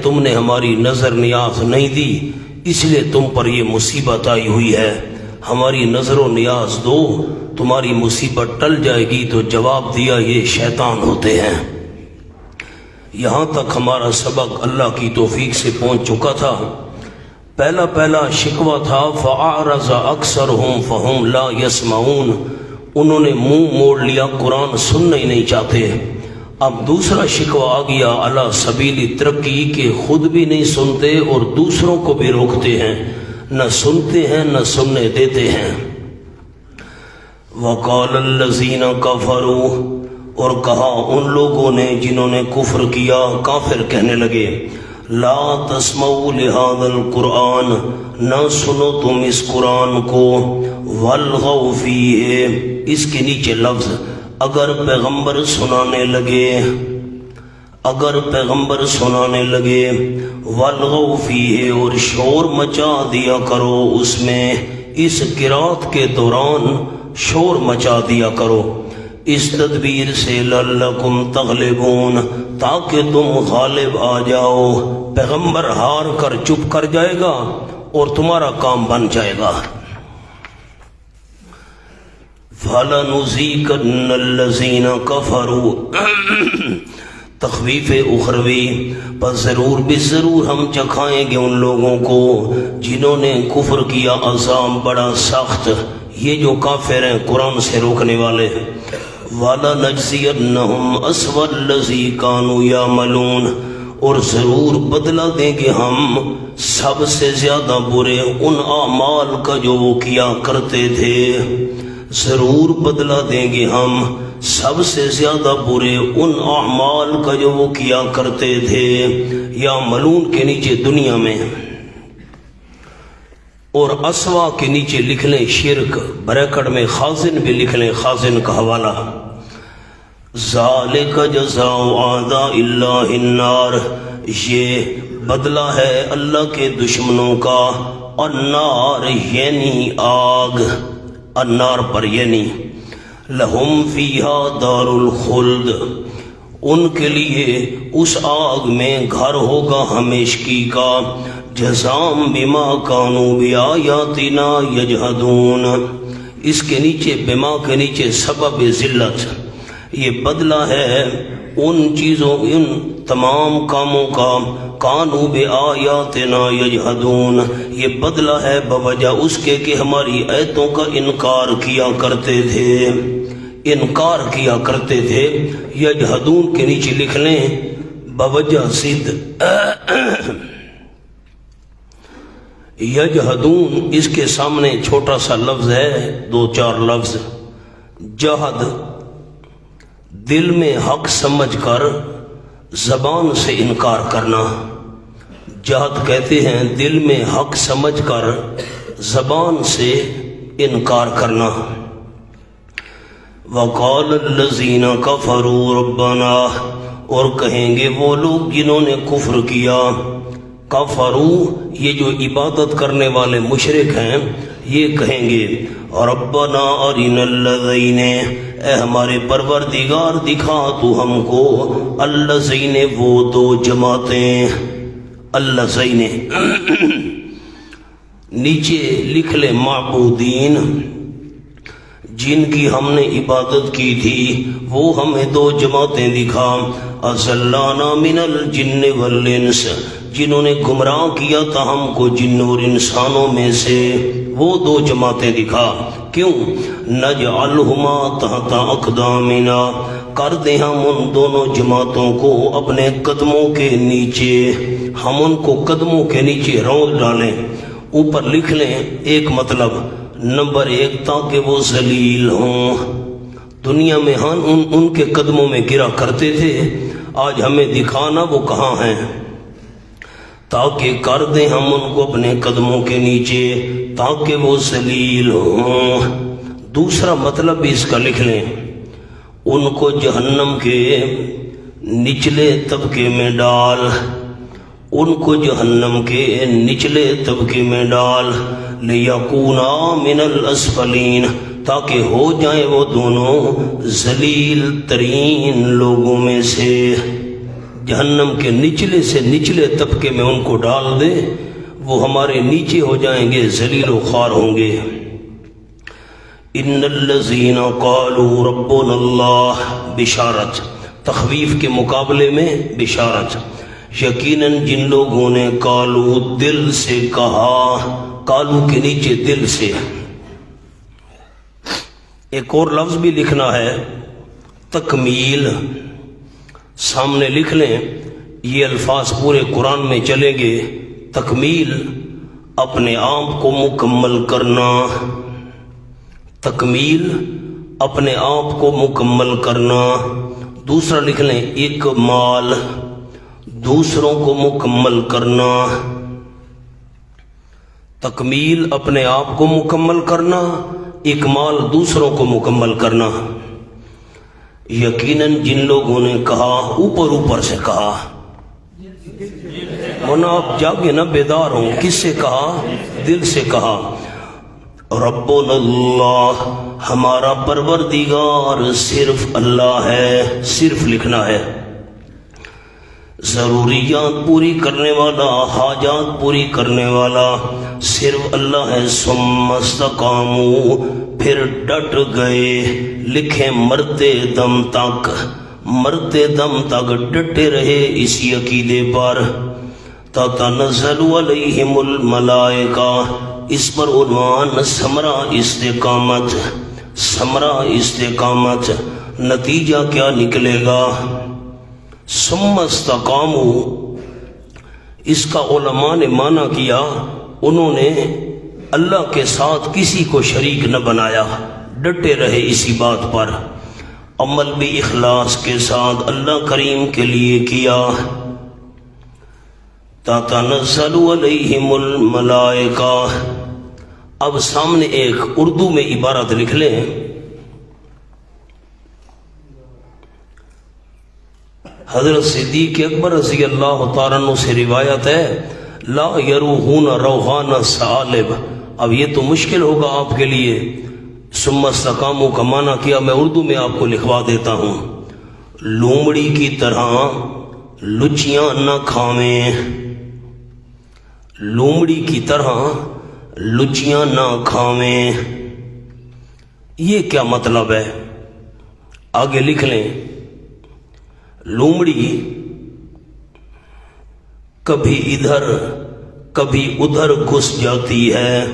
تم نے ہماری نظر نیاز نہیں دی اس لیے تم پر یہ مصیبت آئی ہوئی ہے، ہماری نظر و نیاز دو تمہاری مصیبت ٹل جائے گی۔ تو جواب دیا یہ شیطان ہوتے ہیں۔ یہاں تک ہمارا سبق اللہ کی توفیق سے پہنچ چکا تھا۔ پہلا شکوہ تھا فَأَعْرَضَ أَكْثَرُهُمْ فَهُمْ لَا يَسْمَعُونَ، انہوں نے منہ موڑ لیا، قرآن سننا ہی نہیں چاہتے۔ اب دوسرا شکوہ آ گیا علی سبیل ترقی کہ خود بھی نہیں سنتے اور دوسروں کو بھی روکتے ہیں، نہ سنتے ہیں نہ سننے دیتے ہیں۔ وَقَالَ الَّذِينَ كَفَرُوا، اور کہا ان لوگوں نے جنہوں نے کفر کیا، کافر کہنے لگے لا تسمعوا لهذا القرآن، نہ سنو تم اس قرآن کو، والغوا فیہ، اس کے نیچے لفظ اگر پیغمبر سنانے لگے، والغوا فیہ، اور شور مچا دیا کرو اس میں، اس قرات کے دوران شور مچا دیا کرو اس تدبیر سے لعلکم تغلبون، تاکہ تم غالب آ جاؤ۔ پیغمبر ہار کر چپ کر جائے گا اور تمہارا کام بن جائے گا۔ فَلَنُذِيقَنَّ الَّذِينَ كَفَرُوا، تخویف اخروی، پس ضرور ہم چکھائیں گے ان لوگوں کو جنہوں نے کفر کیا عذاب بڑا سخت، یہ جو کافر ہیں قرآن سے روکنے والے۔ وَلَنَجْزِيَنَّهُمْ أَسْوَأَ الَّذِي كَانُوا يَعْمَلُونَ، اور ضرور بدلہ دیں گے ہم سب سے زیادہ برے ان اعمال کا جو وہ کیا کرتے تھے، ضرور بدلہ دیں گے ہم سب سے زیادہ برے ان اعمال کا جو وہ کیا کرتے تھے۔ یا ملون کے نیچے دنیا میں، اور اسوا کے نیچے لکھ لیں شرک، بریکٹ میں خازن بھی لکھ لیں، خازن کا حوالہ۔ ذالک جزاء اعداء اللہ النار، یہ بدلہ ہے اللہ کے دشمنوں کا، النار یعنی آگ، النار پر یعنی، لہم فیہا دار الخلد، ان کے لیے اس آگ میں گھر ہوگا ہمیشگی کا، جزام بما کانوا بآیاتنا یجحدون، اس کے نیچے بما کے نیچے سبب ذلت، یہ بدلہ ہے ان چیزوں، ان تمام کاموں کا، کانوا بآیاتنا یجحدون، یہ بدلہ ہے بوجہ اس کے کہ ہماری آیتوں کا انکار کیا کرتے تھے، یجحدون کے نیچے لکھ لیں بوجہ ضد، یجحدون اس کے سامنے چھوٹا سا لفظ ہے، 2-4 لفظ۔ جہد دل میں حق سمجھ کر زبان سے انکار کرنا، جہد کہتے ہیں دل میں حق سمجھ کر زبان سے انکار کرنا۔ وَقَالَ الَّذِينَ كَفَرُوا رَبَّنَا، اور کہیں گے وہ لوگ جنہوں نے کفر کیا، کفروا یہ جو عبادت کرنے والے مشرک ہیں یہ کہیں گے ربنا ارنا الذین، اے ہمارے پروردگار دکھا تو ہم کو، الذین وہ 2 جماعتیں، الذین نیچے لکھ لے معبودین، جن کی ہم نے عبادت کی تھی وہ ہمیں 2 جماعتیں دکھا، اضلانا من الجن والانس، جنہوں نے گمراہ کیا تھا ہم کو جن اور انسانوں میں سے، وہ 2 جماعتیں دکھا۔ کیوں؟ نجعلہما تحت اقدامنا، کر دیں ہم ان دونوں جماعتوں کو اپنے قدموں کے نیچے، ہم ان کو قدموں کے نیچے رون ڈالیں۔ اوپر لکھ لیں ایک مطلب، نمبر 1 تاکہ وہ ذلیل ہوں، دنیا میں ہم ان کے قدموں میں گرا کرتے تھے، آج ہمیں دکھانا وہ کہاں ہیں، تاکہ کر دیں ہم ان کو اپنے قدموں کے نیچے تاکہ وہ ذلیل ہوں۔ دوسرا مطلب بھی اس کا لکھ لیں، ان کو جہنم کے نچلے طبقے میں ڈال، ان کو جہنم کے نچلے طبقے میں ڈال، لیکونا من الاسفلین، تاکہ ہو جائیں وہ دونوں ذلیل ترین لوگوں میں سے۔ جہنم کے نچلے سے نچلے طبقے میں ان کو ڈال دے، وہ ہمارے نیچے ہو جائیں گے، ذلیل و خوار ہوں گے۔ ان الذین قالوا ربنا اللہ، بشارت، تخویف کے مقابلے میں بشارت۔ یقیناً جن لوگوں نے کالو دل سے کہا، کالو کے نیچے دل سے ایک اور لفظ بھی لکھنا ہے، تکمیل، سامنے لکھ لیں، یہ الفاظ پورے قرآن میں چلیں گے۔ تکمیل، اپنے آپ کو مکمل کرنا، تکمیل، اپنے آپ کو مکمل کرنا۔ دوسرا لکھ لیں، اکمال، دوسروں کو مکمل کرنا۔ تکمیل، اپنے آپ کو مکمل کرنا، اکمال، دوسروں کو مکمل کرنا۔ یقیناً جن لوگوں نے کہا، اوپر اوپر سے کہا، منا آپ جاگے نہ بیدار ہوں، کس سے کہا؟ دل سے کہا۔ ربنا اللہ، ہمارا پروردگار صرف اللہ ہے، صرف لکھنا ہے۔ ضروریات پوری کرنے والا، حاجات پوری کرنے والا صرف اللہ ہے۔ ثم استقاموا، پھر ڈٹ گئے، لکھیں مرتے دم تک، مرتے دم تک ڈٹے رہے اسی عقیدے پر۔ تتنزل علیہم الملائکہ، اس پر عنوان ثمرہ استقامت، ثمرہ استقامت، نتیجہ کیا نکلے گا؟ ثم استقاموا، اس کا علماء نے معنی کیا، انہوں نے اللہ کے ساتھ کسی کو شریک نہ بنایا، ڈٹے رہے اسی بات پر، عمل بھی اخلاص کے ساتھ اللہ کریم کے لیے کیا۔ تتنزل علیہم الملائکہ، اب سامنے ایک اردو میں عبارت لکھ لیں، حضرت صدیق اکبر رضی اللہ تعالیٰ عنہ سے روایت ہے، لا یروحون روحان ثعالب۔ اب یہ تو مشکل ہوگا آپ کے لیے، ثم استقاموا کا معنی کیا، میں اردو میں آپ کو لکھوا دیتا ہوں۔ لومڑی کی طرح لچیاں نہ کھاویں، لومڑی کی طرح لچیاں نہ کھاویں، یہ کیا مطلب ہے؟ آگے لکھ لیں، لومڑی کبھی ادھر کبھی ادھر گھس جاتی ہے،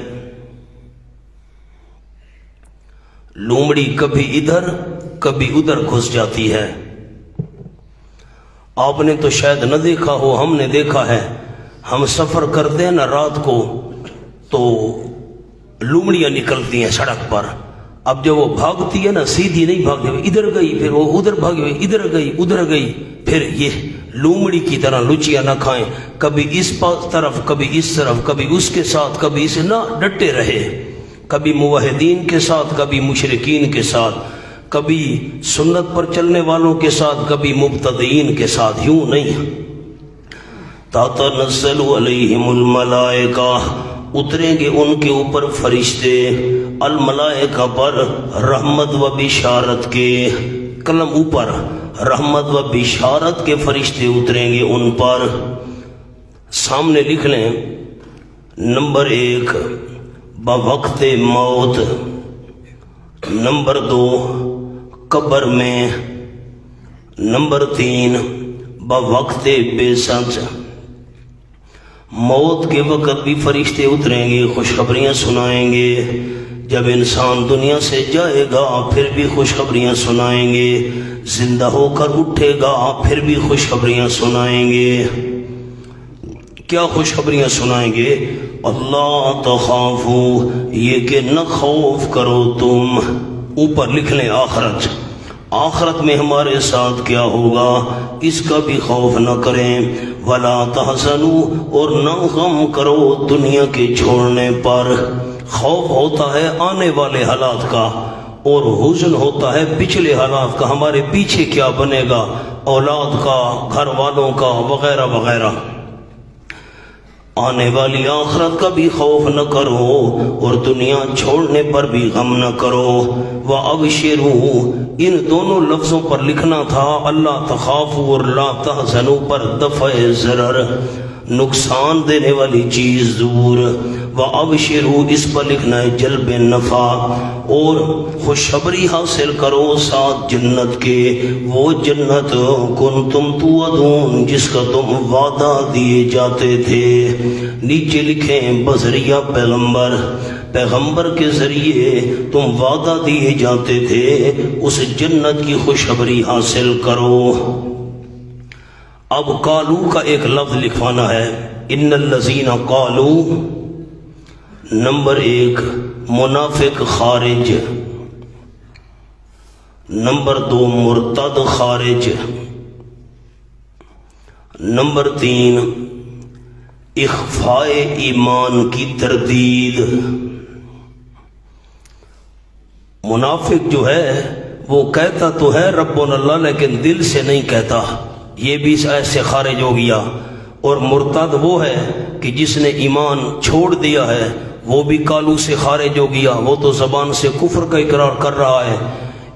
لومڑی کبھی ادھر کبھی ادھر گھس جاتی ہے۔ آپ نے تو شاید نہ دیکھا ہو، ہم نے دیکھا ہے، ہم سفر کرتے ہیں نا رات کو تو لومڑیاں نکلتی ہیں سڑک پر، اب جب وہ بھاگتی ہے نا سیدھی نہیں بھاگتی، ادھر گئی پھر وہ ادھر بھاگی، ادھر گئی ادھر گئی، پھر یہ لومڑی کی طرح لچیاں نہ کھائیں، کبھی اس طرف کبھی اس طرف، کبھی اس کے ساتھ کبھی اسے، نہ ڈٹے رہے، کبھی موحدین کے ساتھ کبھی مشرکین کے ساتھ، کبھی سنت پر چلنے والوں کے ساتھ کبھی مبتدئین کے ساتھ، یوں نہیں۔ تتنزل علیہم الملائکہ، اتریں گے ان کے اوپر فرشتے، الملائکہ پر رحمت و بشارت کے، قلم اوپر، رحمت و بشارت کے فرشتے اتریں گے ان پر۔ سامنے لکھ لیں، نمبر 1 بوقت موت، نمبر 2 قبر میں، نمبر 3 بوقت بعثت، موت کے وقت بھی فرشتے اتریں گے، خوشخبریاں سنائیں گے، جب انسان دنیا سے جائے گا پھر بھی خوشخبریاں سنائیں گے، زندہ ہو کر اٹھے گا پھر بھی خوشخبریاں سنائیں گے۔ کیا خوشخبریاں سنائیں گے؟ اللہ تخافو، یہ کہ نہ خوف کرو تم، اوپر لکھ لیں آخرت، آخرت میں ہمارے ساتھ کیا ہوگا اس کا بھی خوف نہ کریں، ولا تحزنوا، اور نہ غم کرو دنیا کے چھوڑنے پر۔ خوف ہوتا ہے آنے والے حالات کا، اور حزن ہوتا ہے پچھلے حالات کا، ہمارے پیچھے کیا بنے گا، اولاد کا، گھر والوں کا، وغیرہ وغیرہ۔ آنے والی آخرت کا بھی خوف نہ کرو اور دنیا چھوڑنے پر بھی غم نہ کرو۔ وَأَبْشِرُوا ان دونوں لفظوں پر لکھنا تھا اللہ تخافوا اور لا تحزنوا پر دفع ضرر، نقصان دینے والی چیز دور۔ وَأَبْشِرُوا اس پر لکھنا ہے جلب نفع، اور خوشخبری حاصل کرو ساتھ جنت کے، وہ جنت کنتم توعدون جس کا تم وعدہ دیے جاتے تھے۔ نیچے لکھیں بذریعہ پیغمبر کے ذریعے تم وعدہ دیے جاتے تھے، اس جنت کی خوشخبری حاصل کرو۔ اب قالو کا ایک لفظ لکھوانا ہے، ان الذین قالو، نمبر 1 منافق خارج، نمبر 2 مرتد خارج، نمبر 3 اخفاء ایمان کی تردید۔ منافق جو ہے وہ کہتا تو ہے ربنا اللہ لیکن دل سے نہیں کہتا، یہ بھی ایسے خارج ہو گیا۔ اور مرتد وہ ہے کہ جس نے ایمان چھوڑ دیا ہے، وہ بھی کالو سے خارج ہو گیا، وہ تو زبان سے کفر کا اقرار کر رہا ہے۔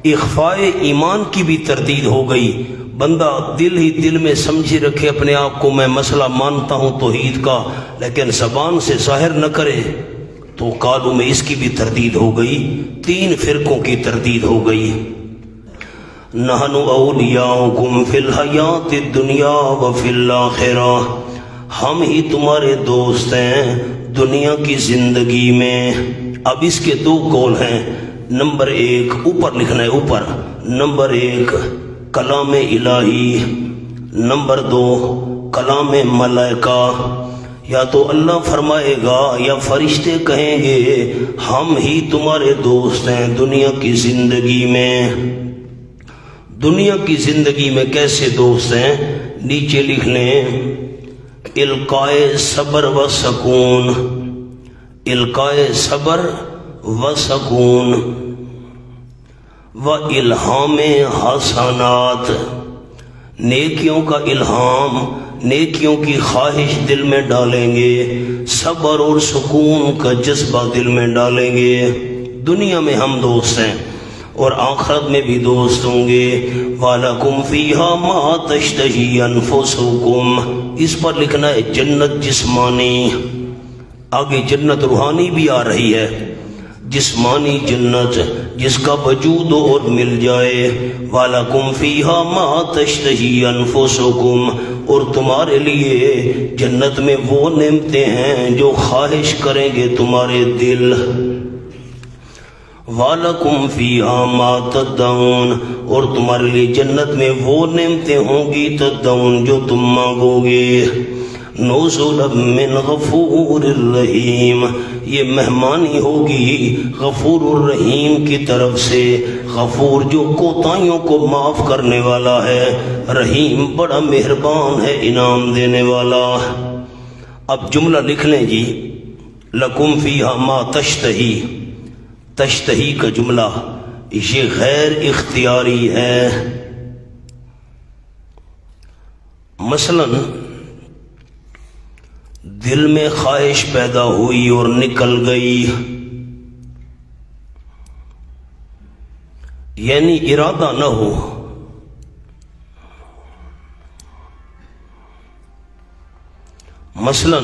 اخفاء ایمان کی بھی تردید ہو گئی، بندہ دل ہی دل میں سمجھی رکھے اپنے آپ کو میں مسئلہ مانتا ہوں توحید کا، لیکن زبان سے ظاہر نہ کرے، تو کالو میں اس کی بھی تردید ہو گئی، 3 فرقوں کی تردید ہو گئی۔ نحن اولیاؤکم فی الحیات الدنیا وفی الآخرہ، ہم ہی تمہارے دوست ہیں دنیا کی زندگی میں۔ اب اس کے 2 قول ہیں، نمبر 1 اوپر لکھنا ہے، اوپر نمبر 1 کلام الہی، نمبر 2 کلام ملائکہ۔ یا تو اللہ فرمائے گا یا فرشتے کہیں گے ہم ہی تمہارے دوست ہیں دنیا کی زندگی میں۔ دنیا کی زندگی میں کیسے دوست ہیں؟ نیچے لکھ لیں القائے صبر و سکون، القائے صبر و سکون و الہام حسنات، نیکیوں کا الہام، نیکیوں کی خواہش دل میں ڈالیں گے، صبر اور سکون کا جذبہ دل میں ڈالیں گے۔ دنیا میں ہم دوست ہیں اور آخرت میں بھی دوست ہوں گے۔ وَلَكُمْ فِيهَا مَا تَشْتَهِي أَنفُسُكُمْ، اس پر لکھنا ہے جنت جسمانی، آگے جنت روحانی بھی آ رہی ہے، جسمانی جنت جس کا وجود اور مل جائے۔ وَلَكُمْ فِيهَا مَا تَشْتَهِي أَنفُسُكُمْ، اور تمہارے لیے جنت میں وہ نعمتیں ہیں جو خواہش کریں گے تمہارے دل۔ وَلَكُمْ فِيهَا مَا تَدَّعُونَ، اور تمہارے لیے جنت میں وہ نعمتیں ہوں گی تدعون جو تم مانگو گے۔ نُزُلًا مِّن غَفُورٍ رَّحِيمٍ، یہ مہمانی ہوگی غفور الرحیم کی طرف سے، غفور جو کوتاہیوں کو معاف کرنے والا ہے، رحیم بڑا مہربان ہے انعام دینے والا۔ اب جملہ لکھ لیں جی، لَكُمْ فِيهَا مَا تَشْتَهِي، تشتہی کا جملہ یہ غیر اختیاری ہے۔ مثلا دل میں خواہش پیدا ہوئی اور نکل گئی، یعنی ارادہ نہ ہو۔ مثلا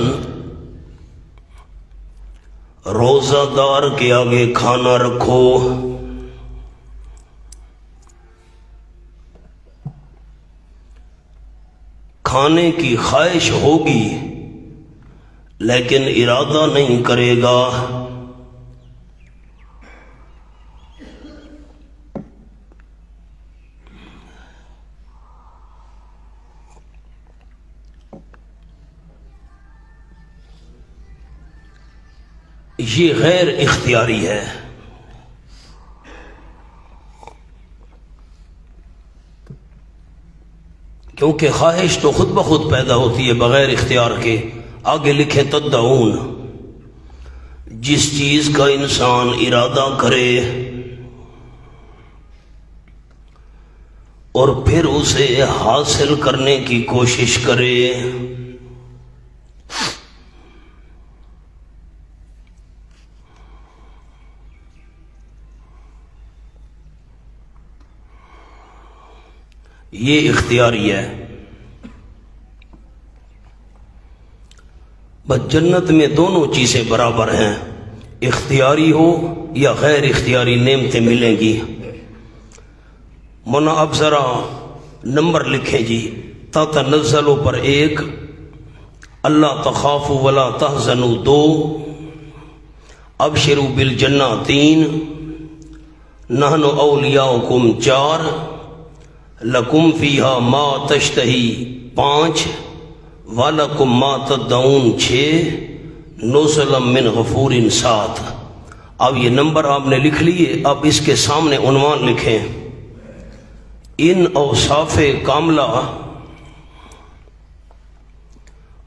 روزہ دار کے آگے کھانا رکھو، کھانے کی خواہش ہوگی لیکن ارادہ نہیں کرے گا، یہ غیر اختیاری ہے۔ کیونکہ خواہش تو خود بخود پیدا ہوتی ہے بغیر اختیار کے۔ آگے لکھیں تدعون، جس چیز کا انسان ارادہ کرے اور پھر اسے حاصل کرنے کی کوشش کرے، یہ اختیاری ہے۔ بس جنت میں دونوں چیزیں برابر ہیں، اختیاری ہو یا غیر اختیاری نعمتیں ملیں گی۔ مونا اب ذرا نمبر لکھیں جی، تتنزل پر 1، اللہ تخافوا ولا تحزنوا 2، ابشروا بالجنہ 3، نحن اولیاؤکم 4، لکم فیہا ما تشتہی 5، وَلَكُمْ مَا تَدَّعُونَ 6، نُزُلًا مِّنْ غَفُورٍ 7۔ اب یہ نمبر آپ نے لکھ لیے، اب اس کے سامنے عنوان لکھیں، ان اوصاف کاملہ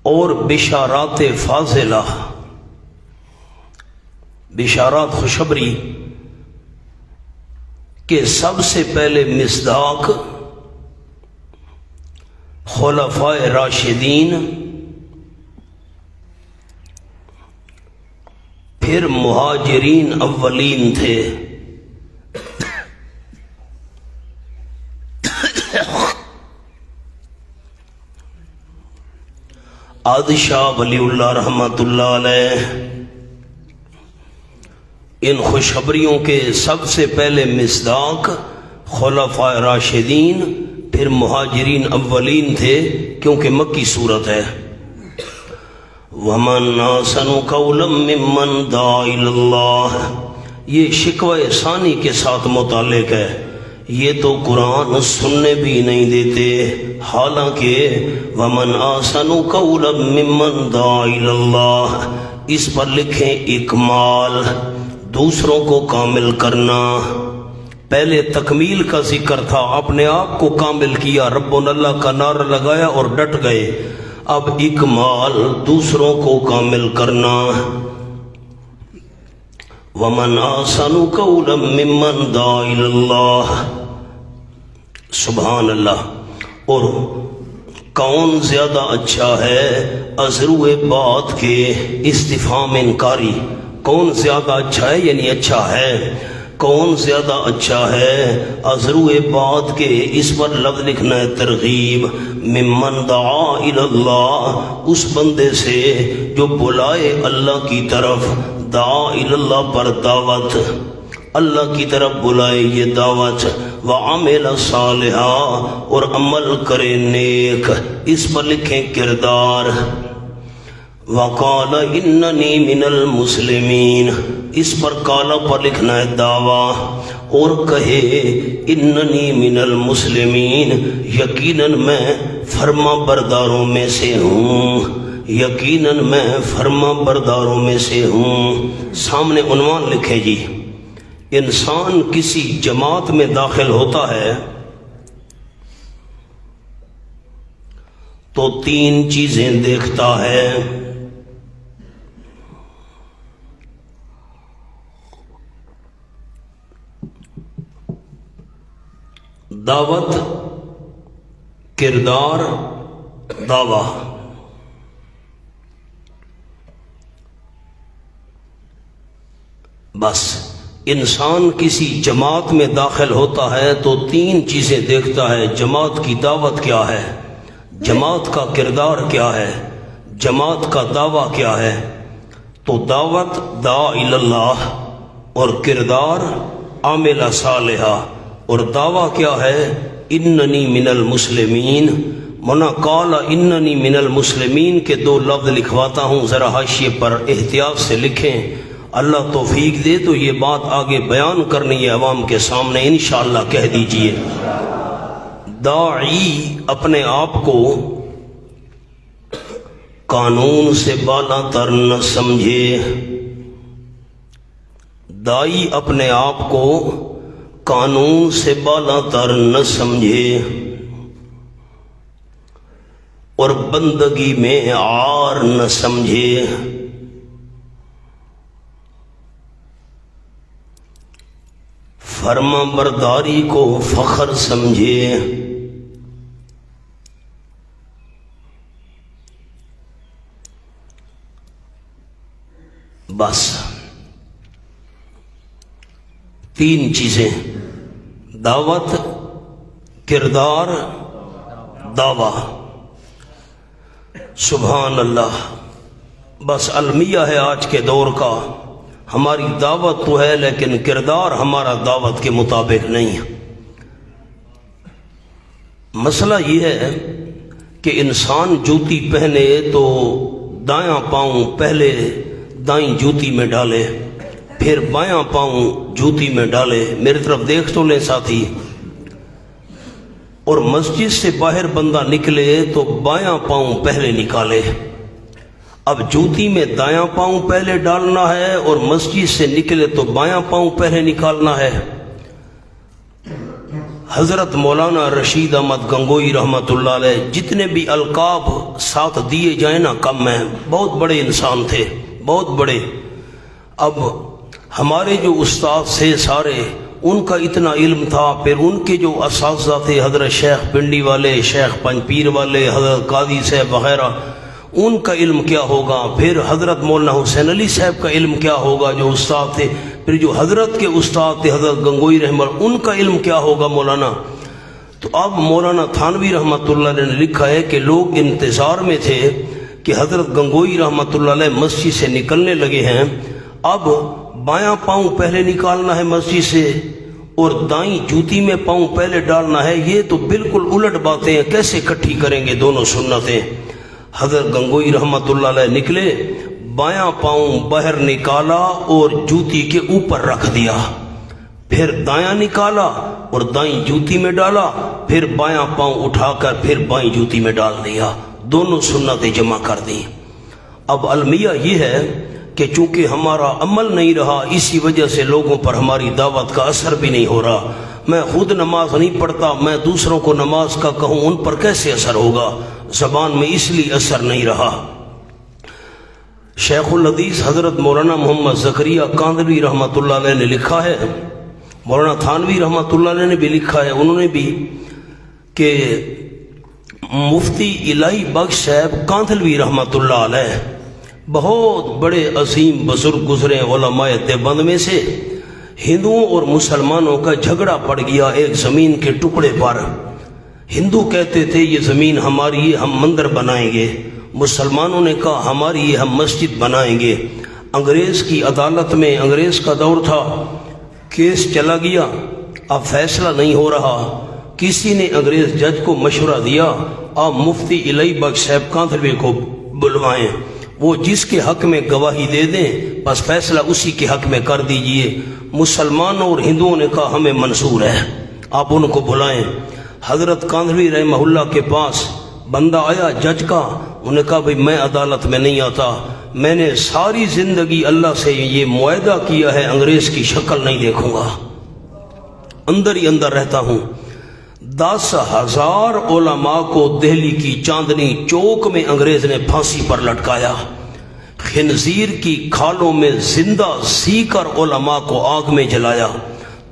اور بشارات فاضلہ، بشارات خوشخبری کہ سب سے پہلے مصداق خلفائے راشدین، پھر مہاجرین اولین تھے، عادل شاہ ولی اللہ رحمۃ اللہ علیہ ان خوشخبریوں کے سب سے پہلے مصداق خلفائے راشدین پھر مہاجرین اولین تھے، کیونکہ مکی صورت ہے۔ وَمَنْ أَحْسَنُ قَوْلًا مِّمَّنْ دَعَا إِلَى اللَّهِ، یہ شکوہ ثانی کے ساتھ متعلق ہے، یہ تو قرآن سننے بھی نہیں دیتے، حالانکہ وَمَنْ أَحْسَنُ قَوْلًا مِّمَّنْ دَعَا إِلَى اللَّهِ اس پر لکھیں اکمال، دوسروں کو کامل کرنا۔ پہلے تکمیل کا ذکر تھا، اپنے آپ کو کامل کیا، ربنا اللہ کا نعرہ لگایا اور ڈٹ گئے، اب اکمال دوسروں کو کامل کرنا۔ وَمَنْ أَحْسَنُ قَوْلًا مِّمَّنْ دَعَا إِلَى اللَّهِ، سبحان اللہ۔ اور کون زیادہ اچھا ہے ازرو بات کے استفہام انکاری، کون زیادہ اچھا ہے یعنی اچھا ہے، کون زیادہ اچھا ہے ازرو بات کے، اس پر لفظ لکھنا ہے ترغیب، ممن دعا الی اللہ، اس بندے سے جو بلائے اللہ کی طرف، دعا الی اللہ پر دعوت، اللہ کی طرف بلائے یہ دعوت، وعمل صالحا اور عمل کرے نیک، اس پر لکھیں کردار، وقال اننی من المسلمین، اس پر کالا پر لکھنا ہے دعویٰ، اور کہے اننی من المسلمین، یقیناً میں فرما برداروں میں سے ہوں، یقیناً میں فرما برداروں میں سے ہوں۔ سامنے عنوان لکھے جی، انسان کسی جماعت میں داخل ہوتا ہے تو 3 چیزیں دیکھتا ہے، دعوت، کردار، دعویٰ۔ بس انسان کسی جماعت میں داخل ہوتا ہے تو 3 چیزیں دیکھتا ہے، جماعت کی دعوت کیا ہے، جماعت کا کردار کیا ہے، جماعت کا دعویٰ کیا ہے۔ تو دعوت دعا الی اللہ، اور کردار عامل صالحہ، اور دعویٰ کیا ہے اننی من المسلمین۔ منا قال اننی من المسلمین کے 2 لفظ لکھواتا ہوں، ذرا حاشیے پر احتیاط سے لکھیں، اللہ توفیق دے تو یہ بات آگے بیان کرنی ہے عوام کے سامنے، انشاءاللہ کہہ دیجئے۔ داعی اپنے آپ کو قانون سے بالا تر نہ سمجھے، داعی اپنے آپ کو قانون سے بالا تر نہ سمجھے، اور بندگی میں عار نہ سمجھے، فرما برداری کو فخر سمجھے، بس 3 چیزیں، دعوت، کردار دعویٰ. سبحان اللہ. بس المیہ ہے آج کے دور کا. ہماری دعوت تو ہے لیکن کردار ہمارا دعوت کے مطابق نہیں. مسئلہ یہ ہے کہ انسان جوتی پہنے تو دایاں پاؤں پہلے دائیں جوتی میں ڈالے، پھر بایاں پاؤں جوتی میں ڈالے. میری طرف دیکھ تو لیں ساتھی. اور مسجد سے باہر بندہ نکلے تو بایاں پاؤں پہلے نکالے. اب جوتی میں دایاں پاؤں پہلے ڈالنا ہے اور مسجد سے نکلے تو بایاں پاؤں پہلے نکالنا ہے. حضرت مولانا رشید احمد گنگوئی رحمۃ اللہ علیہ جتنے بھی القاب ساتھ دیے جائیں نا کم ہیں. بہت بڑے انسان تھے، بہت بڑے. اب ہمارے جو استاد تھے سارے، ان کا اتنا علم تھا. پھر ان کے جو اساتذہ تھے حضرت شیخ پنڈی والے، شیخ پنجپیر والے، حضرت قاضی صاحب وغیرہ، ان کا علم کیا ہوگا. پھر حضرت مولانا حسین علی صاحب کا علم کیا ہوگا جو استاد تھے. پھر جو حضرت کے استاد تھے حضرت گنگوئی رحمۃ، ان کا علم کیا ہوگا مولانا. تو اب مولانا تھانوی رحمۃ اللہ علیہ نے لکھا ہے کہ لوگ انتظار میں تھے کہ حضرت گنگوئی رحمۃ اللہ علیہ مسجد سے نکلنے لگے ہیں. اب بایاں پاؤں پہلے نکالنا ہے مسجد سے اور دائیں جوتی میں پاؤں پہلے ڈالنا ہے. یہ تو بالکل الٹ باتیں ہیں. کیسے اکٹھی کریں گے دونوں سنتیں. حضرت گنگوئی رحمۃ اللہ علیہ نکلے، بایاں پاؤں باہر نکالا اور جوتی کے اوپر رکھ دیا، پھر دایاں نکالا اور دائیں جوتی میں ڈالا، پھر بایاں پاؤں اٹھا کر پھر بائیں جوتی میں ڈال دیا. دونوں سنتیں جمع کر دی. اب المیہ یہ ہے کہ چونکہ ہمارا عمل نہیں رہا، اسی وجہ سے لوگوں پر ہماری دعوت کا اثر بھی نہیں ہو رہا. میں خود نماز نہیں پڑھتا، میں دوسروں کو نماز کا کہوں، ان پر کیسے اثر ہوگا. زبان میں اس لیے اثر نہیں رہا. شیخ الحدیث حضرت مولانا محمد زکریا کاندھلوی رحمۃ اللہ علیہ نے لکھا ہے، مولانا تھانوی رحمۃ اللہ علیہ نے بھی لکھا ہے، انہوں نے بھی، کہ مفتی الہی بخش صاحب کاندھلوی رحمۃ اللہ علیہ بہت بڑے عظیم بزرگ گزرے علماء دیوبند میں سے. ہندوؤں اور مسلمانوں کا جھگڑا پڑ گیا ایک زمین کے ٹکڑے پر. ہندو کہتے تھے یہ زمین ہماری ہے، ہم مندر بنائیں گے. مسلمانوں نے کہا ہماری ہے، ہم مسجد بنائیں گے. انگریز کی عدالت میں، انگریز کا دور تھا، کیس چلا گیا. اب فیصلہ نہیں ہو رہا. کسی نے انگریز جج کو مشورہ دیا آپ مفتی الہی بخش صاحب کاندھلوی کو بلوائیں، وہ جس کے حق میں گواہی دے دیں بس فیصلہ اسی کے حق میں کر دیجئے. مسلمانوں اور ہندوؤں نے کہا ہمیں منظور ہے، آپ ان کو بلائیں. حضرت کاندھلوی رحمہ اللہ کے پاس بندہ آیا جج کا، انہوں نے کہا بھئی میں عدالت میں نہیں آتا، میں نے ساری زندگی اللہ سے یہ معاہدہ کیا ہے انگریز کی شکل نہیں دیکھوں گا، اندر ہی اندر رہتا ہوں. 10,000 علماء کو دہلی کی چاندنی چوک میں انگریز نے پھانسی پر لٹکایا. خنزیر کی کھالوں میں زندہ سی کر علماء کو آگ میں جلایا.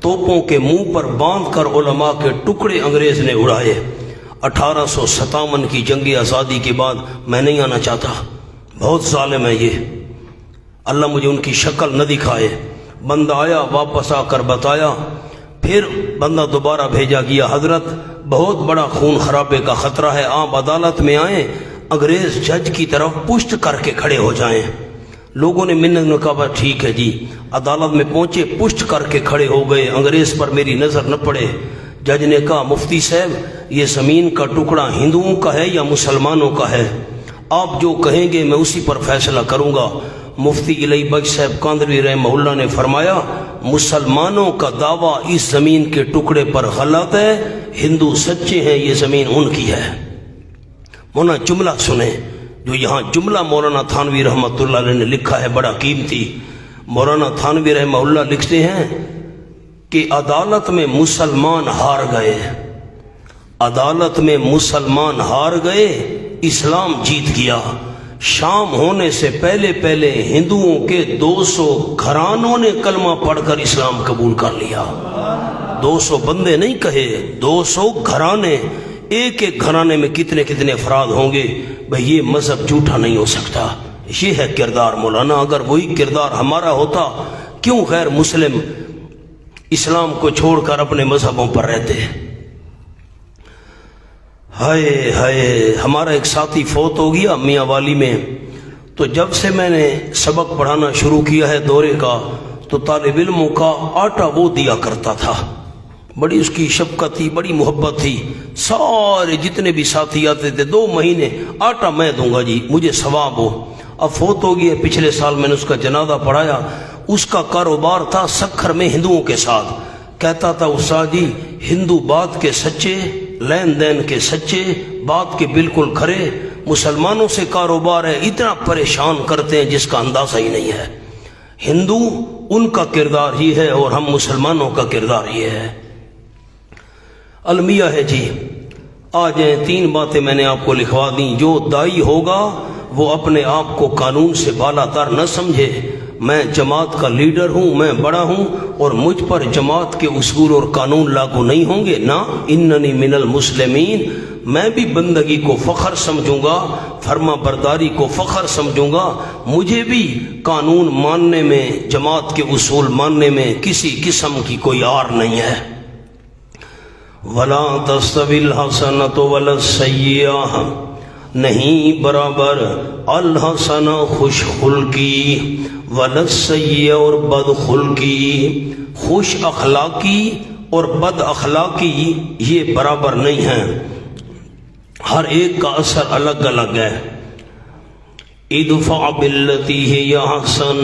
توپوں کے منہ پر باندھ کر علماء کے ٹکڑے انگریز نے اڑائے. 1857 کی جنگ آزادی کے بعد میں نہیں آنا چاہتا، بہت ظالم ہے یہ، اللہ مجھے ان کی شکل نہ دکھائے. بندہ آیا، واپس آ کر بتایا، پھر بندہ دوبارہ بھیجا گیا، حضرت بہت بڑا خون خرابے کا خطرہ ہے، آپ عدالت میں آئیں، انگریز جج کی طرف پشت کر کے کھڑے ہو جائیں. لوگوں نے منت نے کہا ٹھیک ہے جی. عدالت میں پہنچے، پشت کر کے کھڑے ہو گئے، انگریز پر میری نظر نہ پڑے. جج نے کہا مفتی صاحب یہ زمین کا ٹکڑا ہندوؤں کا ہے یا مسلمانوں کا ہے؟ آپ جو کہیں گے میں اسی پر فیصلہ کروں گا. مفتی الہی بخش صاحب کاندھلوی رحمہ اللہ نے فرمایا مسلمانوں کا دعویٰ اس زمین کے ٹکڑے پر غلط ہے، ہندو سچے ہیں، یہ زمین ان کی ہے. مولانا جملہ سنیں جو یہاں جملہ مولانا تھانوی رحمۃ اللہ علیہ نے لکھا ہے، بڑا قیمتی. مولانا تھانوی رحمہ اللہ لکھتے ہیں کہ عدالت میں مسلمان ہار گئے، عدالت میں مسلمان ہار گئے، اسلام جیت گیا. شام ہونے سے پہلے پہلے ہندوؤں کے 200 گھرانوں نے کلمہ پڑھ کر اسلام قبول کر لیا. 200 بندے نہیں کہے، 200 گھرانے. ایک ایک گھرانے میں کتنے کتنے افراد ہوں گے. بھئی یہ مذہب جھوٹا نہیں ہو سکتا. یہ ہے کردار مولانا. اگر وہی کردار ہمارا ہوتا کیوں غیر مسلم اسلام کو چھوڑ کر اپنے مذہبوں پر رہتے؟ ہائے ہائے، ہمارا ایک ساتھی فوت ہو گیا میاں والی میں، تو جب سے میں نے سبق پڑھانا شروع کیا ہے دورے کا، تو طالب علموں کا آٹا وہ دیا کرتا تھا، بڑی اس کی شفقت تھی، بڑی محبت تھی، سارے جتنے بھی ساتھی آتے تھے 2 مہینے آٹا میں دوں گا جی، مجھے ثواب ہو۔ اب فوت ہو گیا، پچھلے سال میں نے اس کا جنازہ پڑھایا، اس کا کاروبار تھا سکھر میں ہندوؤں کے ساتھ، کہتا تھا استاد جی ہندو بات کے سچے، لین دین کے سچے، بات کے بالکل کھرے، مسلمانوں سے کاروبار ہے اتنا پریشان کرتے ہیں جس کا اندازہ ہی نہیں ہے، ہندو ان کا کردار ہی ہے اور ہم مسلمانوں کا کردار یہ ہے۔ المیہ ہے جی، آ جائیں، 3 باتیں میں نے آپ کو لکھوا دیں۔ جو دائی ہوگا وہ اپنے آپ کو قانون سے بالا تر نہ سمجھے، میں جماعت کا لیڈر ہوں، میں بڑا ہوں اور مجھ پر جماعت کے اصول اور قانون لاگو نہیں ہوں گے، نہ، اننی من المسلمین، میں بھی بندگی کو فخر سمجھوں گا، فرما برداری کو فخر سمجھوں گا، مجھے بھی قانون ماننے میں، جماعت کے اصول ماننے میں کسی قسم کی کوئی آر نہیں ہے۔ وَلَا تَسْتَوِي الْحَسَنَةُ وَلَا السَّيِّئَةُ، نہیں برابر الحسنہ خوش خلقی، وَلَا السَّيِّئَةُ اور بد خلقی، خوش اخلاقی اور بد اخلاقی یہ برابر نہیں ہیں، ہر ایک کا اثر الگ الگ ہے۔ ادفع باللتی ہی احسن،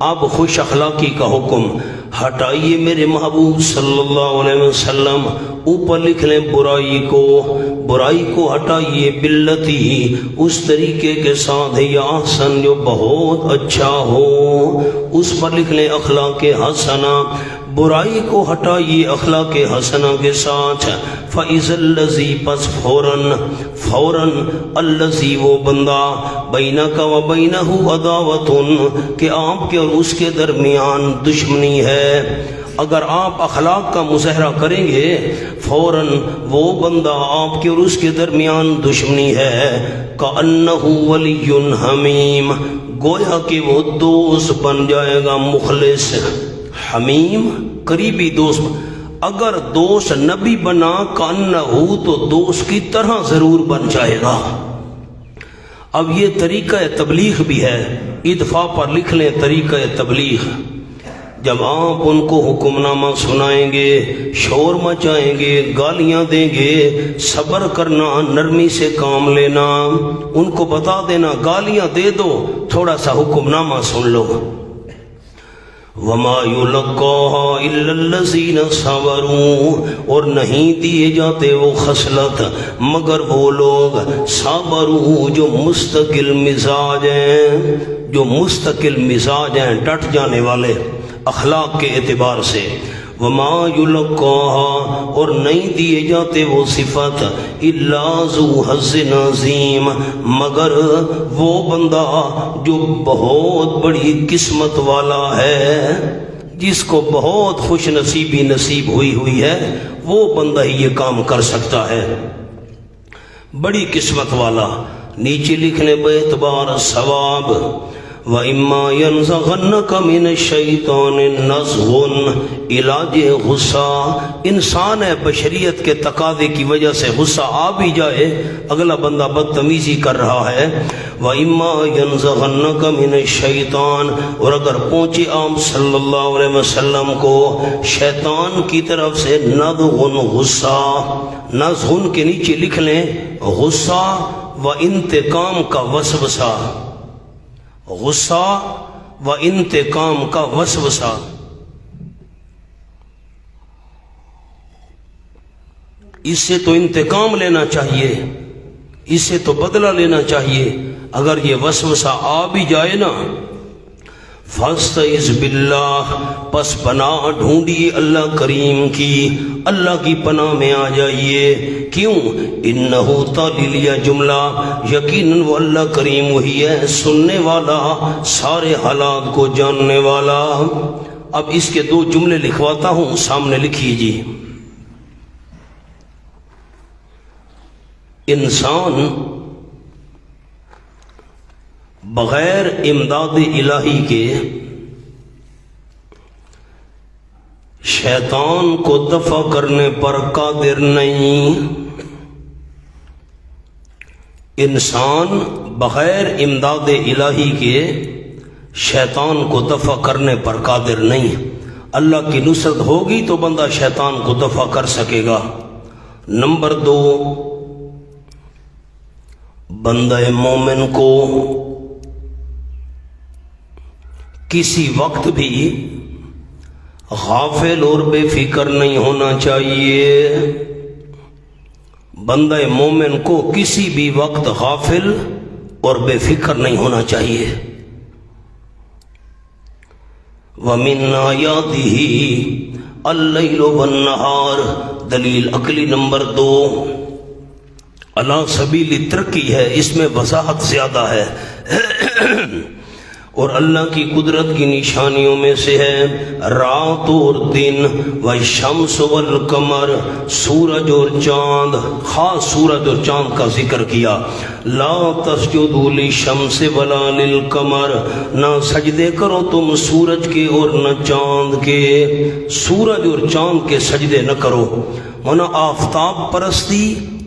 اب خوش اخلاقی کا حکم ہٹائیے میرے محبوب صلی اللہ علیہ وسلم، اوپر لکھ لیں برائی کو ہٹائیے، باللتی اس طریقے کے ساتھ یا احسن جو بہت اچھا ہو، اس پر لکھ لیں اخلاق حسنہ، برائی کو ہٹائیے اخلاق حسنہ کے ساتھ۔ فَإِذَا الَّذِي پس فوراً الَّذِي وہ بندہ بَيْنَكَ وَبَيْنَهُ عَدَاوَةٌ کہ آپ کے اور اس کے درمیان دشمنی ہے، اگر آپ اخلاق کا مظاہرہ کریں گے فوراً وہ بندہ آپ کے اور اس کے درمیان دشمنی ہے، كَأَنَّهُ وَلِيٌّ حَمِيمٌ گویا کہ وہ دوست بن جائے گا، مخلص، حمیم قریبی دوست، اگر دوست نبی بنا كَأَنَّهُ تو دوست کی طرح ضرور بن جائے گا۔ اب یہ طریقہ تبلیغ بھی ہے، ادفاع پر لکھ لیں طریقہ تبلیغ، جب آپ ان کو حکم نامہ سنائیں گے، شور مچائیں گے، گالیاں دیں گے، صبر کرنا، نرمی سے کام لینا، ان کو بتا دینا گالیاں دے دو، تھوڑا سا حکم نامہ سن لو۔ وَمَا يُلَقَّاهَا إِلَّا الَّذِينَ صَبَرُوا اور نہیں دیے جاتے وہ خصلت مگر وہ لوگ صبروا جو مستقل مزاج ہیں، ڈٹ جانے والے اخلاق کے اعتبار سے۔ وما يلقاها اور نہیں دیے جاتے وہ صفت الا ذو حظ عظیم مگر وہ بندہ جو بہت بڑی قسمت والا ہے، جس کو بہت خوش نصیبی نصیب ہوئی ہے، وہ بندہ ہی یہ کام کر سکتا ہے، بڑی قسمت والا۔ نیچے لکھنے باعتبار ثواب، وَإِمَّا يَنزَغَنَّكَ مِنَ الشَّيْطَانِ نَزْغٌ علاج غصہ، انسان ہے، بشریت کے تقاضے کی وجہ سے غصہ آ بھی جائے، اگلا بندہ بدتمیزی کر رہا ہے، وَإِمَّا يَنزَغَنَّكَ مِنَ الشَّيْطَانِ اور اگر پہنچے آپ صلی اللہ علیہ وسلم کو شیطان کی طرف سے نزغ غصہ، نزغ کے نیچے لکھ لیں غصہ و انتقام کا وسوسہ، غصہ و انتقام کا وسوسہ، اس سے تو انتقام لینا چاہیے، اس سے تو بدلہ لینا چاہیے، اگر یہ وسوسہ آ بھی جائے نا، فاستعذ باللہ پس پناہ ڈھونڈیے اللہ کریم کی، اللہ کی پناہ میں آ جائیے، کیوں؟ انہو تعلیلیہ جملہ، یقیناً وہ اللہ کریم وہی ہے سننے والا، سارے حالات کو جاننے والا۔ اب اس کے 2 جملے لکھواتا ہوں، سامنے لکھیے جی۔ انسان بغیر امداد الہی کے شیطان کو دفع کرنے پر قادر نہیں، انسان بغیر امداد الہی کے شیطان کو دفع کرنے پر قادر نہیں. اللہ کی نصرت ہوگی تو بندہ شیطان کو دفع کر سکے گا. نمبر 2، بندہ مومن کو کسی وقت بھی غافل اور بے فکر نہیں ہونا چاہیے. بندہ مومن کو کسی بھی وقت غافل اور بے فکر نہیں ہونا چاہیے. وَمِنْ آيَاتِهِ اللَّيْلُ وَالنَّهَارُ. دلیل عقلی نمبر 2 علی سبیل ترقی ہے، اس میں وضاحت زیادہ ہے. اور اللہ کی قدرت کی نشانیوں میں سے ہے رات اور دن، والشمس والقمر، سورج اور چاند. خاص سورج اور چاند کا ذکر کیا. لا تسجدوا للشمس ولا للقمر، نہ سجدے کرو تم سورج کے اور نہ چاند کے. سورج اور چاند کے سجدے نہ کرو. منا آفتاب پرستی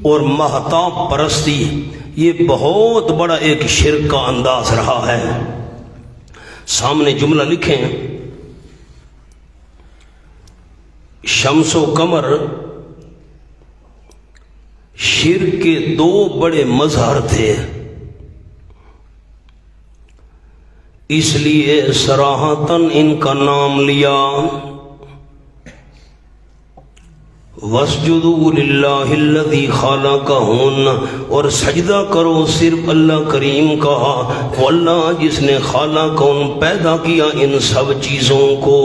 اور مہتاب پرستی یہ بہت بڑا ایک شرک کا انداز رہا ہے. سامنے جملہ لکھیں، شمس و قمر شرک کے 2 بڑے مظہر تھے، اس لیے صراحتاً ان کا نام لیا. وَاسْجُدُوا لِلَّهِ الَّذِي خَلَقَهُنَّ، اور سجدہ کرو صرف اللہ کریم کا، وہ اللہ جس نے خالقہن پیدا کیا ان سب چیزوں کو.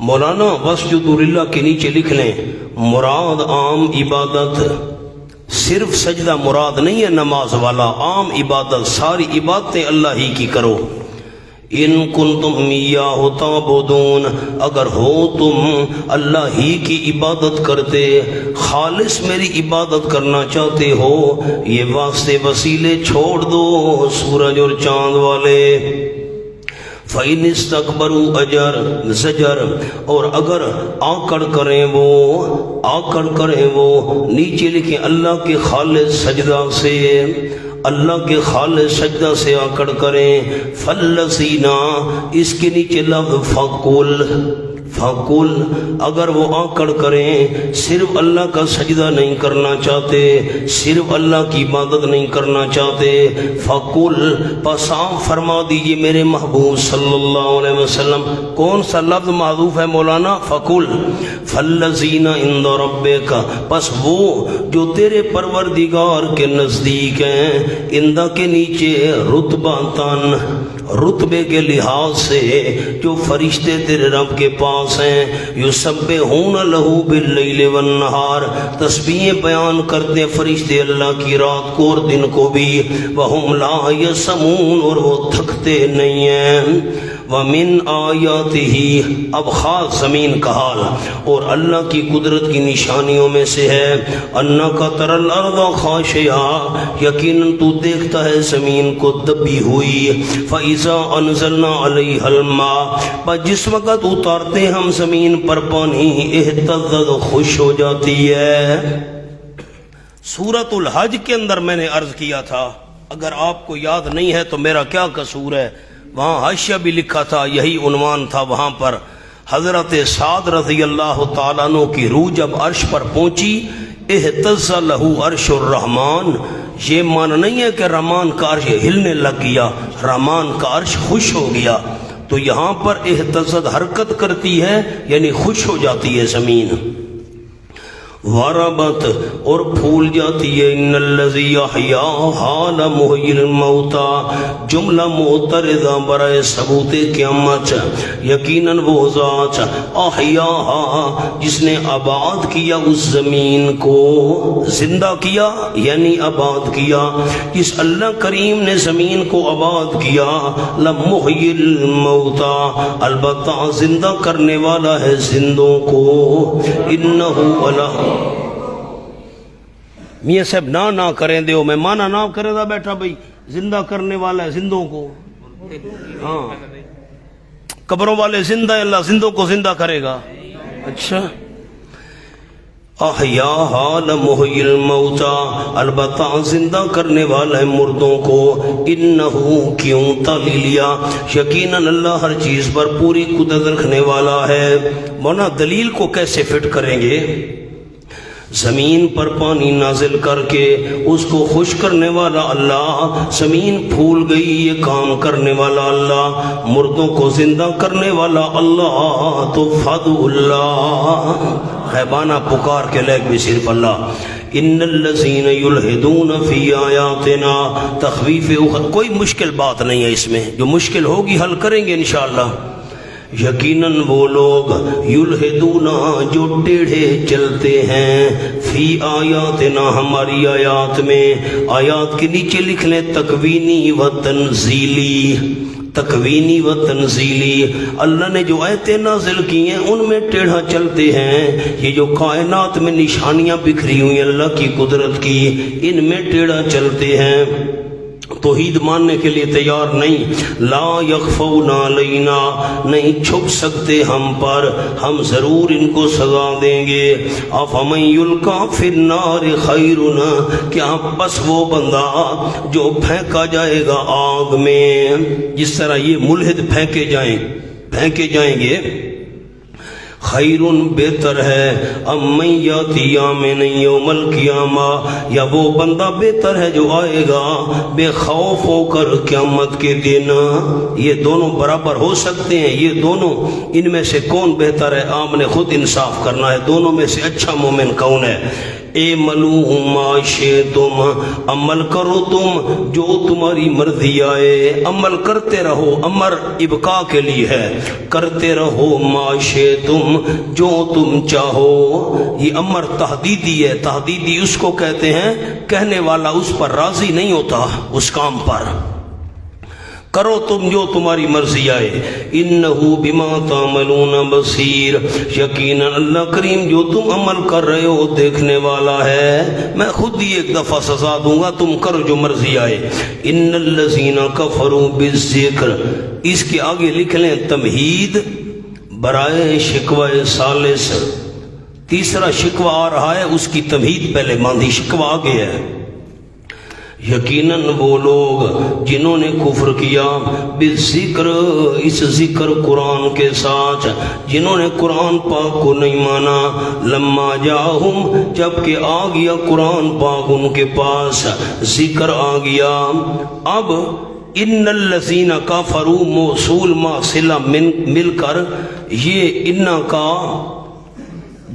مولانا وَاسْجُدُوا لِلَّهِ کے نیچے لکھ لیں، مراد عام عبادت، صرف سجدہ مراد نہیں ہے نماز والا، عام عبادت، ساری عبادتیں اللہ ہی کی کرو. ان کنتم ایاہ تعبدون، اگر ہو تم اللہ ہی کی عبادت کرتے، خالص میری عبادت کرنا چاہتے ہو، یہ واسطے وسیلے چھوڑ دو سورج اور چاند والے. فَإِنِ اسْتَكْبَرُوا اجر زجر، اور اگر آکڑ کریں وہ نیچے لکھیں اللہ کے خالص سجدہ سے، اللہ کے خالص سجدہ سے آکڑ کریں. فَالَّذِينَ، اس کے نیچے لفظ فَقُل، اگر وہ آکڑ کریں صرف اللہ کا سجدہ نہیں کرنا چاہتے، صرف اللہ کی عبادت نہیں کرنا چاہتے، فَقُل، پس آپ فرما دیجئے میرے محبوب صلی اللہ علیہ وسلم. کون سا لفظ معذوف ہے مولانا؟ فَقُل. فَالَّذِينَ عِندَ رَبِّكَ، پس وہ جو تیرے پروردگار کے نزدیک ہیں، اندہ کے نیچے رتبتاً، رتبے کے لحاظ سے جو فرشتے تیرے رب کے پاس ہیں، یسبحون لہ باللیل والنہار، تسبیح بیان کرتے فرشتے اللہ کی رات کو اور دن کو بھی، وہم لا یسمون، اور وہ تھکتے نہیں ہیں. وَمِنْ آیاتِهِ، اب خاص زمین کا حال، اور اللہ کی قدرت کی نشانیوں میں سے ہے اَنَّكَ تَرَى الْأَرْضَ خَاشِعَةً، یقیناً تو دیکھتا ہے زمین کو دبی ہوئی. فَإِذَا أَنزَلْنَا عَلَيْهَا الْمَاءَ، پر جس وقت اتارتے ہم زمین پر پانی، اہتزت، خوش ہو جاتی ہے. سورۃ الحج کے اندر میں نے عرض کیا تھا، اگر آپ کو یاد نہیں ہے تو میرا کیا قصور ہے، وہاں حاشیہ بھی لکھا تھا، یہی عنوان تھا وہاں پر. حضرت سعد رضی اللہ تعالیٰ عنہ کی روح جب عرش پر پہنچی، اہتز لہ عرش الرحمن، یہ معنی نہیں ہے کہ رحمان کا عرش ہلنے لگ گیا، رحمان کا عرش خوش ہو گیا. تو یہاں پر اہتزت حرکت کرتی ہے، یعنی خوش ہو جاتی ہے زمین. وربت، اور پھول جاتی ہے. ان الذی احیاھا لمحیی الموتى، جملہ معترضہ برائے ثبوت قیامت. یقیناً وہ ذات احیاھا، جس نے آباد کیا اس زمین کو، زندہ کیا یعنی آباد کیا. جس اللہ کریم نے زمین کو آباد کیا، لمحیی الموتى، البتہ زندہ کرنے والا ہے زندوں کو. انہ علی، میاں صاحب نہ کریں دیو، میں مانا نہ کرے دا بیٹھا بھائی، زندہ کرنے والا ہے زندوں کو. ہاں، قبروں والے زندہ، اللہ زندوں کو زندہ کرے گا. اچھا، احیاہا لمحی الموتا، البتہ زندہ کرنے والا ہے مردوں کو، انہو کیوں تعلیلیا، یقیناً اللہ ہر چیز پر پوری قدرت رکھنے والا ہے۔ مولانا دلیل کو کیسے فٹ کریں گے؟ زمین پر پانی نازل کر کے اس کو خشک کرنے والا اللہ، زمین پھول گئی یہ کام کرنے والا اللہ، مردوں کو زندہ کرنے والا اللہ، تو فدع اللہ، غیبانہ پکار کے لائق بھی صرف اللہ۔ ان الذین یلحدون فی آیاتنا، تخویف کوئی مشکل بات نہیں ہے اس میں، جو مشکل ہوگی حل کریں گے انشاءاللہ۔ یقیناً وہ لوگ یلحدون جو ٹیڑھے چلتے ہیں، فی آیاتنا ہماری آیات میں، آیات کے نیچے لکھ لیں تکوینی و تنزیلی، تکوینی و تنزیلی، اللہ نے جو آیتیں نازل کی ہیں ان میں ٹیڑھا چلتے ہیں، یہ جو کائنات میں نشانیاں بکھری ہوئی اللہ کی قدرت کی، ان میں ٹیڑھا چلتے ہیں، توحید ماننے کے لیے تیار نہیں۔ لا یخفون علینا، نہیں چھپ سکتے ہم پر، ہم ضرور ان کو سزا دیں گے۔ افمن یلقی فی النار خیر، کیا بس وہ بندہ جو پھینکا جائے گا آگ میں، جس طرح یہ ملحد پھینکے جائیں گے، خیر بہتر ہے، امن یاتی یامن یوم القیامہ، یا وہ بندہ بہتر ہے جو آئے گا بے خوف ہو کر قیامت کے دن۔ یہ دونوں برابر ہو سکتے ہیں، یہ دونوں، ان میں سے کون بہتر ہے؟ آپ نے خود انصاف کرنا ہے، دونوں میں سے اچھا مومن کون ہے؟ اعملوا ما شئتم، عمل کرو تم جو تمہاری مرضی آئے، عمل کرتے رہو، امر ابقاء کے لیے ہے، کرتے رہو ما شئتم جو تم چاہو، یہ امر تحدیدی ہے، تحدیدی اس کو کہتے ہیں کہنے والا اس پر راضی نہیں ہوتا اس کام پر، کرو تم جو تمہاری مرضی آئے۔ انہو بما تعملون بصیر، یقیناً اللہ کریم جو تم عمل کر رہے ہو دیکھنے والا ہے، میں خود ہی ایک دفعہ سزا دوں گا، تم کرو جو مرضی آئے۔ ان الذین کفروا بالذکر، اس کے آگے لکھ لیں تمہید برائے شکوہ ثالث، تیسرا شکوہ آ رہا ہے، اس کی تمہید پہلے ماندھی، شکوہ آگے ہے۔ یقیناً وہ لوگ جنہوں نے کفر کیا بالذکر، اس ذکر قرآن کے ساتھ، جنہوں نے قرآن پاک کو نہیں مانا، لما جاہم، جب کہ آ گیا قرآن پاک ان کے پاس، ذکر آ گیا۔ اب ان الذین کفروا موصول ما صلہ مل کر یہ ان کا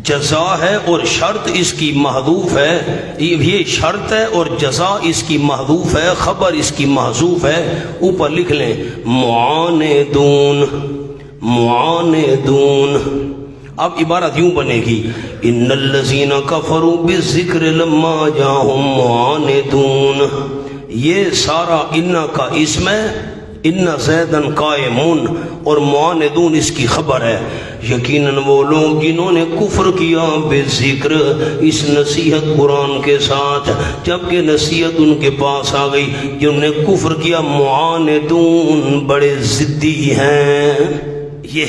جزا ہے اور شرط اس کی محذوف ہے، یہ شرط ہے اور جزا اس کی محذوف ہے، خبر اس کی محذوف ہے، اوپر لکھ لیں معاندون، معاندون۔ اب عبارت یوں بنے گی، ان الذین کفروا بالذکر لما جاءہم معاندون، یہ سارا ان کا اسم ہے، ان زیدن قائمون، اور معاندون اس کی خبر ہے۔ یقیناً وہ لوگ جنہوں نے کفر کیا بالذکر، اس نصیحت قرآن کے ساتھ، جبکہ نصیحت ان کے پاس آ گئی، جنہوں نے کفر کیا، معاندون بڑے ضدی ہیں۔ یہ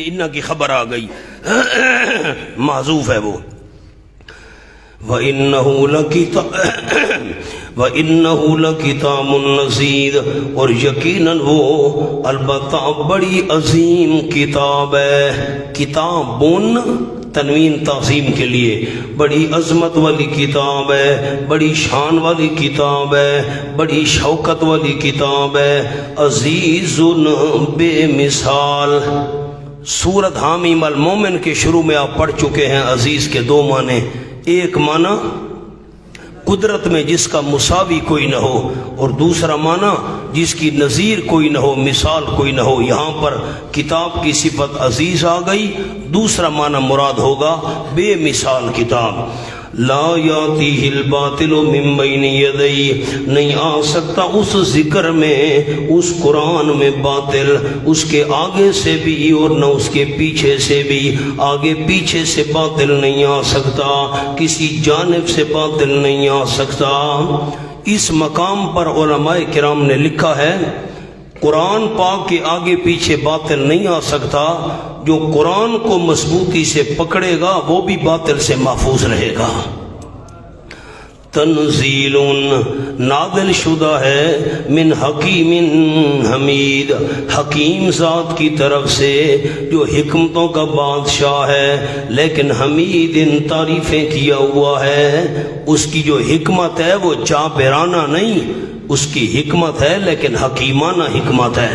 ان کی خبر آ گئی، محذوف ہے وہ۔ وَإِنَّهُ لَكِتَابٌ نَزِيدٌ، اور یقیناً وہ البتہ بڑی عظیم کتاب ہے، کتابٌ تنوین تعظیم کے لیے، بڑی عظمت والی کتاب ہے، بڑی شان والی کتاب ہے، بڑی شوکت والی کتاب ہے، عزیز بے مثال۔ سورۃ حامیم المومن کے شروع میں آپ پڑھ چکے ہیں، عزیز کے دو معنی، ایک معنی قدرت میں جس کا مساوی کوئی نہ ہو، اور دوسرا معنی جس کی نظیر کوئی نہ ہو، مثال کوئی نہ ہو۔ یہاں پر کتاب کی صفت عزیز آ گئی، دوسرا معنی مراد ہوگا بے مثال کتاب۔ لا یاتیہ الباطل من بین یدیہ، نہیں آ سکتا اس ذکر میں، اس قرآن میں باطل، اس کے آگے سے بھی اور نہ اس کے پیچھے سے بھی، آگے پیچھے سے باطل نہیں آ سکتا، کسی جانب سے باطل نہیں آ سکتا۔ اس مقام پر علماء کرام نے لکھا ہے قرآن پاک کے آگے پیچھے باطل نہیں آ سکتا. جو قرآن کو مضبوطی سے پکڑے گا وہ بھی باطل سے محفوظ رہے گا. تنزیل نازل شدہ ہے من حکیم حمید، حکیم ذات کی طرف سے جو حکمتوں کا بادشاہ ہے لیکن حمید تعریفیں کیا ہوا ہے. اس کی جو حکمت ہے وہ جابرانہ نہیں، اس کی حکمت ہے لیکن حکیمانہ حکمت ہے.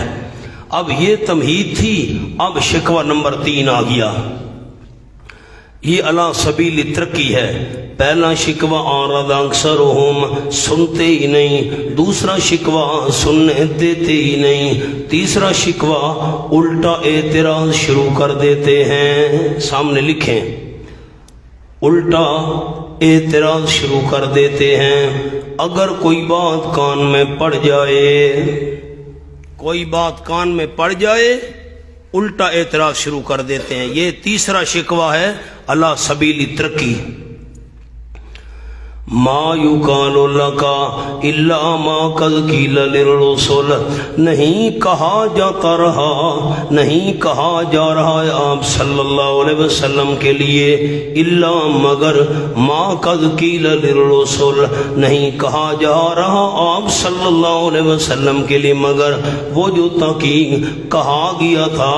اب یہ تمہید تھی. اب شکوہ نمبر 3 آ گیا. یہ علی سبیل ترقی ہے. پہلا شکوہ اعرض اکثرہم، سنتے ہی نہیں. دوسرا شکوہ سننے دیتے ہی نہیں. تیسرا شکوہ الٹا اعتراض شروع کر دیتے ہیں. سامنے لکھیں، الٹا اعتراض شروع کر دیتے ہیں. اگر کوئی بات کان میں پڑ جائے، کوئی بات کان میں پڑ جائے الٹا اعتراض شروع کر دیتے ہیں. یہ تیسرا شکوہ ہے علی سبیل ترقی. ما یقال لک الا ما قد قیل للرسل، نہیں کہا جاتا رہا، نہیں کہا جا رہا ہے آپ صلی اللہ علیہ وسلم کے لیے الا مگر ما قد قیل للرسل، نہیں کہا جا رہا آپ صلی اللہ علیہ وسلم کے لیے مگر وہ جو تحقیق کہا گیا تھا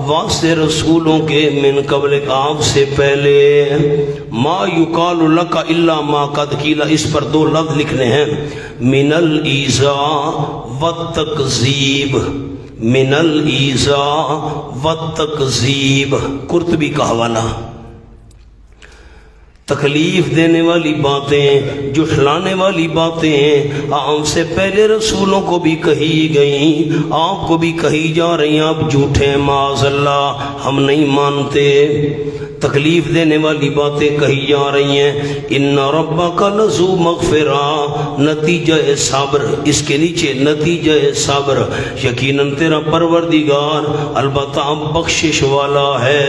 واسطے رسولوں کے من قبل آپ سے پہلے. ما یقال لک الا ما قد قیل، اس پر 2 لفظ لکھنے ہیں، من الایذاء والتکذیب. من الایذاء والتکذیب، قرطبی کا حوالہ. تکلیف دینے والی باتیں، جھٹلانے والی باتیں آپ سے پہلے رسولوں کو بھی کہی گئیں، آپ کو بھی کہی جا رہی ہیں. آپ جھوٹے معاذ اللہ، ہم نہیں مانتے. تکلیف دینے والی باتیں کہی جا رہی ہیں. ان ربک لذو مغفرہ، نتیجہ صبر. اس کے نیچے نتیجہ صبر، یقیناً تیرا پروردگار البتہ بخشش والا ہے.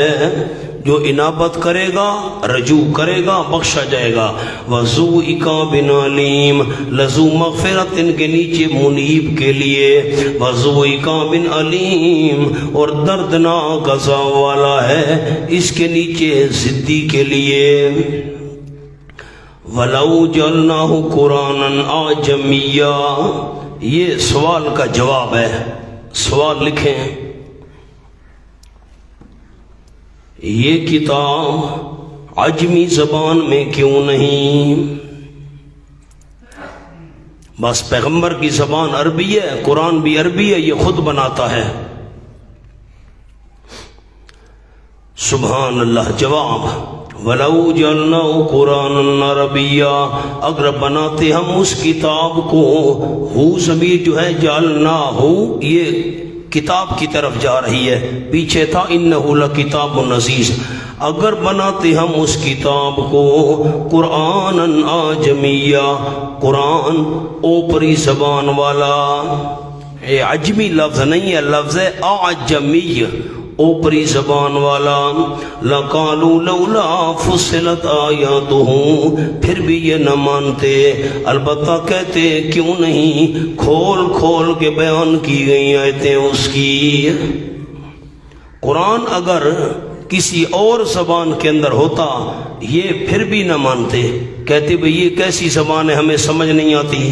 جو انابت کرے گا، رجوع کرے گا، بخشا جائے گا. وذو عقاب علیم، لذو مغفرت ان کے نیچے منیب کے لیے، وذو عقاب علیم اور دردناک عذاب والا ہے اس کے نیچے ضدی کے لیے. وَلَوْ جَعَلْنَاهُ قُرْآنًا أَعْجَمِيًّا، یہ سوال کا جواب ہے. سوال لکھیں، یہ کتاب عجمی زبان میں کیوں نہیں؟ بس پیغمبر کی زبان عربی ہے، قرآن بھی عربی ہے، یہ خود بناتا ہے. سبحان اللہ. جواب، وَلَوْ جَعَلْنَاهُ قُرْآنًا عَرَبِيًّا، اگر بناتے ہم اس کتاب کو، ہو ضمیر جو ہے جعلناہ، یہ کتاب کی طرف جا رہی ہے، پیچھے تھا انہ لکتاب عزیز. اگر بناتے ہم اس کتاب کو قرآن اعجمیہ، قرآن اوپری زبان والا. یہ عجمی لفظ نہیں ہے، لفظ ہے اعجمی، اوپری زبان والا. لَقَالُوا لَوْلَا فُصِّلَتْ آیَاتُهُ، پھر بھی یہ نہ مانتے، البتہ کہتے کیوں نہیں کھول کھول کے بیان کی گئی آیتیں اس کی. قرآن اگر کسی اور زبان کے اندر ہوتا یہ پھر بھی نہ مانتے، کہتے بھئی یہ کیسی زبان ہے ہمیں سمجھ نہیں آتی.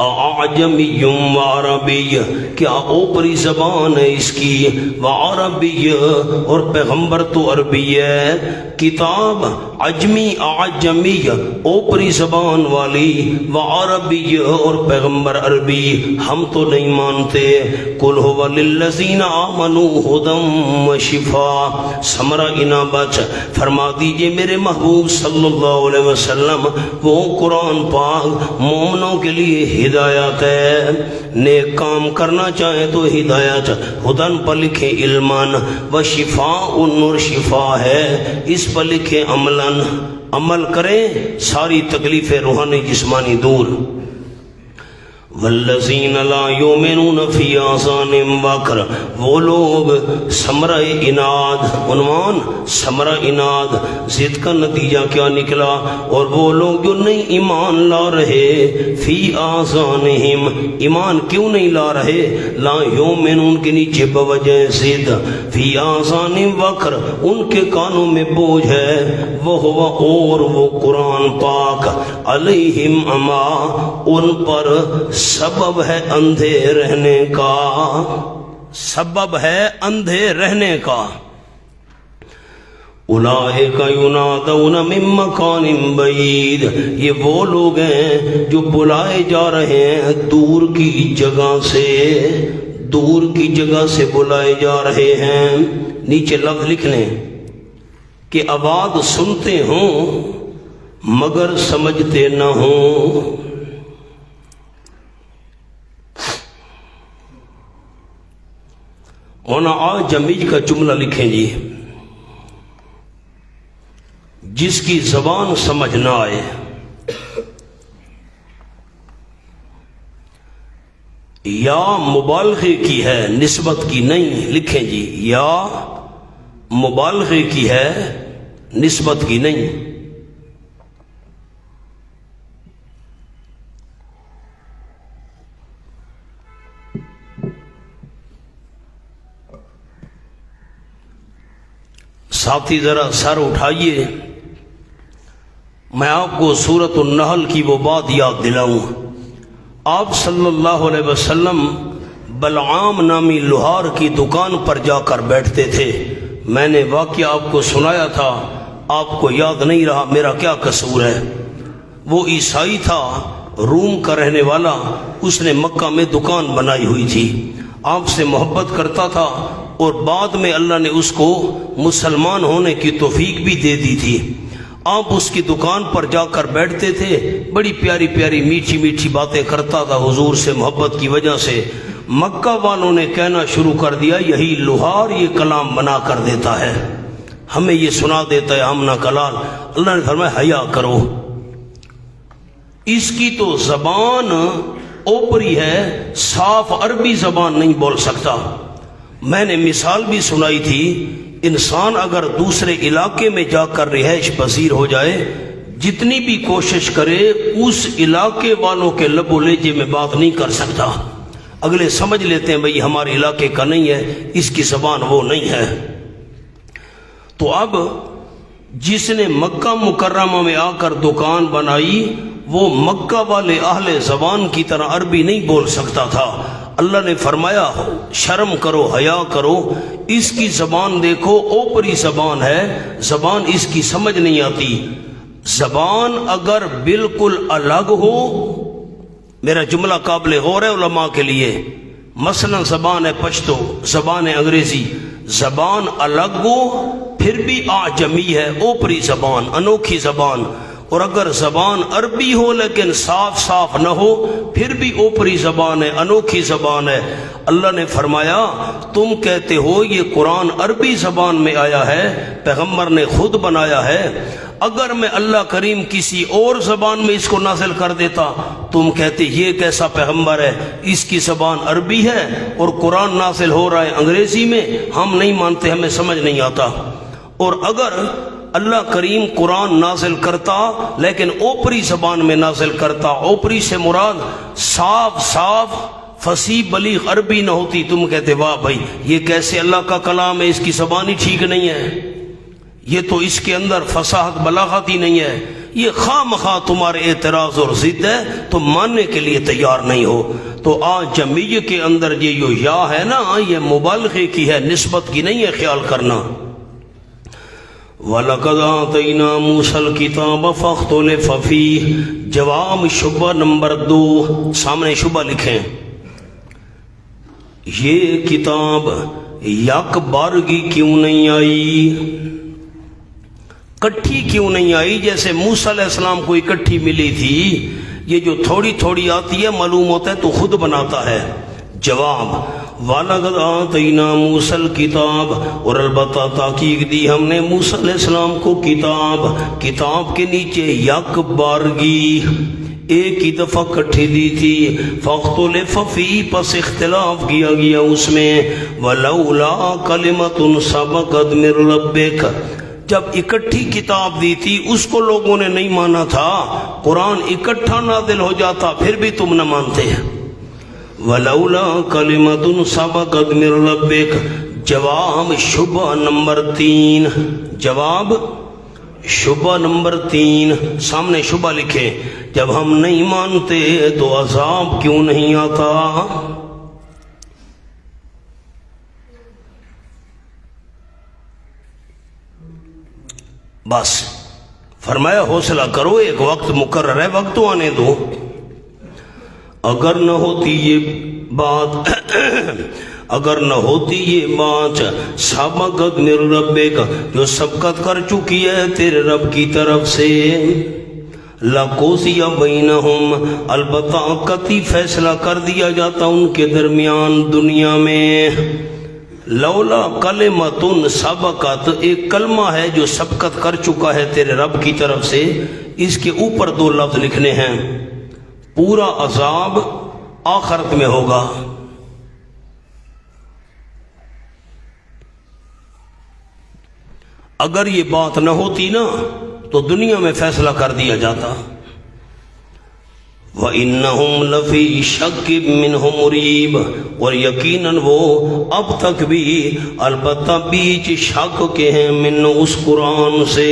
اعجمی و عربی، کیا اوپری زبان ہے اس کی، و عربی اور پیغمبر تو عربی ہے. کتاب عجمی اعجمی اوپری زبان والی، و عربی اور پیغمبر عربی، ہم تو نہیں مانتے. قل هو للذین آمنوا ھدی و شفاء، ثمرہ انابت، فرما دیجئے میرے محبوب صلی اللہ علیہ وسلم وہ قرآن پاک مومنوں کے لیے ہدایت ہے. نیک کام کرنا چاہے تو ہدایت، ہدن پر لکھے علمان، و شفاء اور شفا ہے اس پر لکھے عملاً، عمل کریں ساری تکلیفیں روحانی جسمانی دور. والذین لا یؤمنون فی آذانہم وقر، وہ لوگ ثمرہ اناد، عنوان ثمرہ اناد، ضد کا نتیجہ کیا نکلا؟ اور وہ لوگ جو نہیں ایمان لا رہے، فی آذانہم، ایمان کیوں نہیں لا رہے؟ لا یؤمنون کے نیچے بوجہ ضد، فی آذانہم وقر، ان کے کانوں میں بوجھ ہے، وہ اور وہ قرآن پاک، علیہم اما، ان پر سبب ہے اندھے رہنے کا، سبب ہے اندھے رہنے کا۔ اولئک ینادون من مکان بعید، یہ وہ لوگ ہیں جو بلائے جا رہے ہیں دور کی جگہ سے، دور کی جگہ سے بلائے جا رہے ہیں۔ نیچے لفظ لکھ لیں کہ آواز سنتے ہوں مگر سمجھتے نہ ہوں۔ ہونا آج جمیج کا جملہ لکھیں جی، جس کی زبان سمجھ نہ آئے، یا مبالغے کی ہے نسبت کی نہیں، لکھیں جی، یا مبالغے کی ہے نسبت کی نہیں۔ ساتھی ذرا سر اٹھائیے، میں آپ کو سورۃ النحل کی وہ بات یاد دلاؤں۔ آپ صلی اللہ علیہ وسلم بلعام نامی لوہار کی دکان پر جا کر بیٹھتے تھے۔ میں نے واقعہ آپ کو سنایا تھا، آپ کو یاد نہیں رہا، میرا کیا قصور ہے؟ وہ عیسائی تھا، روم کا رہنے والا، اس نے مکہ میں دکان بنائی ہوئی تھی، آپ سے محبت کرتا تھا، اور بعد میں اللہ نے اس کو مسلمان ہونے کی توفیق بھی دے دی تھی۔ آپ اس کی دکان پر جا کر بیٹھتے تھے، بڑی پیاری پیاری میٹھی میٹھی باتیں کرتا تھا حضور سے محبت کی وجہ سے۔ مکہ والوں نے کہنا شروع کر دیا، یہی لوہار یہ کلام بنا کر دیتا ہے، ہمیں یہ سنا دیتا ہے ہم نہ کلال۔ اللہ نے فرمایا حیا کرو، اس کی تو زبان اوپری ہے، صاف عربی زبان نہیں بول سکتا۔ میں نے مثال بھی سنائی تھی، انسان اگر دوسرے علاقے میں جا کر رہائش پذیر ہو جائے، جتنی بھی کوشش کرے اس علاقے والوں کے لب و لہجے میں بات نہیں کر سکتا۔ اگلے سمجھ لیتے ہیں بھئی ہمارے علاقے کا نہیں ہے، اس کی زبان وہ نہیں ہے۔ تو اب جس نے مکہ مکرمہ میں آ کر دکان بنائی، وہ مکہ والے اہل زبان کی طرح عربی نہیں بول سکتا تھا۔ اللہ نے فرمایا شرم کرو، حیا کرو، اس کی زبان دیکھو اوپری زبان ہے، زبان اس کی سمجھ نہیں آتی۔ زبان اگر بالکل الگ ہو، میرا جملہ قابل غور ہے علماء کے لیے، مثلا زبان ہے پشتو، زبان ہے انگریزی، زبان الگ ہو پھر بھی اعجمی ہے، اوپری زبان، انوکھی زبان، اور اگر زبان عربی ہو لیکن صاف صاف نہ ہو پھر بھی اوپری زبان ہے، انوکھی زبان ہے۔ اللہ نے فرمایا تم کہتے ہو یہ قرآن عربی زبان میں آیا ہے، پیغمبر نے خود بنایا ہے، اگر میں اللہ کریم کسی اور زبان میں اس کو نازل کر دیتا، تم کہتے یہ کیسا پیغمبر ہے، اس کی زبان عربی ہے اور قرآن نازل ہو رہا ہے انگریزی میں، ہم نہیں مانتے، ہمیں سمجھ نہیں آتا۔ اور اگر اللہ کریم قرآن نازل کرتا لیکن اوپری زبان میں نازل کرتا، اوپری سے مراد صاف صاف فصیح بلیغ عربی نہ ہوتی، تم کہتے واہ بھائی یہ کیسے اللہ کا کلام ہے، اس کی زبان ہی ٹھیک نہیں ہے، یہ تو اس کے اندر فصاحت بلاغت ہی نہیں ہے، یہ خواہ مخواہ تمہارے اعتراض اور ضد ہے، تم ماننے کے لیے تیار نہیں ہو۔ تو آج جمیع کے اندر یہ جو یا ہے نا، یہ مبالغے کی ہے، نسبت کی نہیں ہے، خیال کرنا۔ وَلَقَدْ آتَيْنَا مُوسَى الْكِتَابَ فَاخْتُلِفَ فِيهِ، جواب شبہ نمبر 2، سامنے شبہ لکھیں، یہ کتاب یک بارگی کیوں نہیں آئی، کٹھی کیوں نہیں آئی؟ جیسے موسیٰ علیہ السلام کو اکٹھی ملی تھی، یہ جو تھوڑی تھوڑی آتی ہے معلوم ہوتا ہے تو خود بناتا ہے۔ جواب وَلَقَدْ آتَيْنَا مُوسَى الْكِتَابَ، اور البتہ تحقیق دی ہم نے موسیٰ علیہ السلام کو کتاب، کتاب کے نیچے یک بارگی، ایک ہی دفعہ کٹھی دی تھی، فاختلف فی پس اختلاف کیا گیا اس میں، ولولا کلمۃ سبقت من ربک جب اکٹھی کتاب دی تھی اس کو لوگوں نے نہیں مانا تھا، قرآن اکٹھا نازل ہو جاتا پھر بھی تم نہ مانتے۔ ولولا کلمۃ سبقت من ربک جواب شبہ نمبر 3، جواب شبہ نمبر 3 سامنے شبہ لکھے، جب ہم نہیں مانتے تو عذاب کیوں نہیں آتا؟ بس فرمایا حوصلہ کرو، ایک وقت مقرر ہے، وقت تو آنے دو۔ اگر نہ ہوتی یہ بات اگر نہ ہوتی یہ بات سبقت من ربک جو سبقت کر چکی ہے تیرے رب کی طرف سے، لَقُضِيَ بَيْنَهُمْ البتہ قطعی فیصلہ کر دیا جاتا ان کے درمیان دنیا میں۔ لولا کلمۃ سبقت ایک کلمہ ہے جو سبقت کر چکا ہے تیرے رب کی طرف سے، اس کے اوپر 2 لفظ لکھنے ہیں، پورا عذاب آخرت میں ہوگا۔ اگر یہ بات نہ ہوتی نا تو دنیا میں فیصلہ کر دیا جاتا۔ وَإِنَّهُمْ لَفِي شَكٍّ مِّنْهُ مُرِيبٍ اور یقیناً وہ اب تک بھی البتہ بیچ شک کے ہیں، من اس قرآن سے،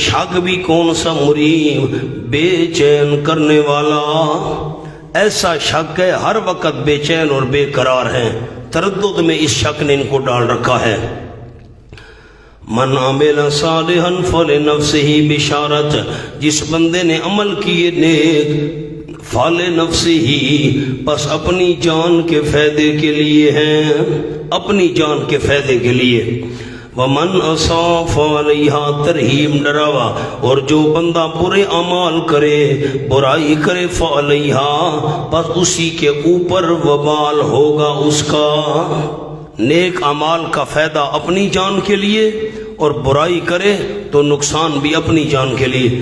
شک بھی کون سا، مریب بے چین کرنے والا، ایسا شک ہے ہر وقت بے چین اور بے قرار ہیں، تردد میں اس شک نے ان کو ڈال رکھا ہے۔ من عمل صالحا فلنفسہ بشارت جس بندے نے عمل کیے نیک، فلنفسہ پس اپنی جان کے فائدے کے لیے ہیں، اپنی جان کے فائدے کے لیے۔ ومن اساء فعلیہا ترہیم ڈراوا اور جو بندہ برے اعمال کرے، برائی کرے، فعلیہا پس اسی کے اوپر وبال ہوگا اس کا، نیک اعمال کا فائدہ اپنی جان کے لیے اور برائی کرے تو نقصان بھی اپنی جان کے لیے۔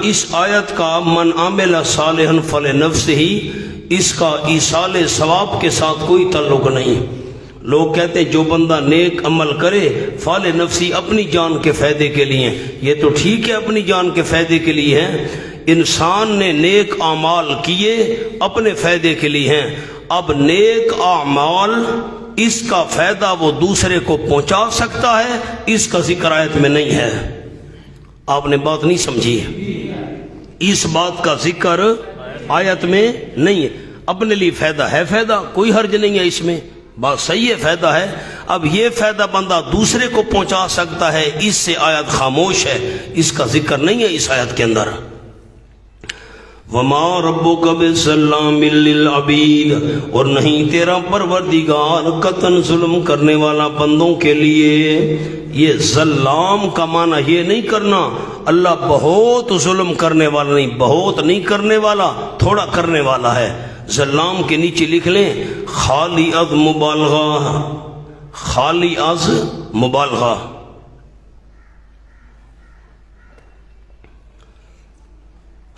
اس آیت کا من عمل صالحا فلنفسہ اس کا ایصال ثواب کے ساتھ کوئی تعلق نہیں۔ لوگ کہتے ہیں جو بندہ نیک عمل کرے فلنفسہ اپنی جان کے فائدے کے لیے، یہ تو ٹھیک ہے اپنی جان کے فائدے کے لیے ہیں، انسان نے نیک اعمال کیے اپنے فائدے کے لیے ہیں، اب نیک اعمال اس کا فائدہ وہ دوسرے کو پہنچا سکتا ہے، اس کا ذکر آیت میں نہیں ہے۔ آپ نے بات نہیں سمجھی، اس بات کا ذکر آیت میں نہیں ہے۔ اپنے لیے فائدہ ہے، فائدہ کوئی حرج نہیں ہے اس میں، بات صحیح ہے، فائدہ ہے۔ اب یہ فائدہ بندہ دوسرے کو پہنچا سکتا ہے، اس سے آیت خاموش ہے، اس کا ذکر نہیں ہے اس آیت کے اندر۔ وما ربک بظلام للعبید اور نہیں تیرا پروردگار قطعاً ظلم کرنے والا بندوں کے لیے۔ یہ ظلام کا معنی یہ نہیں کرنا اللہ بہت ظلم کرنے والا، نہیں، بہت نہیں کرنے والا، تھوڑا کرنے والا ہے۔ ظلام کے نیچے لکھ لیں خالی از مبالغہ، خالی از مبالغہ۔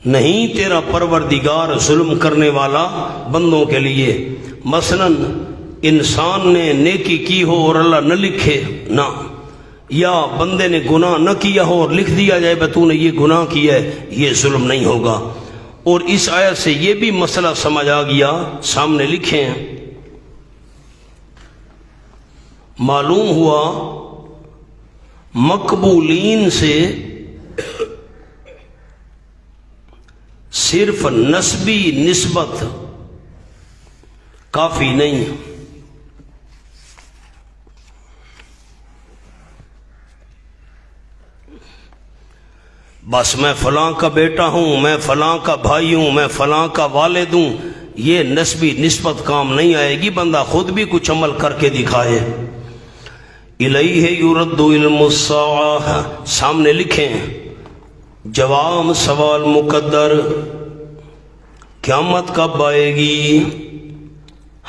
نہیں تیرا پروردگار ظلم کرنے والا بندوں کے لیے۔ مثلا انسان نے نیکی کی ہو اور اللہ نہ لکھے نہ، یا بندے نے گناہ نہ کیا ہو اور لکھ دیا جائے بھائی تو نے یہ گناہ کیا ہے، یہ ظلم نہیں ہوگا۔ اور اس آیت سے یہ بھی مسئلہ سمجھ آ گیا، سامنے لکھے ہیں، معلوم ہوا مقبولین سے صرف نسبی نسبت کافی نہیں، بس میں فلاں کا بیٹا ہوں، میں فلاں کا بھائی ہوں، میں فلاں کا والد ہوں، یہ نسبی نسبت کام نہیں آئے گی، بندہ خود بھی کچھ عمل کر کے دکھائے۔ الیہ یرد علم الساعہ، سامنے لکھیں جواب سوال مقدر، قیامت کب آئے گی؟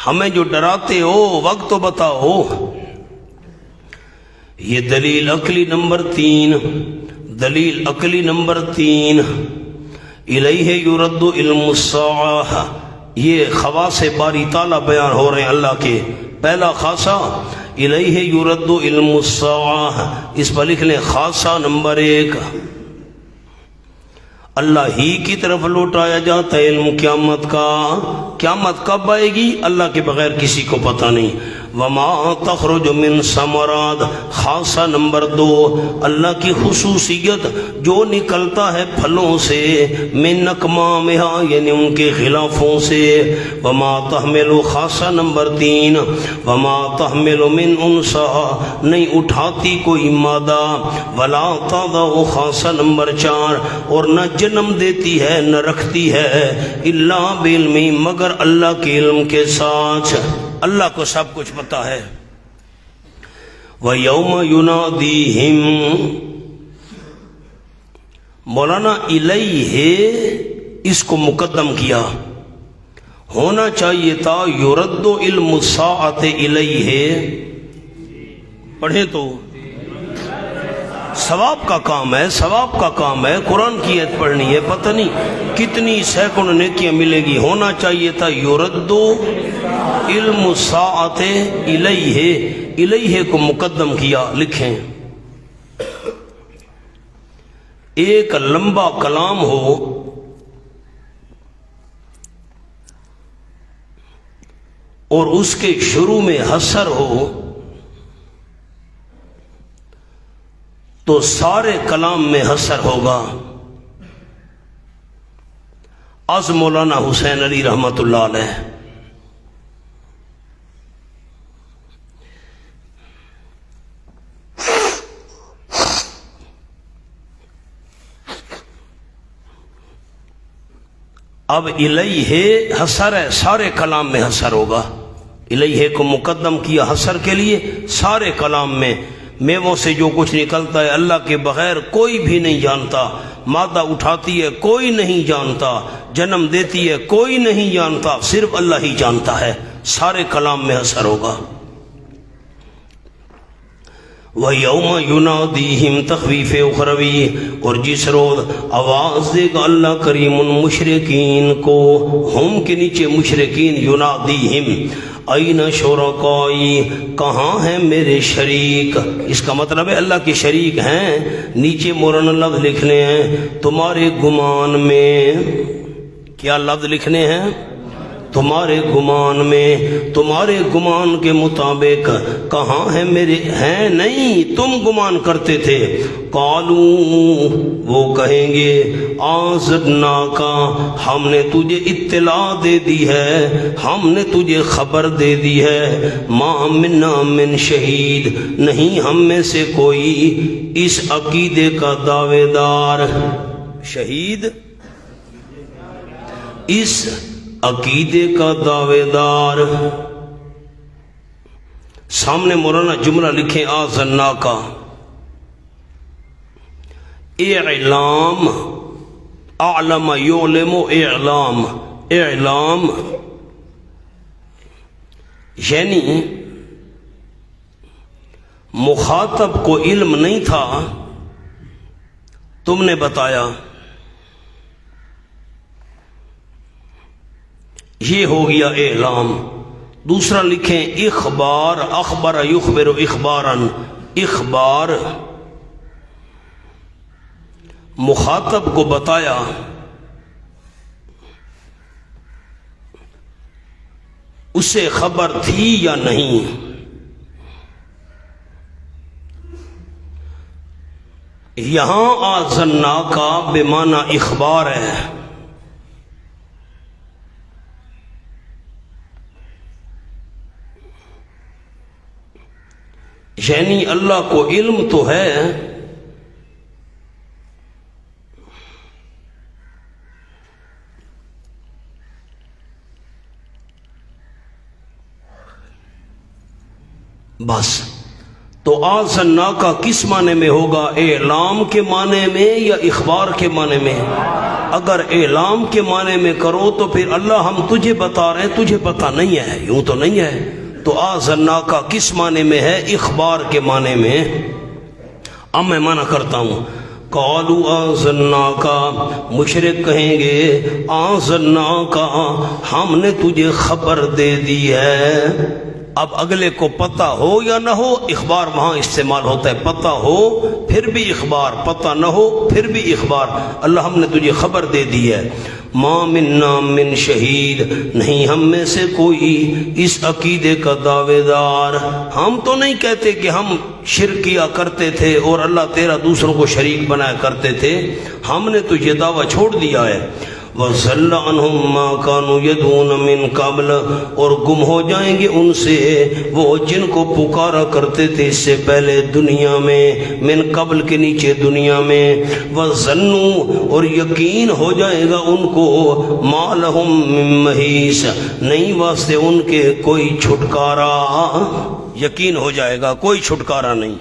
ہمیں جو ڈراتے ہو وقت تو بتاؤ۔ یہ دلیل عقلی نمبر 3، دلیل عقلی نمبر 3، الیہ یرد علم الساعہ، یہ خواص باری تعالیٰ بیان ہو رہے ہیں اللہ کے. پہلا خاصہ الیہ یرد علم الساعہ، اس پر لکھ لیں خاصہ نمبر 1، اللہ ہی کی طرف لوٹایا جاتا ہے علم قیامت کا. قیامت کب آئے گی اللہ کے بغیر کسی کو پتہ نہیں. وما تخرج من ثمرات، خاصہ نمبر 2، اللہ کی خصوصیت جو نکلتا ہے پھلوں سے، من اکمامہا یعنی ان کے غلافوں سے. وما تحمل، خاصہ نمبر 3، وما تحمل من انثی، نہیں اٹھاتی کوئی مادہ. ولا تضع، خاصہ نمبر 4، اور نہ جنم دیتی ہے نہ رکھتی ہے، الا بعلم، مگر اللہ کے علم کے ساتھ. اللہ کو سب کچھ پتا ہے. وَيَوْمَ يُنَادِيهِمْ، مولانا الیہ اس کو مقدم کیا، ہونا چاہیے تھا یرد علم الساعۃ الیہ. پڑھیں تو ثواب کا کام ہے، ثواب کا کام ہے. قرآن کی آیت پڑھنی ہے، پتہ نہیں کتنی سینکڑوں نیکیاں ملے گی. ہونا چاہیے تھا یرد علم الساعۃ الیہ، الیہ کو مقدم کیا. لکھیں ایک لمبا کلام ہو اور اس کے شروع میں حسر ہو تو سارے کلام میں حسر ہوگا. از مولانا حسین علی رحمۃ اللہ علیہ. اب الیہ حسر ہے، سارے کلام میں حسر ہوگا. الیہ کو مقدم کیا حسر کے لیے. سارے کلام میں میووں سے جو کچھ نکلتا ہے اللہ کے بغیر کوئی بھی نہیں جانتا. مادہ اٹھاتی ہے کوئی نہیں جانتا، جنم دیتی ہے کوئی نہیں جانتا، صرف اللہ ہی جانتا ہے. سارے کلام میں اثر ہوگا. وَيَوْمَ يُنَادِيهِمْ تخویف اخروی، اور جس روز آواز دے گا اللہ کریم ان مشرکین کو، ہم کے نیچے مشرکین، ینادیہم این شرکائی، کہاں ہیں میرے شریک. اس کا مطلب ہے اللہ کے شریک ہیں. نیچے مولانا لفظ لکھنے ہیں تمہارے گمان میں. کیا لفظ لکھنے ہیں؟ تمہارے گمان میں، تمہارے گمان کے مطابق. کہاں ہیں میرے، ہیں نہیں، تم گمان کرتے تھے. قالو، وہ کہیں گے، آذنا کا، ہم نے تجھے اطلاع دے دی ہے، ہم نے تجھے خبر دے دی ہے. ما منا من شہید، نہیں ہم میں سے کوئی اس عقیدے کا دعوے دار. شہید اس عقیدے کا دعوے دار. سامنے مولانا جملہ لکھیں آذنا کا. اعلام، اعلم یعلم، اعلام، اعلام یعنی مخاطب کو علم نہیں تھا، تم نے بتایا. یہ ہو گیا اعلام. دوسرا لکھیں اخبار، اخبر یخبر اخباراً، اخبار مخاطب کو بتایا. اسے خبر تھی یا نہیں. یہاں آذنا کا بمعنی اخبار ہے. یعنی اللہ کو علم تو ہے، بس. تو آذنا کا کس معنی میں ہوگا؟ اعلام کے معنی میں یا اخبار کے معنی میں؟ اگر اعلام کے معنی میں کرو تو پھر اللہ ہم تجھے بتا رہے ہیں، تجھے پتہ نہیں ہے، یوں تو نہیں ہے. تو آذنا کا کس معنی میں ہے؟ اخبار کے معنی میں. اب میں معنی کرتا ہوں. قالوا آذناکا، مشرک کہیں گے آذناکا، ہم نے تجھے خبر دے دی ہے۔ اب اگلے کو پتہ ہو یا نہ ہو، اخبار وہاں استعمال ہوتا ہے، پتہ ہو پھر بھی اخبار، پتہ نہ ہو پھر بھی اخبار۔ اللہ ہم نے تجھے خبر دے دی ہے۔ ما منا من شہید، نہیں ہم میں سے کوئی اس عقیدے کا دعوے دار۔ ہم تو نہیں کہتے کہ ہم شرک کیا کرتے تھے اور اللہ تیرا دوسروں کو شریک بنایا کرتے تھے، ہم نے تو یہ دعویٰ چھوڑ دیا ہے۔ وَضَلَّ عَنْهُمْ مَا كَانُوا يَدْعُونَ مِنْ قَبْلُ، اور گم ہو جائیں گے ان سے وہ جن کو پکارا کرتے تھے اس سے پہلے دنیا میں، من قبل کے نیچے دنیا میں۔ وَظَنُّوا، اور یقین ہو جائے گا ان کو، مَا لَهُم مِّن مَّحِيصٍ، نہیں واسطے ان کے کوئی چھٹکارا، یقین ہو جائے گا کوئی چھٹکارا نہیں۔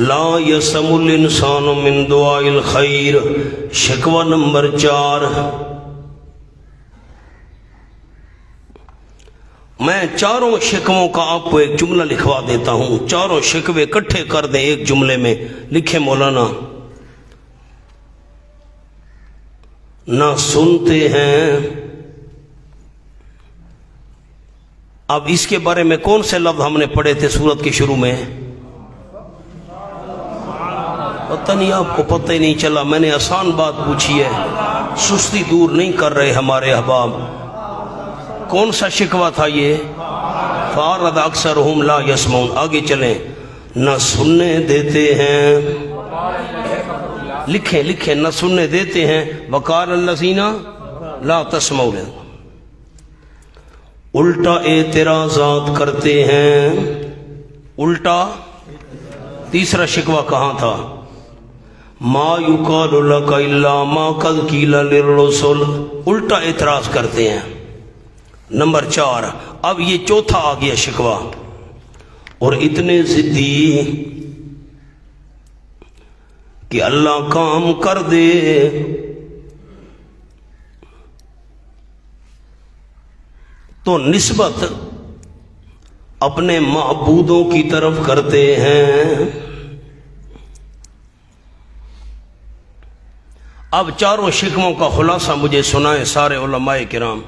لا یسم الانسان من دعاء الخیر، شکوہ نمبر 4۔ میں چاروں شکووں کا آپ کو ایک جملہ لکھوا دیتا ہوں، چاروں شکوے اکٹھے کر دیں ایک جملے میں۔ لکھے مولانا، نہ سنتے ہیں۔ اب اس کے بارے میں کون سے لفظ ہم نے پڑھے تھے سورت کے شروع میں؟ پتہ نہیں، آپ کو پتہ ہی نہیں چلا۔ میں نے آسان بات پوچھی ہے، سستی دور نہیں کر رہے ہمارے احباب۔ کون سا شکوہ تھا یہ؟ فَأَعْرَضَ أَكْثَرُهُمْ لَا يَسْمَعُونَ۔ آگے چلیں، نہ سننے دیتے ہیں، لکھیں نہ سننے دیتے ہیں۔ وَقَالَ الَّذِينَ لَا تَسْمَعُونَ، الٹا اعتراضات کرتے ہیں، الٹا۔ تیسرا شکوہ کہاں تھا؟ ما یقال لک الا ما قد قیل للرسل، الٹا اعتراض کرتے ہیں۔ نمبر 4، اب یہ چوتھا آ گیا شکوہ، اور اتنے ضدی کہ اللہ کام کر دے تو نسبت اپنے معبودوں کی طرف کرتے ہیں۔ اب چاروں شکووں کا خلاصہ مجھے سنائیں سارے علماء کرام۔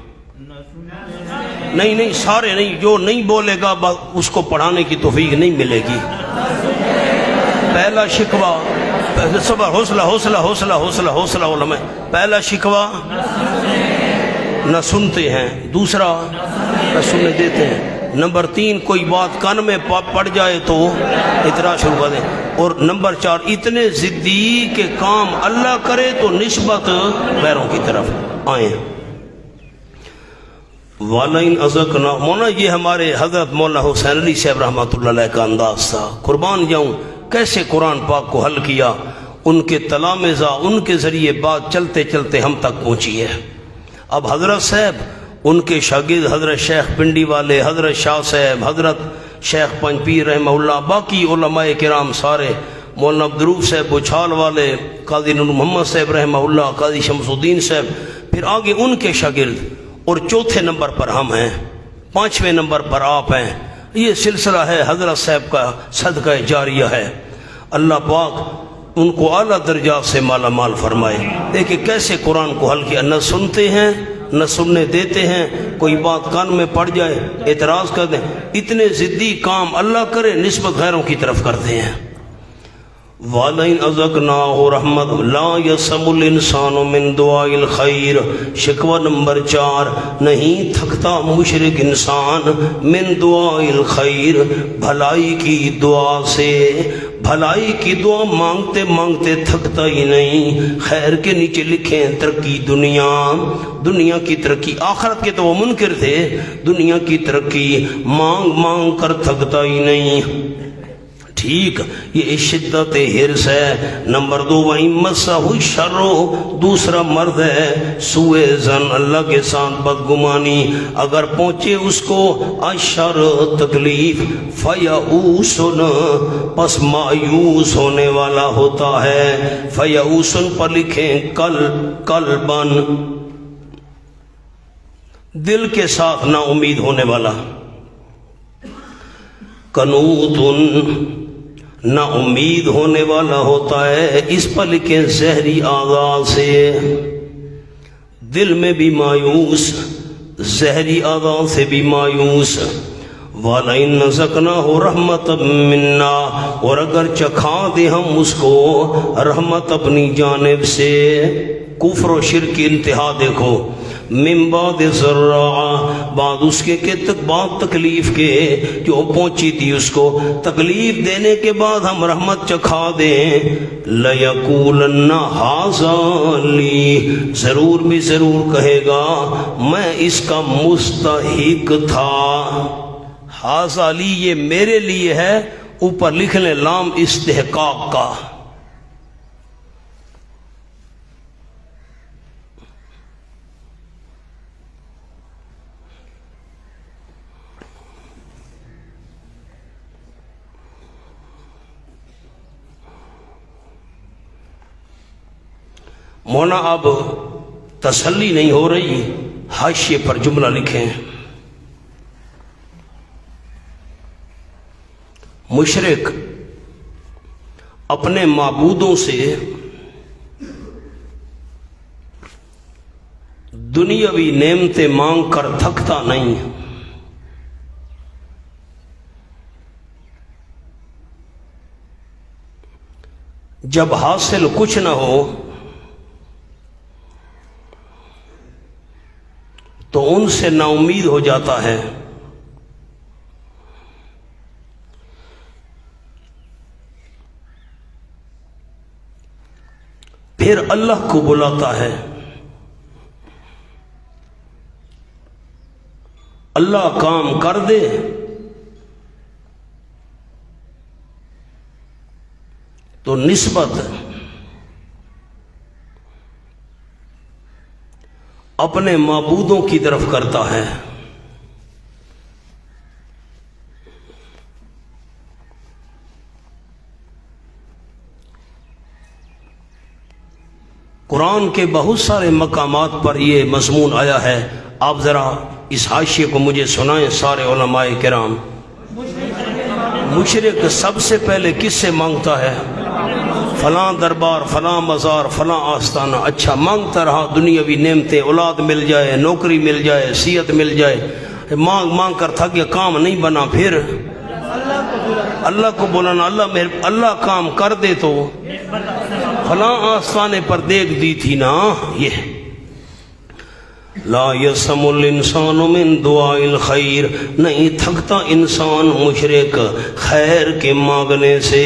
نہیں سارے نہیں، جو نہیں بولے گا اس کو پڑھانے کی توفیق نہیں ملے گی۔ پہلا شکوہ، حوصلہ علماء۔ پہلا شکوہ نہ سنتے ہیں، دوسرا نہ سننے دیتے ہیں، نمبر 3 کوئی بات کان میں پڑ جائے تو اعتراض شروع کر دیں، اور نمبر 4 اتنے ضدی کہ کام اللہ کرے تو نسبت غیروں کی طرف آئیں۔ وَلَئِنْ أَذَقْنَا، مولانا یہ ہمارے حضرت مولانا حسین علی صاحب رحمۃ اللہ علیہ کا انداز تھا۔ قربان جاؤں کیسے قرآن پاک کو حل کیا، ان کے تلامذہ، ان کے ذریعے بات چلتے چلتے ہم تک پہنچی ہے۔ اب حضرت صاحب، ان کے شاگرد حضرت شیخ پنڈی والے، حضرت شاہ صاحب، حضرت شیخ پنج پیر رحمہ اللہ، باقی علماء کرام سارے، مولانا عبدالروف صاحب بچھال والے، قاضی نور محمد صاحب رحمہ اللہ، قاضی شمس الدین صاحب، پھر آگے ان کے شاگرد، اور چوتھے نمبر پر ہم ہیں، 5ویں نمبر پر آپ ہیں۔ یہ سلسلہ ہے حضرت صاحب کا صدقہ جاریہ ہے۔ اللہ پاک ان کو اعلیٰ درجات سے مالا مال فرمائے۔ دیکھیں کیسے قرآن کو حل کیا، نہ سنتے ہیں نہ سننے دیتے ہیں، کوئی بات کان میں پڑ جائے اعتراض کر دیں، اتنے ضدی کام اللہ کرے نسبت غیروں کی طرف کرتے ہیں۔ وَلَئِنْ أَذَقْنَاهُ رَحْمَةً لَا يَسْأَمُ الْإِنسَانُ مِنْ دُعَاءِ الْخَيْرِ، شکوہ نمبر 4، نہیں تھکتا مشرک انسان من دعاء الخیر، بھلائی کی دعا سے، بھلائی کی دعا مانگتے مانگتے تھکتا ہی نہیں۔ خیر کے نیچے لکھیں ترقی دنیا کی ترقی، آخرت کے تو وہ منکر تھے، دنیا کی ترقی مانگ مانگ کر تھکتا ہی نہیں۔ ٹھیک، یہ شدت حرص ہے۔ نمبر 2، وَإِن مَسَّهُ الشَّرُّ، دوسرا مرد ہے سوء ظن، اللہ کے ساتھ بدگمانی، اگر پہنچے اس کو الشر تکلیف، فَيَئُوسٌ، پس مایوس ہونے والا ہوتا ہے۔ فَيَئُوسٌ پر لکھیں قلباً، دل کے ساتھ نا امید ہونے والا۔ قنوتن، نا امید ہونے والا ہوتا ہے، اس پر لکھیں زہری اعضاء سے، دل میں بھی مایوس، زہری اعضاء سے بھی مایوس۔ وَلَئِن نَّذَقْنَاهُ رَحْمَةً مِنَّا، اور اگر چکھا دے ہم اس کو رحمت اپنی جانب سے۔ کفر و شرک کی انتہا دیکھو، من بعد ضراء، بعد اس کے بعد تکلیف کے جو پہنچی تھی اس کو، تکلیف دینے کے بعد ہم رحمت چکھا دیں، لَيَقُولَنَّ هَٰذَا لِي، ضرور بھی ضرور کہے گا میں اس کا مستحق تھا۔ ہاذا لی، یہ میرے لیے ہے، اوپر لکھ لیں لام استحقاق کا۔ مونا اب تسلی نہیں ہو رہی، حاشیے پر جملہ لکھیں، مشرک اپنے معبودوں سے دنیاوی نعمتیں مانگ کر تھکتا نہیں، جب حاصل کچھ نہ ہو تو ان سے نا امید ہو جاتا ہے، پھر اللہ کو بلاتا ہے، اللہ کام کر دے تو نسبت اپنے معبودوں کی طرف کرتا ہے۔ قرآن کے بہت سارے مقامات پر یہ مضمون آیا ہے، آپ ذرا اس حاشیے کو مجھے سنائیں سارے علماء کرام۔ مشرک سب سے پہلے کس سے مانگتا ہے؟ فلاں دربار، فلاں مزار، فلاں آستانہ، اچھا مانگتا رہا، دنیاوی نعمتیں، اولاد مل جائے، نوکری مل جائے، صحت مل جائے، مانگ مانگ کر تھک گیا، کام نہیں بنا، پھر اللہ کو بولانا، اللہ کام کر دے تو فلاں آستانے پر دیکھ دی تھی نا۔ یہ لا یسم الانسان من دعاء الخیر، نہیں تھکتا انسان مشرک خیر کے مانگنے سے،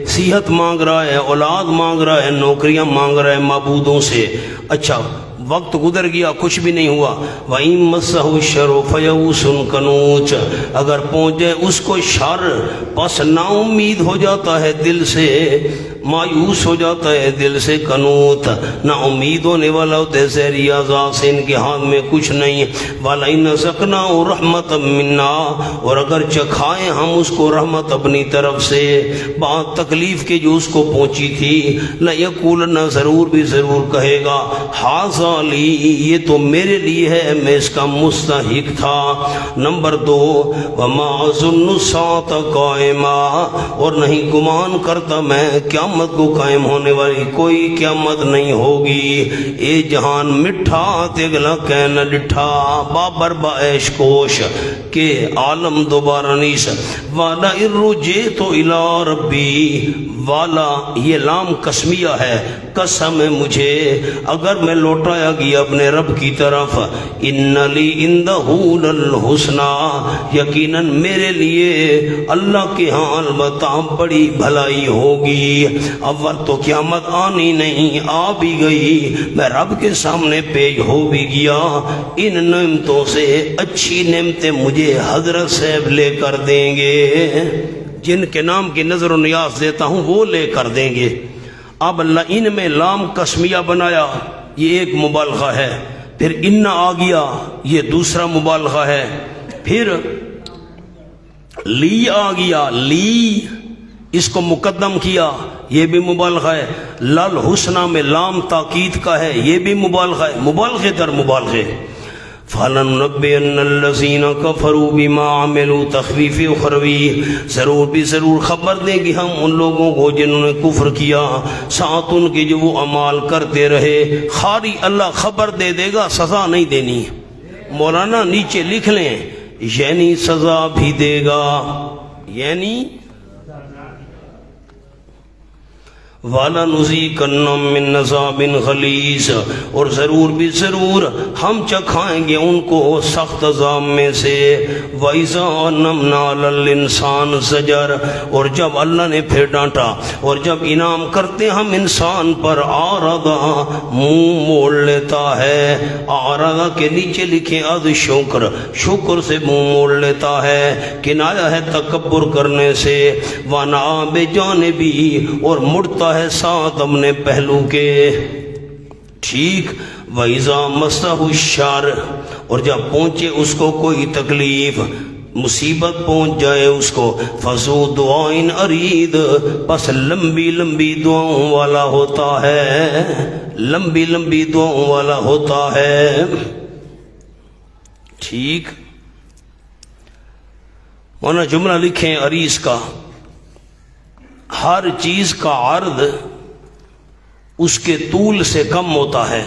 صحت مانگ رہا ہے، اولاد مانگ رہا ہے، نوکریاں مانگ رہا ہے معبودوں سے، اچھا وقت گزر گیا کچھ بھی نہیں ہوا۔ وَإِن مَسَّهُ الشَّرُّ فَيَئُوسٌ قَنُوطٌ، اگر پہنچے اس کو شر پس نا امید ہو جاتا ہے دل سے، مایوس ہو جاتا ہے دل سے، قنوط نا امید ہونے والا ہوتا ہے، زہری اعضاء سے ان کے ہاتھ میں کچھ نہیں۔ وَلَئِن نَّذَقْنَاهُ رَحْمَةً مِنَّا، اور اگر چکھائیں ہم اس کو رحمت اپنی طرف سے بعد تکلیف کے جو اس کو پہنچی تھی، لَيَقُولَنَّ، ضرور بھی ضرور کہے گا، ہاذا لی، یہ تو میرے لیے ہے، میں اس کا مستحق تھا۔ نمبر 2، وَمَا أَظُنُّ السَّاعَةَ قَائِمَةً، اور نہیں گمان کرتا میں قیامت کو قائم ہونے والی کوئی قیامت نہیں ہوگی۔ اے جہان مٹھا تگلا کہنا ڈٹھا، بابر باعش کوش کہ عالم دوبارہ نیس۔ والا ارجعت الی ربی، والا یہ لام قسمیہ ہے، قسم ہے مجھے اگر میں لوٹایا گیا اپنے رب کی طرف، ان لی عندہ للحسنی، یقیناً میرے لیے اللہ کے ہاں البتہ بڑی بھلائی ہوگی۔ اول تو قیامت آنی نہیں، آ بھی گئی، میں رب کے سامنے پیش ہو بھی گیا، ان نعمتوں سے اچھی نعمتیں مجھے حضرت صاحب لے کر دیں گے، جن کے نام کی نظر و نیاز دیتا ہوں وہ لے کر دیں گے۔ اب اللہ ان میں لام قسمیہ بنایا، یہ ایک مبالغہ ہے، پھر ان آ گیا، یہ دوسرا مبالغہ ہے، پھر لی آ گیا، لی اس کو مقدم کیا، یہ بھی مبالغہ ہے، لل حسنہ میں لام تاکید کا ہے، یہ بھی مبالغہ ہے، مبالغے در مبالغے۔ فَلَنُنَبِّئَنَّ الَّذِينَ كَفَرُوا بِمَا عَمِلُوا تخفیف اخروی، ضرور بھی ضرور خبر دیں گے ہم ان لوگوں کو جنہوں نے کفر کیا ساتھ ان کے جو وہ اعمال کرتے رہے۔ خالی اللہ خبر دے دے گا، سزا نہیں دینی۔ مولانا نیچے لکھ لیں، یعنی سزا بھی دے گا، یعنی وَلَنُذِيقَنَّهُم مِّنْ عَذَابٍ غَلِيظٍ، اور ضرور بھی ضرور ہم چکھائیں گے ان کو سخت عذاب میں سے۔ وَإِذَا أَنْعَمْنَا عَلَى الْإِنسَانِ زَجَرَ، اور جب اللہ نے پھر ڈانٹا اور جب انعام کرتے ہم انسان پر أَعْرَضَ، منہ موڑ لیتا ہے۔ أَعْرَضَ کے نیچے لکھیں از شکر، شکر سے منہ موڑ لیتا ہے، کنایا ہے تکبر کرنے سے۔ وَنَأَى بِجَانِبِهِ، اور مڑتا ہے ساتھ اپنے پہلو کے، ٹھیک۔ وَإِذَا مَسَّهُ الشَّرُّ، اور جب پہنچے اس کو کوئی تکلیف مصیبت پہنچ جائے اس کو، فَذُو دُعَاءٍ عَرِيضٍ، بس لمبی لمبی دعاؤں والا ہوتا ہے، لمبی لمبی دعاؤں والا ہوتا ہے، ٹھیک۔ مولانا جملہ لکھیں عریض کا، ہر چیز کا عرض اس کے طول سے کم ہوتا ہے۔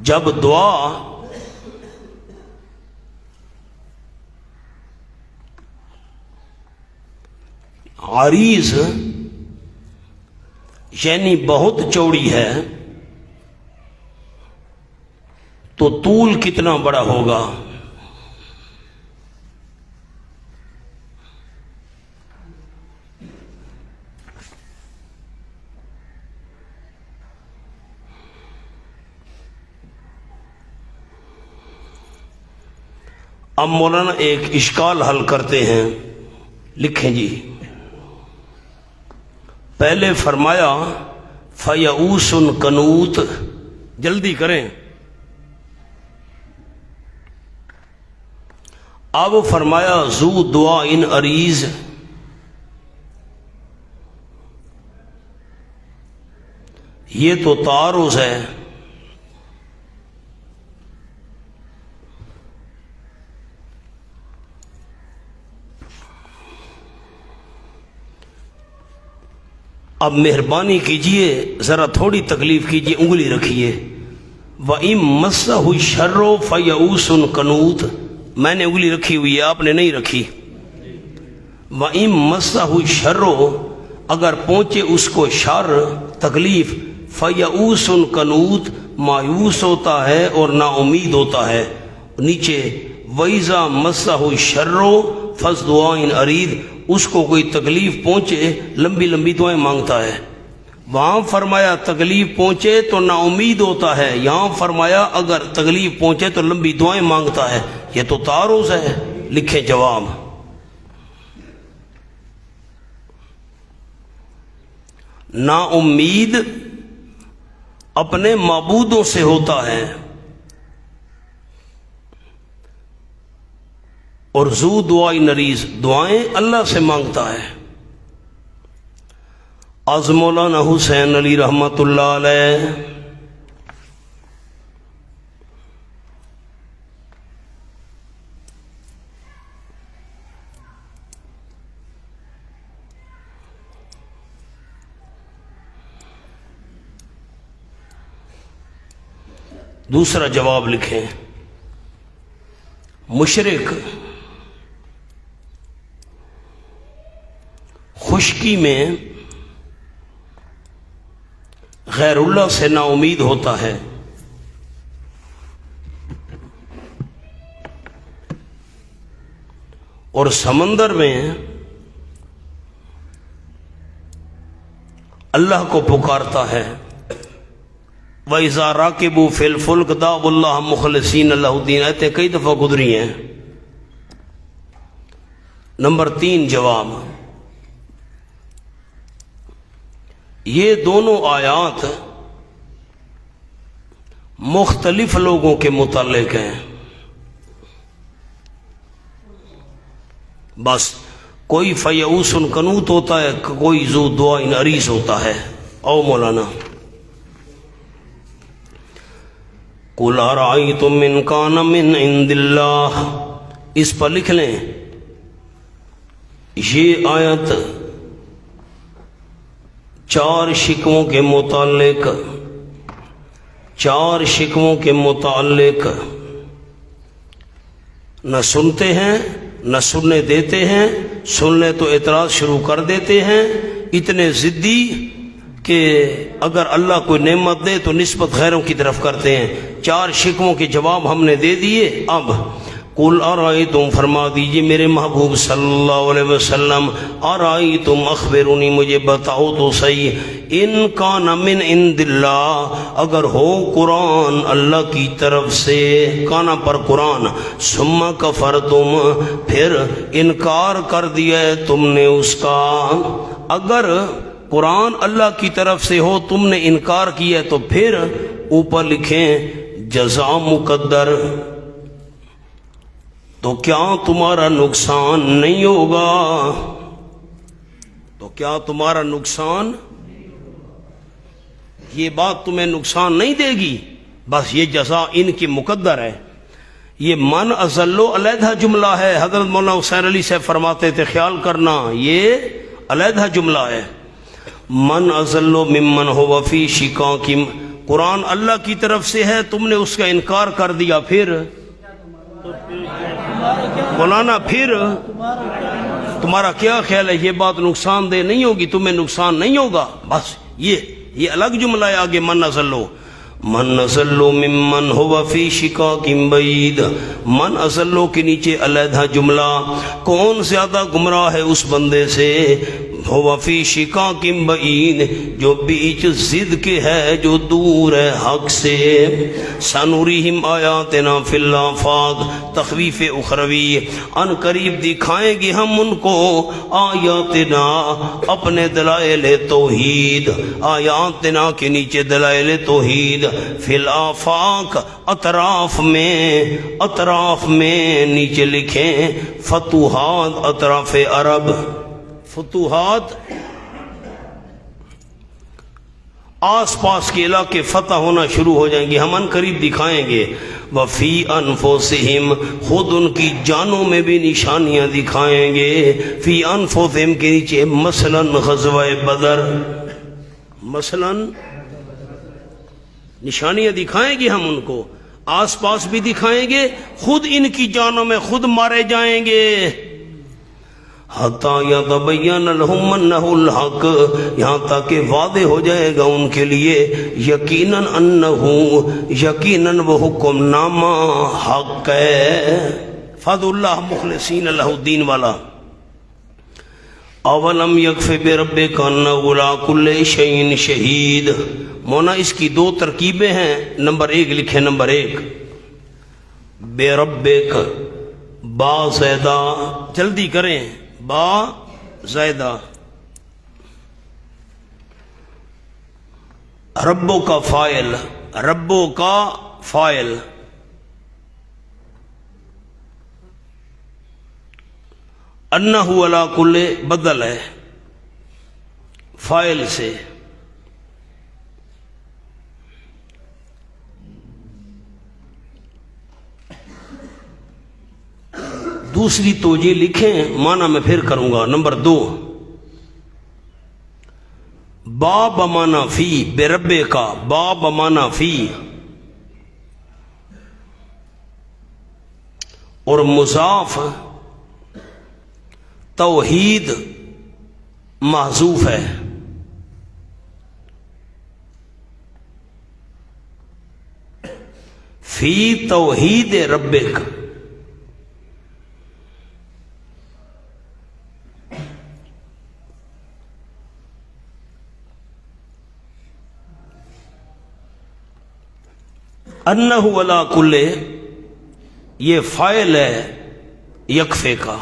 جب دعا عریض یعنی بہت چوڑی ہے تو طول کتنا بڑا ہوگا؟ اب مولانا ایک اشکال حل کرتے ہیں، لکھیں جی۔ پہلے فرمایا فَيَئُوسٌ قَنُوطٌ، جلدی کریں۔ اب فرمایا ذو دعاء عریض، یہ تو تعارض ہے۔ اب مہربانی کیجئے ذرا تھوڑی تکلیف کیجئے، انگلی رکھیے۔ وَإِن مَسَّهُ الشَّرُّ فَيَئُوسٌ قَنُوطٌ، میں نے انگلی رکھی ہوئی ہے، آپ نے نہیں رکھی۔ وَإِن مَسَّهُ الشَّرُّ، اگر پہنچے اس کو شر تکلیف، فَيَئُوسٌ قَنُوطٌ، مایوس ہوتا ہے اور نا امید ہوتا ہے۔ نیچے وَإِذَا مَسَّهُ الشَّرُّ فَذُو عَرِيضٍ، اس کو کوئی تکلیف پہنچے لمبی لمبی دعائیں مانگتا ہے۔ وہاں فرمایا تکلیف پہنچے تو نا امید ہوتا ہے، یہاں فرمایا اگر تکلیف پہنچے تو لمبی دعائیں مانگتا ہے، یہ تو تعارض ہے۔ لکھیں جواب، نا امید اپنے معبودوں سے ہوتا ہے اور ذو دعاء عریض دعائیں اللہ سے مانگتا ہے۔ از مولانا حسین علی رحمت اللہ علیہ، دوسرا جواب لکھیں، مشرک خشکی میں غیر اللہ سے نا امید ہوتا ہے، اور سمندر میں اللہ کو پکارتا ہے۔ وَإِذَا رَاكِبُوا فِي الْفُلْكِ دَعَوُا اللَّهَ مُخْلِصِينَ لَهُ الدِّينَ، ایتیں کئی دفعہ گزری ہیں۔ نمبر 3 جواب، یہ دونوں آیات مختلف لوگوں کے متعلق ہیں، بس کوئی فیئوس قنوط ہوتا ہے، کوئی ذو دعاء عریض ہوتا ہے۔ او مولانا قل ارأیتم ان کان من عند اللہ، اس پر لکھ لیں یہ آیت چار شکووں کے متعلق نہ سنتے ہیں نہ سننے دیتے ہیں، سن لیں تو اعتراض شروع کر دیتے ہیں، اتنے ضدی کہ اگر اللہ کوئی نعمت دے تو نسبت غیروں کی طرف کرتے ہیں۔ چار شکووں کے جواب ہم نے دے دیے۔ اب قل ارائیتم، فرما دیجئے میرے محبوب صلی اللہ علیہ وسلم، ارائیتم، اخبرونی، مجھے بتاؤ تو صحیح، ان کان من عند اللہ، اگر ہو قرآن اللہ کی طرف سے، کانا پر قرآن، ثم کفرتم، پھر انکار کر دیا ہے تم نے اس کا، اگر قرآن اللہ کی طرف سے ہو تم نے انکار کیا تو پھر اوپر لکھیں جزا مقدر، تو کیا تمہارا نقصان نہیں ہوگا؟ تو کیا تمہارا نقصان، یہ بات تمہیں نقصان نہیں دے گی؟ بس یہ جزا ان کی مقدر ہے۔ یہ من ازلو علیحدہ جملہ ہے، حضرت مولانا حسین علی سے فرماتے تھے خیال کرنا یہ علیحدہ جملہ ہے۔ من ازلو ممن ہو فی شقاق، قرآن اللہ کی طرف سے ہے، تم نے اس کا انکار کر دیا، پھر مولانا پھر تمہارا کیا خیال ہے؟ یہ بات نقصان دہ نہیں ہوگی، تمہیں نقصان نہیں ہوگا؟ بس یہ الگ جملہ ہے آگے، من ازلو ممن ہو فی شقاق بعید، من ازلو کے نیچے علیحدہ جملہ، کون زیادہ گمراہ ہے اس بندے سے، ہو فی شقاق بعید، جو بیچ ضد کے ہے، جو دور ہے حق سے، سنوریہم آیاتنا فی الآفاق، تخویف اخروی، ان قریب دکھائیں گے ہم ان کو آیاتنا، اپنے دلائل توحید، آیاتنا کے نیچے دلائل توحید، فی الآفاق، اطراف میں نیچے لکھیں فتوحات، اطراف عرب، فتوحات آس پاس کے علاقے فتح ہونا شروع ہو جائیں گے، ہم ان قریب دکھائیں گے۔ وفی انفسہم، خود ان کی جانوں میں بھی نشانیاں دکھائیں گے، فی انفسہم کے نیچے مثلا غزوہ بدر، مثلا نشانیاں دکھائیں گے ہم ان کو، آس پاس بھی دکھائیں گے، خود ان کی جانوں میں خود مارے جائیں گے، حَتَّى يَتَبَيَّنَ لَهُمْ أَنَّهُ الْحَقُّ، یہاں تک کہ واضح ہو جائے گا ان کے لیے یقیناً یقیناً وہ حکم نامہ حق ہے۔ فَادْعُوا اللَّهَ مُخْلِصِينَ لَهُ الدِّينَ والا، اولم یکفِ بربک انہ علی کل شیء شہید۔ مونا اس کی دو ترکیبیں ہیں، نمبر 1 لکھیں، نمبر 1 بربک، با زیدہ، جلدی کریں، با زیدہ، ربو کا فائل، ربو کا فائل، انہ علی کل بدل ہے فائل سے، دوسری توجہ لکھیں، معنی میں پھر کروں گا۔ نمبر 2 با بمعنی فی، بے ربے کا با بمعنی فی، اور مضاف توحید محذوف ہے، فی توحید ربک، انہ علی کل، یہ فائل ہے یکفے کا،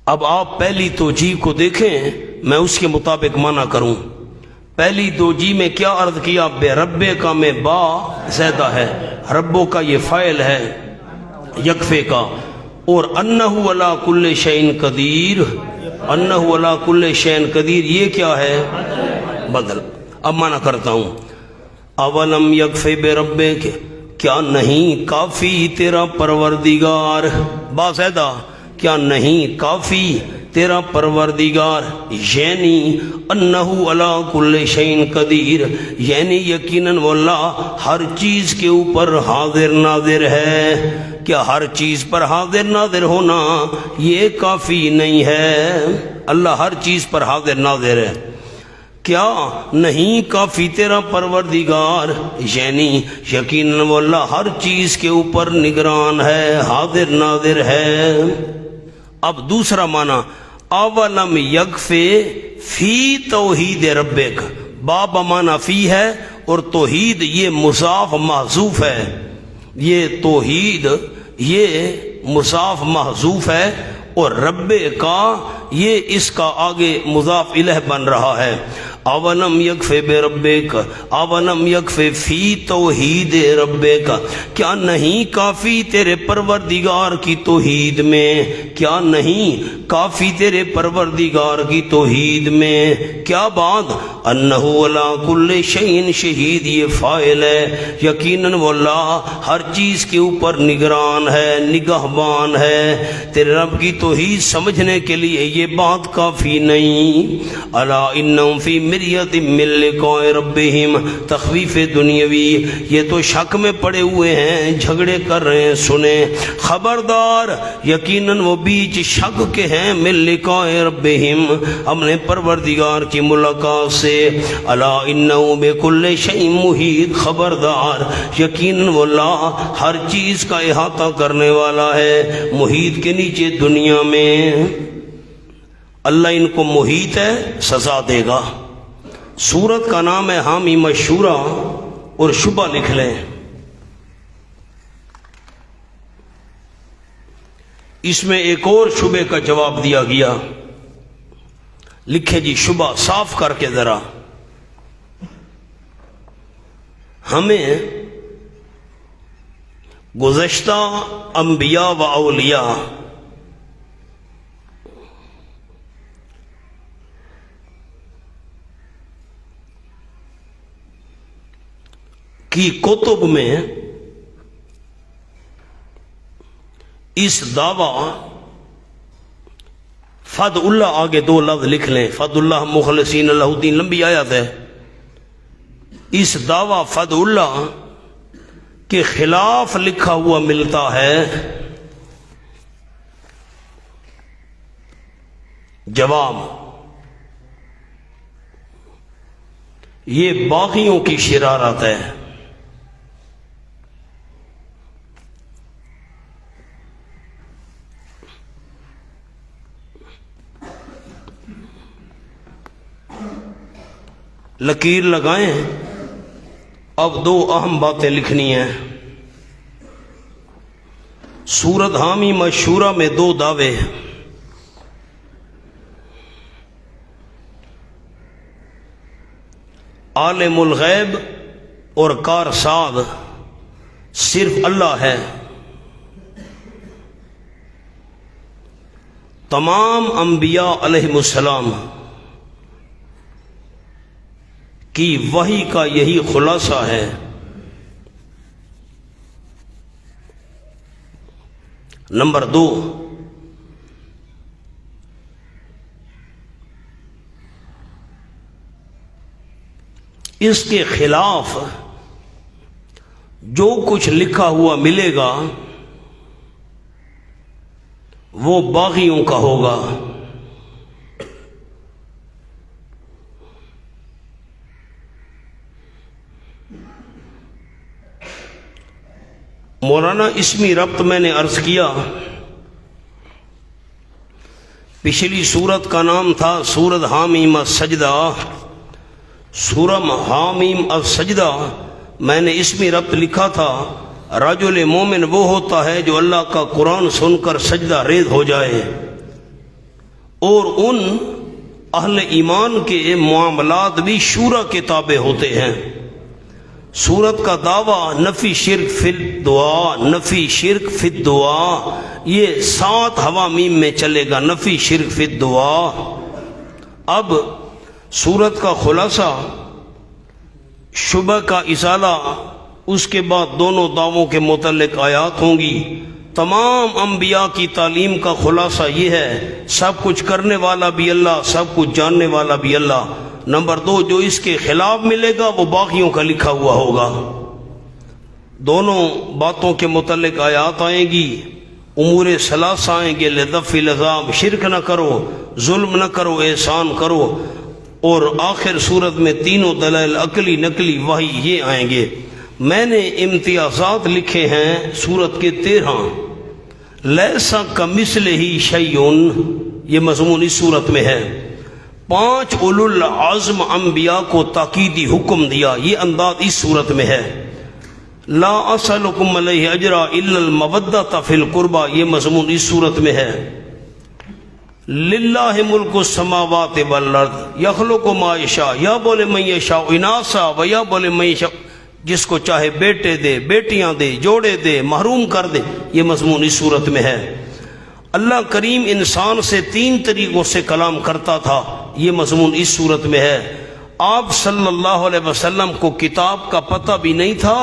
اب آپ پہلی توجیہ کو دیکھیں، میں اس کے مطابق معنی کروں۔ پہلی توجیہ میں کیا عرض کیا؟ بے ربے کا میں با زیدہ ہے، ربو کا یہ فائل ہے یکفے کا، اور انہ علی کل شیء قدیر، انہ علی کل شیء قدیر یہ کیا ہے؟ بدل. اب مانا کرتا ہوں. اولم یکفی بربک، کیا نہیں کافی تیرا پروردگار، باضابطہ کیا نہیں کافی تیرا پروردگار، یعنی انہو علی کل شیء قدیر، یعنی یقیناً وہ اللہ ہر چیز کے اوپر حاضر ناظر ہے. کیا ہر چیز پر حاضر ناظر ہونا یہ کافی نہیں ہے؟ اللہ ہر چیز پر حاضر ناظر ہے. کیا نہیں کافی تیرا پروردگار، یعنی یقیناً وہ اللہ ہر چیز کے اوپر نگران ہے، حاضر ناظر ہے. اب دوسرا معنی، اولم یکفی فی توحید ربک، باب معنی فی ہے اور توحید یہ مضاف محذوف ہے. یہ توحید یہ مضاف محذوف ہے اور رب کا یہ اس کا آگے مضاف الیہ بن رہا ہے. اولم یکفی بربک، اولم یکفی فی توحید ربک، کیا نہیں کافی تیرے پروردگار کی توحید میں، کیا نہیں کافی تیرے پروردگار کی توحید میں. کیا بات، انہو علی کل شیء شہید، یہ فاعل ہے، یقیناً وہ اللہ ہر چیز کے اوپر نگران ہے، نگہبان ہے. تیرے رب کی توحید سمجھنے کے لیے یہ بات کافی نہیں. الا انہم فی مریۃ من لقاء ربہم، تخویف دنیاوی، یہ تو شک میں پڑے ہوئے ہیں، جھگڑے کر رہے ہیں. سنیں خبردار، یقیناً وہ بیچ شک کے ہیں، من لقاء ربہم، اپنے پروردگار کی ملاقات سے. الا انہ بکل شیء محیط، خبردار یقیناً وہ اللہ ہر چیز کا احاطہ کرنے والا ہے. محیط کے نیچے دنیا میں اللہ ان کو محیط ہے، سزا دے گا. سورت کا نام ہے حامی مشورہ، اور شبہ لکھ لیں. اس میں ایک اور شبے کا جواب دیا گیا. لکھے جی شبہ صاف کر کے ذرا. ہمیں گزشتہ انبیاء و اولیاء کی کتب میں اس دعویٰ فد اللہ، آگے دو لفظ لکھ لیں، فد اللہ مخلصین اللہ الدین، لمبی آیت ہے. اس دعویٰ فد اللہ کے خلاف لکھا ہوا ملتا ہے. جواب، یہ باغیوں کی شرارت ہے. لکیر لگائیں. اب دو اہم باتیں لکھنی ہیں. سورت حامی مشورہ میں دو دعوے ہیں. عالم الغیب اور کارساز صرف اللہ ہے. تمام انبیاء علیہ السلام کی وحی کا یہی خلاصہ ہے. نمبر دو، اس کے خلاف جو کچھ لکھا ہوا ملے گا وہ باغیوں کا ہوگا. مولانا اسمی ربط میں نے عرض کیا، پچھلی سورت کا نام تھا سورت حامیم السجدہ. سورم حامیم السجدہ میں نے اسمی ربط لکھا تھا، رجل مومن وہ ہوتا ہے جو اللہ کا قرآن سن کر سجدہ ریز ہو جائے. اور ان اہل ایمان کے معاملات بھی شورا کے تابع ہوتے ہیں. سورت کا دعویٰ نفی شرک فی الدعا، نفی شرک فی الدعا، یہ 7 حوامیم میں چلے گا، نفی شرک فی الدعا. اب سورت کا خلاصہ شبہ کا ازالہ، اس کے بعد دونوں دعووں کے متعلق آیات ہوں گی۔ تمام انبیاء کی تعلیم کا خلاصہ یہ ہے، سب کچھ کرنے والا بھی اللہ، سب کچھ جاننے والا بھی اللہ۔ نمبر 2، جو اس کے خلاف ملے گا وہ باقیوں کا لکھا ہوا ہوگا۔ دونوں باتوں کے متعلق آیات آئیں گی، امور ثلاثہ آئیں گے، لدفع العذاب، شرک نہ کرو، ظلم نہ کرو، احسان کرو، اور آخر صورت میں تینوں دلائل عقلی نقلی وحی یہ آئیں گے۔ میں نے امتیازات لکھے ہیں سورت کے 13۔ لیسا کمثلہ شیء، یہ مضمون اس صورت میں ہے۔ 5 اولو العزم انبیاء کو تاکیدی حکم دیا، یہ انداز اس صورت میں ہے۔ لا اسألکم علیہ اجرا الا المودۃ فی القربى، یہ مضمون اس صورت میں ہے۔ للہ ملک السماوات والارض یخلق ما یشاء، یا بولے من یشاء اناثا و یا بولے من یشاء، جس کو چاہے بیٹے دے، بیٹیاں دے، جوڑے دے، محروم کر دے، یہ مضمون اس صورت میں ہے۔ اللہ کریم انسان سے 3 طریقوں سے کلام کرتا تھا، یہ مضمون اس صورت میں ہے۔ آپ صلی اللہ علیہ وسلم کو کتاب کا پتہ بھی نہیں تھا،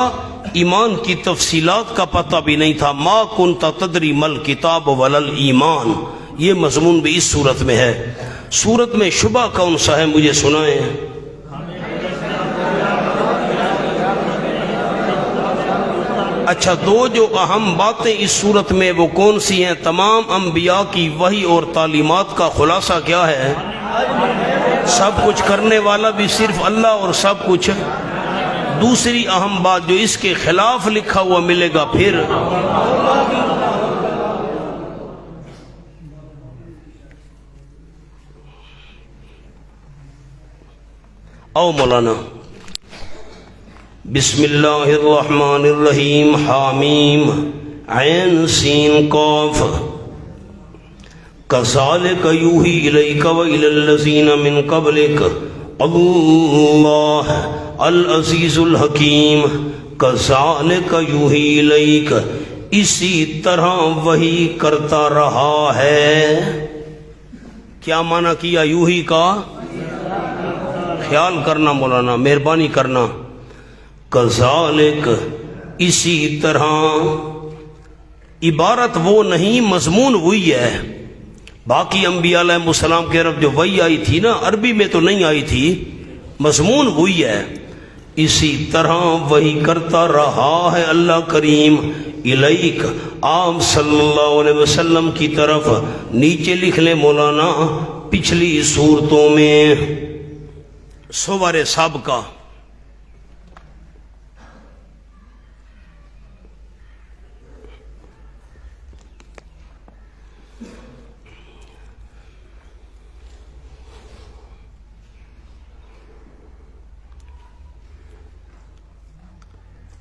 ایمان کی تفصیلات کا پتہ بھی نہیں تھا۔ ما کنت تدری مل کتاب ولل ایمان، یہ مضمون بھی اس صورت میں ہے۔ صورت میں شبہ کون سا ہے مجھے سنائیں۔ اچھا، 2 جو اہم باتیں اس صورت میں وہ کون سی ہیں؟ تمام انبیاء کی وحی اور تعلیمات کا خلاصہ کیا ہے؟ سب کچھ کرنے والا بھی صرف اللہ اور سب کچھ۔ دوسری اہم بات، جو اس کے خلاف لکھا ہوا ملے گا پھر او مولانا۔ بسم اللہ الرحمن الرحیم، حامیم عین سین قاف، کذالک یوحی الیک والی الذین من قبلک اللہ العزیز الحکیم، کذالک یوحی الیک، اسی طرح وحی کرتا رہا ہے۔ کیا معنی کیا یوحی کا؟ خیال کرنا مولانا، مہربانی کرنا۔ کذالک، اسی طرح، عبارت وہ نہیں، مضمون وہی ہے۔ باقی انبیاء علیہ السلام کے طرف جو وحی آئی تھی نا، عربی میں تو نہیں آئی تھی، مضمون وہی ہے۔ اسی طرح وحی کرتا رہا ہے اللہ کریم الیک، آپ صلی اللہ علیہ وسلم کی طرف۔ نیچے لکھ لیں مولانا، پچھلی صورتوں میں سور سابقہ،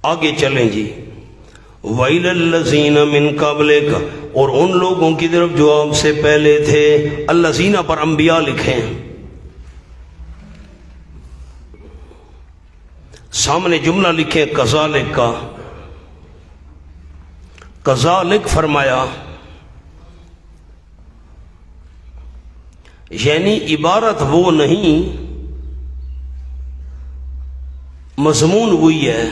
آگے چلیں جی۔ وَإِلَى الَّذِينَ مِن قَبْلِكَ، اور ان لوگوں کی طرف جو آپ سے پہلے تھے۔ الذین پر انبیاء لکھیں، سامنے جملہ لکھیں کذالک کا۔ کذالک فرمایا، یعنی عبارت وہ نہیں، مضمون وہی ہے۔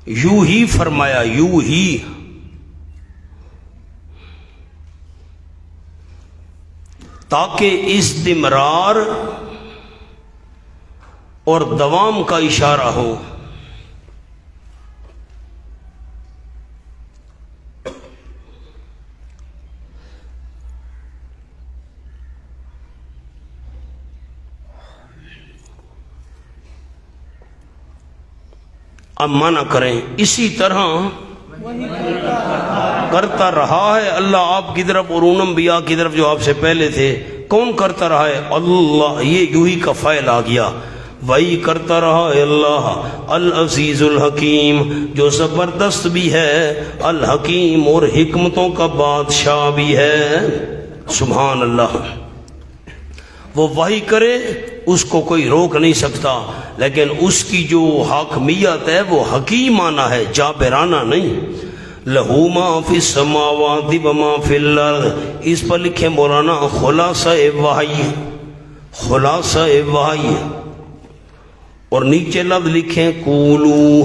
یوں ہی فرمایا، یوں ہی، تاکہ استمرار اور دوام کا اشارہ ہو۔ اب مانا کریں، اسی طرح کرتا رہا ہے اللہ آپ کی طرف اور ان انبیاء کی طرف جو آپ سے پہلے تھے۔ کون کرتا رہا ہے؟ اللہ، یہ یوں ہی کا فعل آ گیا۔ وہی کرتا رہا ہے اللہ العزیز الحکیم، جو زبردست بھی ہے، الحکیم، اور حکمتوں کا بادشاہ بھی ہے۔ سبحان اللہ۔ وہ وحی کرے، اس کو کوئی روک نہیں سکتا، لیکن اس کی جو حاکمیت ہے وہ حکیمانہ ہے، جابرانہ نہیں۔ لہو ما فی السماوات و ما فی الارض، اس پر لکھے مولانا خلاصہ وحی، خلاصہ وحی، اور نیچے لفظ لکھیں قولو،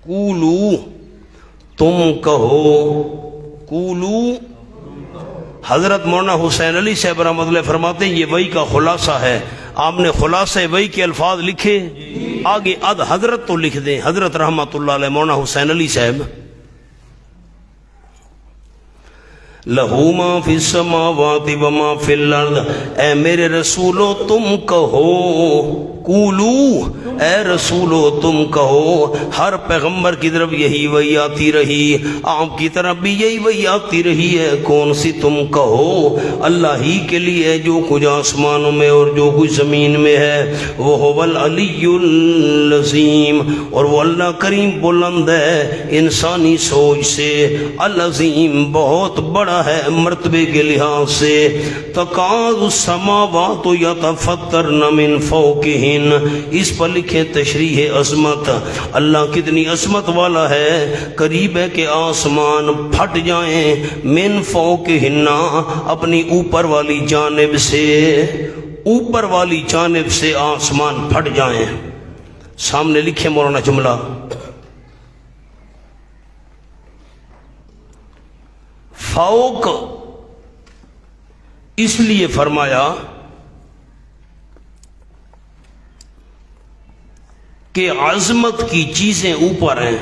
قولو تم کہو، قولو۔ حضرت مولانا حسین علی صاحب رحمۃ اللہ فرماتے ہیں یہ وحی کا خلاصہ ہے۔ آپ نے خلاصہ وحی کے الفاظ لکھے، آگے حضرت تو لکھ دیں، حضرت رحمۃ اللہ علیہ مولانا حسین علی صاحب۔ لہو ما فی السماوات و ما فی الارض، اے میرے رسولو تم کہو، قولو اے رسولو تم کہو۔ ہر پیغمبر کی طرف یہی وحی آتی رہی، آپ کی طرف بھی یہی وحی آتی رہی ہے۔ کون سی؟ تم کہو اللہ ہی کے لیے جو کچھ آسمانوں میں اور جو کچھ زمین میں ہے، وہ هو العلی العظیم، اور وہ اللہ کریم بلند ہے انسانی سوچ سے، العظیم بہت بڑا ہے مرتبے کے لحاظ سے۔ تکاد السماوات یتفطرن من فوقہن، اس پر لکھے تشریح عظمت، اللہ کتنی عظمت والا ہے، قریب ہے کہ آسمان پھٹ جائیں، من فوقہن اپنی اوپر والی جانب سے، اوپر والی جانب سے آسمان پھٹ جائیں۔ سامنے لکھے مولانا جملہ، فوق اس لیے فرمایا کہ عظمت کی چیزیں اوپر ہیں،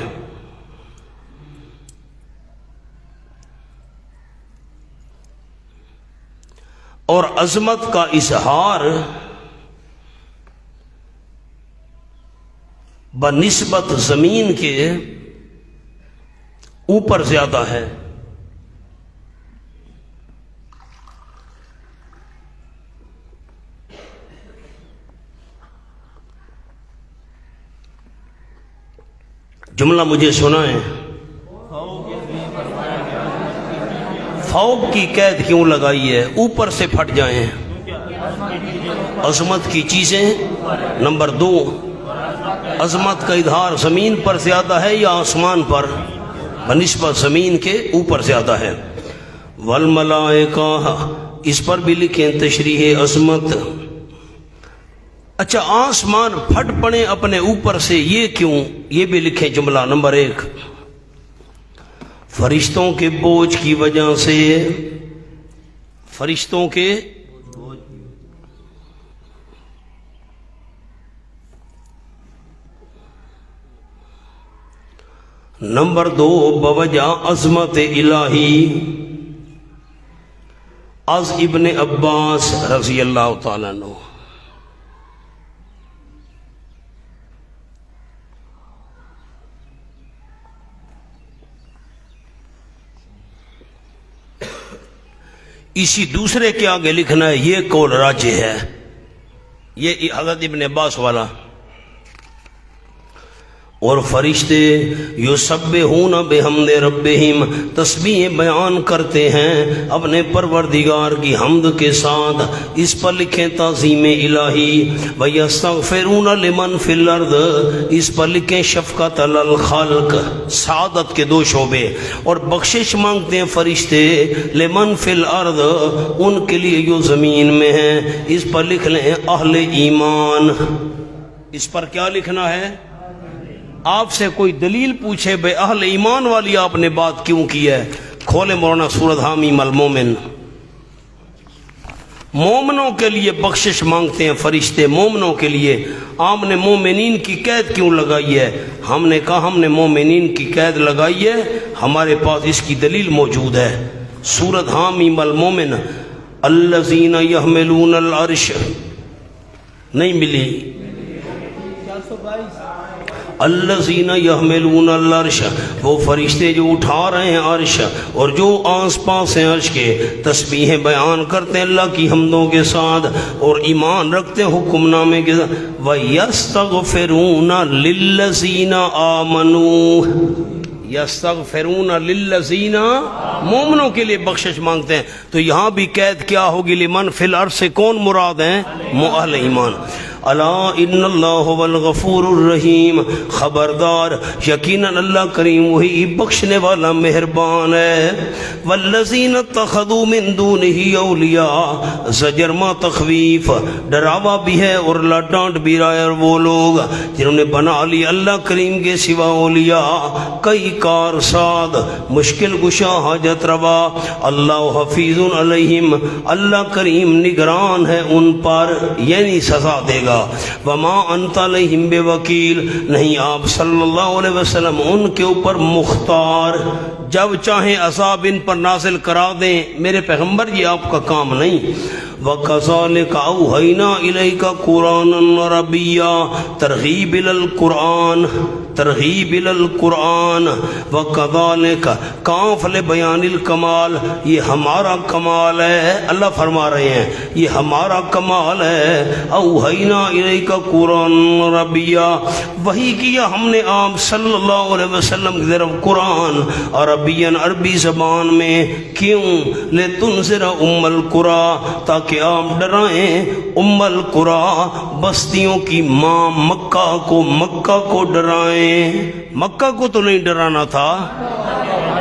اور عظمت کا اظہار بنسبت زمین کے اوپر زیادہ ہے۔ جملہ مجھے سنائیں، فوق کی قید کیوں لگائی ہے؟ اوپر سے پھٹ جائیں، عظمت کی چیزیں۔ نمبر 2، عظمت کا اظہار زمین پر زیادہ ہے یا آسمان پر؟ بنسبت زمین کے اوپر زیادہ ہے۔ والملائکہ اس پر بھی لکھیں تشریح عظمت۔ اچھا آسمان پھٹ پڑے اپنے اوپر سے، یہ کیوں؟ یہ بھی لکھیں جملہ نمبر 1، فرشتوں کے بوجھ کی وجہ سے، فرشتوں کے نمبر 2 بوجہ عظمت الہی، از ابن عباس رضی اللہ تعالیٰ عنہ۔ اسی دوسرے کے آگے لکھنا ہے یہ قول راجح ہے، یہ حضرت ابن عباس والا۔ اور فرشتے یسبحون بحمد ربہم، تسبیح بیان کرتے ہیں اپنے پروردگار کی حمد کے ساتھ، اس پر لکھیں تعظیم الہی۔ ویستغفرون لمن فی الارض، اس پر لکھیں شفقت علی الخلق، سعادت کے 2 شعبے، اور بخشش مانگتے ہیں فرشتے لمن فی الارض، ان کے لیے جو زمین میں ہیں، اس پر لکھ لیں اہل ایمان۔ اس پر کیا لکھنا ہے؟ آپ سے کوئی دلیل پوچھے بے اہل ایمان والی آپ نے بات کیوں کی ہے، کھولے مولانا سورۃ حامیم المومن۔ مومنوں کے لیے بخشش مانگتے ہیں فرشتے، مومنوں کے لیے۔ آپ نے مومنین کی قید کیوں لگائی ہے؟ ہم نے کہا ہم نے مومنین کی قید لگائی ہے، ہمارے پاس اس کی دلیل موجود ہے۔ سورۃ حامیم المومن، الذین یحملون العرش، نہیں ملی؟ الذین یحملون العرش، وہ فرشتے جو اٹھا رہے ہیں عرش، اور جو آس پاس ہیں عرش کے، تسبیحیں بیان کرتے ہیں اللہ کی حمدوں کے ساتھ، اور ایمان رکھتے ہیں حکم نامے کے ساتھ۔ وَيَسْتَغْفِرُونَ لِلَّذِينَ آمَنُوا، یستغفرون للذین، مومنوں کے لیے بخشش مانگتے ہیں۔ تو یہاں بھی قید کیا ہوگی؟ لمن فی الارض سے کون مراد ہیں؟ اہل ایمان۔ الا ان اللہ هو الغفور الرحیم، خبردار یقیناً اللہ کریم وہی بخشنے والا مہربان ہے۔ والذین اتخذوا من دونہ اولیاء، زجر ما تخویف، ڈراوا بھی ہے اور اللہ ڈانٹ بھی رہا ہے، اور وہ لوگ جنہوں نے بنا لی اللہ کریم کے سوا اولیاء، کئی کار ساد، مشکل کشا، حاجت روا، اللہ حفیظ علیہم، اللہ کریم نگران ہے ان پر، یعنی سزا دے گا۔ وما انت علیہم بوکیل، نہیں آپ صلی اللہ علیہ وسلم ان کے اوپر مختار، جب چاہیں عذاب ان پر نازل کرا دیں، میرے پیغمبر یہ آپ کا کام نہیں۔ وَكَذَلِكَ أَوْحَيْنَا إِلَيْكَ قُرْآنًا عَرَبِيًّا، ترغیب الی القرآن، ترغیب الی القرآن۔ وَكَذَلِكَ کاف لبیان الکمال، یہ ہمارا کمال ہے، اللہ فرما رہے ہیں یہ ہمارا کمال ہے۔ اوحینا الیک قرآن عربیہ، وحی کیا ہم نے آپ صلی اللہ علیہ وسلم کی طرف قرآن عربین، عربی زبان میں، کیوں؟ لتنذر ام القری، تاکہ آپ ڈرائیں ام القری، بستیوں کی ماں مکہ کو، مکہ کو ڈرائیں۔ مکہ کو تو نہیں ڈرانا تھا،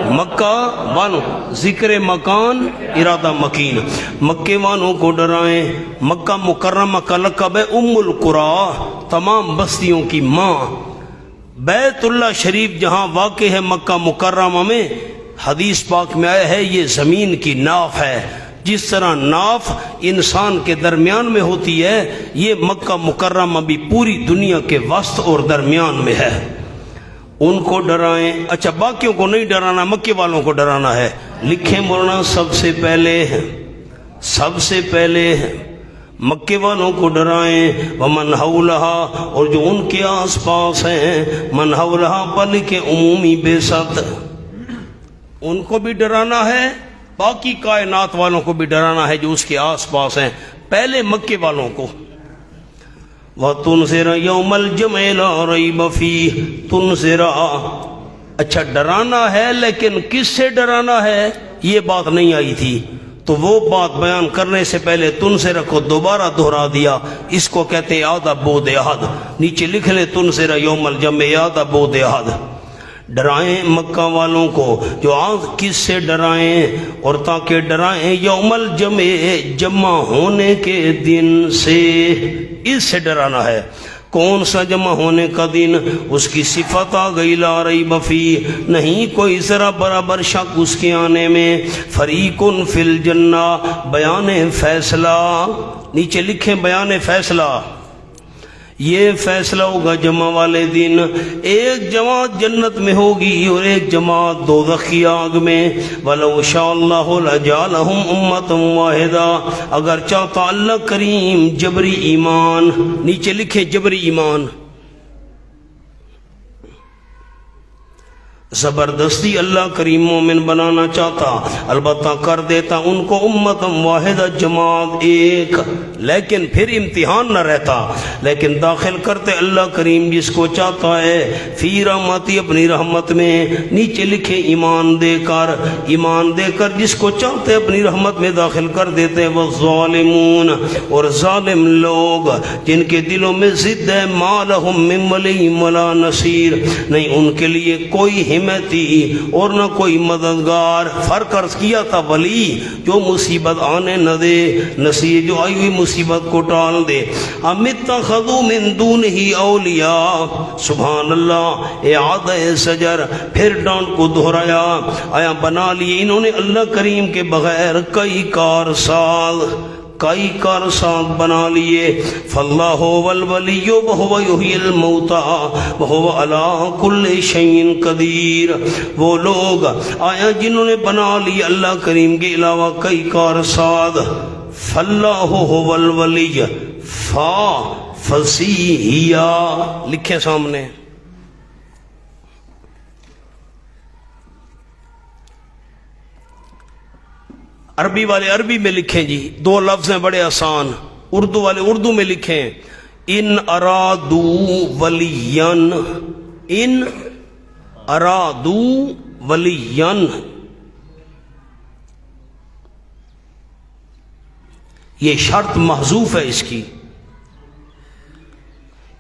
مکہ والوں، ذکر مکان ارادہ مکین، مکے والوں کو ڈرائیں۔ مکہ مکرمہ کا لقب ہے ام القری، تمام بستیوں کی ماں۔ بیت اللہ شریف جہاں واقع ہے مکہ مکرمہ میں، حدیث پاک میں آیا ہے یہ زمین کی ناف ہے، جس طرح ناف انسان کے درمیان میں ہوتی ہے، یہ مکہ مکرمہ بھی پوری دنیا کے وسط اور درمیان میں ہے۔ ان کو ڈرائیں۔ اچھا باقیوں کو نہیں ڈرانا، مکے والوں کو ڈرانا ہے۔ لکھیں مولانا سب سے پہلے مکے والوں کو ڈرائیں۔ ومن حولہا، اور جو ان کے آس پاس ہیں، من حولہا پر لکھیں عمومی بے ست، ان کو بھی ڈرانا ہے، باقی کائنات والوں کو بھی ڈرانا ہے جو اس کے آس پاس ہیں، پہلے مکے والوں کو۔ وَتُنذِرَ يَوْمَ الْجَمْعِ لَا رَيْبَ فِيهِ، تنذر، اچھا ڈرانا ہے، لیکن کس سے ڈرانا ہے یہ بات نہیں آئی تھی، تو وہ بات بیان کرنے سے پہلے تنذر کو دوبارہ دہرا دیا، اس کو کہتے ہیں اعادہ بود احد، نیچے لکھ لیں تنذر یوم الجمع اعادہ بود احد۔ ڈرائیں مکہ والوں کو، جو آج کس سے ڈرائیں؟ اور تاکہ ڈرائیں یوم الجمع، جمع ہونے کے دن سے، اس سے ڈرانا ہے۔ کون سا جمع ہونے کا دن؟ اس کی صفت آ گئی، لا ریب فیہ، نہیں کوئی ذرا برابر شک اس کے آنے میں۔ فریق فی الجنہ، بیان فیصلہ، نیچے لکھیں بیان فیصلہ، یہ فیصلہ ہوگا جمع والے دن، ایک جماعت جنت میں ہوگی اور ایک جماعت دوزخ کی آگ میں۔ وَلَوْ شَاءَ اللَّهُ لَجَعَلَهُمْ أُمَّةً وَاحِدَةً، اگر چاہتا اللہ کریم جبری ایمان، نیچے لکھیں جبری ایمان، زبردستی اللہ کریم مومن بنانا چاہتا، البتہ کر دیتا ان کو امت واحدہ، جماعت ایک، لیکن پھر امتحان نہ رہتا، لیکن داخل کرتے اللہ کریم جس کو چاہتا ہے فی رحمتی، اپنی رحمت میں، نیچے لکھے ایمان دے کر جس کو چاہتے اپنی رحمت میں داخل کر دیتے۔ والظالمون، اور ظالم لوگ جن کے دلوں میں ضد ہے، ما لہم من ولی ولا نصیر، نہیں ان کے لیے کوئی ہمتی اور نہ کوئی مددگار۔ فرق عرض کیا تھا، ولی جو مصیبت آنے نہ دے، نصیر جو آئی ہوئی مصیبت کو ٹال دے۔ ام اتخذوا من دونہ اولیاء، سبحان اللہ، اعادہ سجر، پھر ڈانٹ کو دہرایا، آیا بنا لیے انہوں نے اللہ کریم کے بغیر کئی کارساز بنا لیے۔ فاللہ والولی وہو یحیی الموتى وہو علی کل شیء قدیر، وہ لوگ آیا جنہوں نے بنا لی اللہ کریم کے علاوہ کئی کارساز۔ فاللہ هو الولی، فا فصیحیہ، لکھیں سامنے، عربی والے عربی میں لکھیں جی، دو لفظ ہیں بڑے آسان، اردو والے اردو میں لکھیں، ان ارادو ولین، ان ارادو ولین، یہ شرط محذوف ہے اس کی،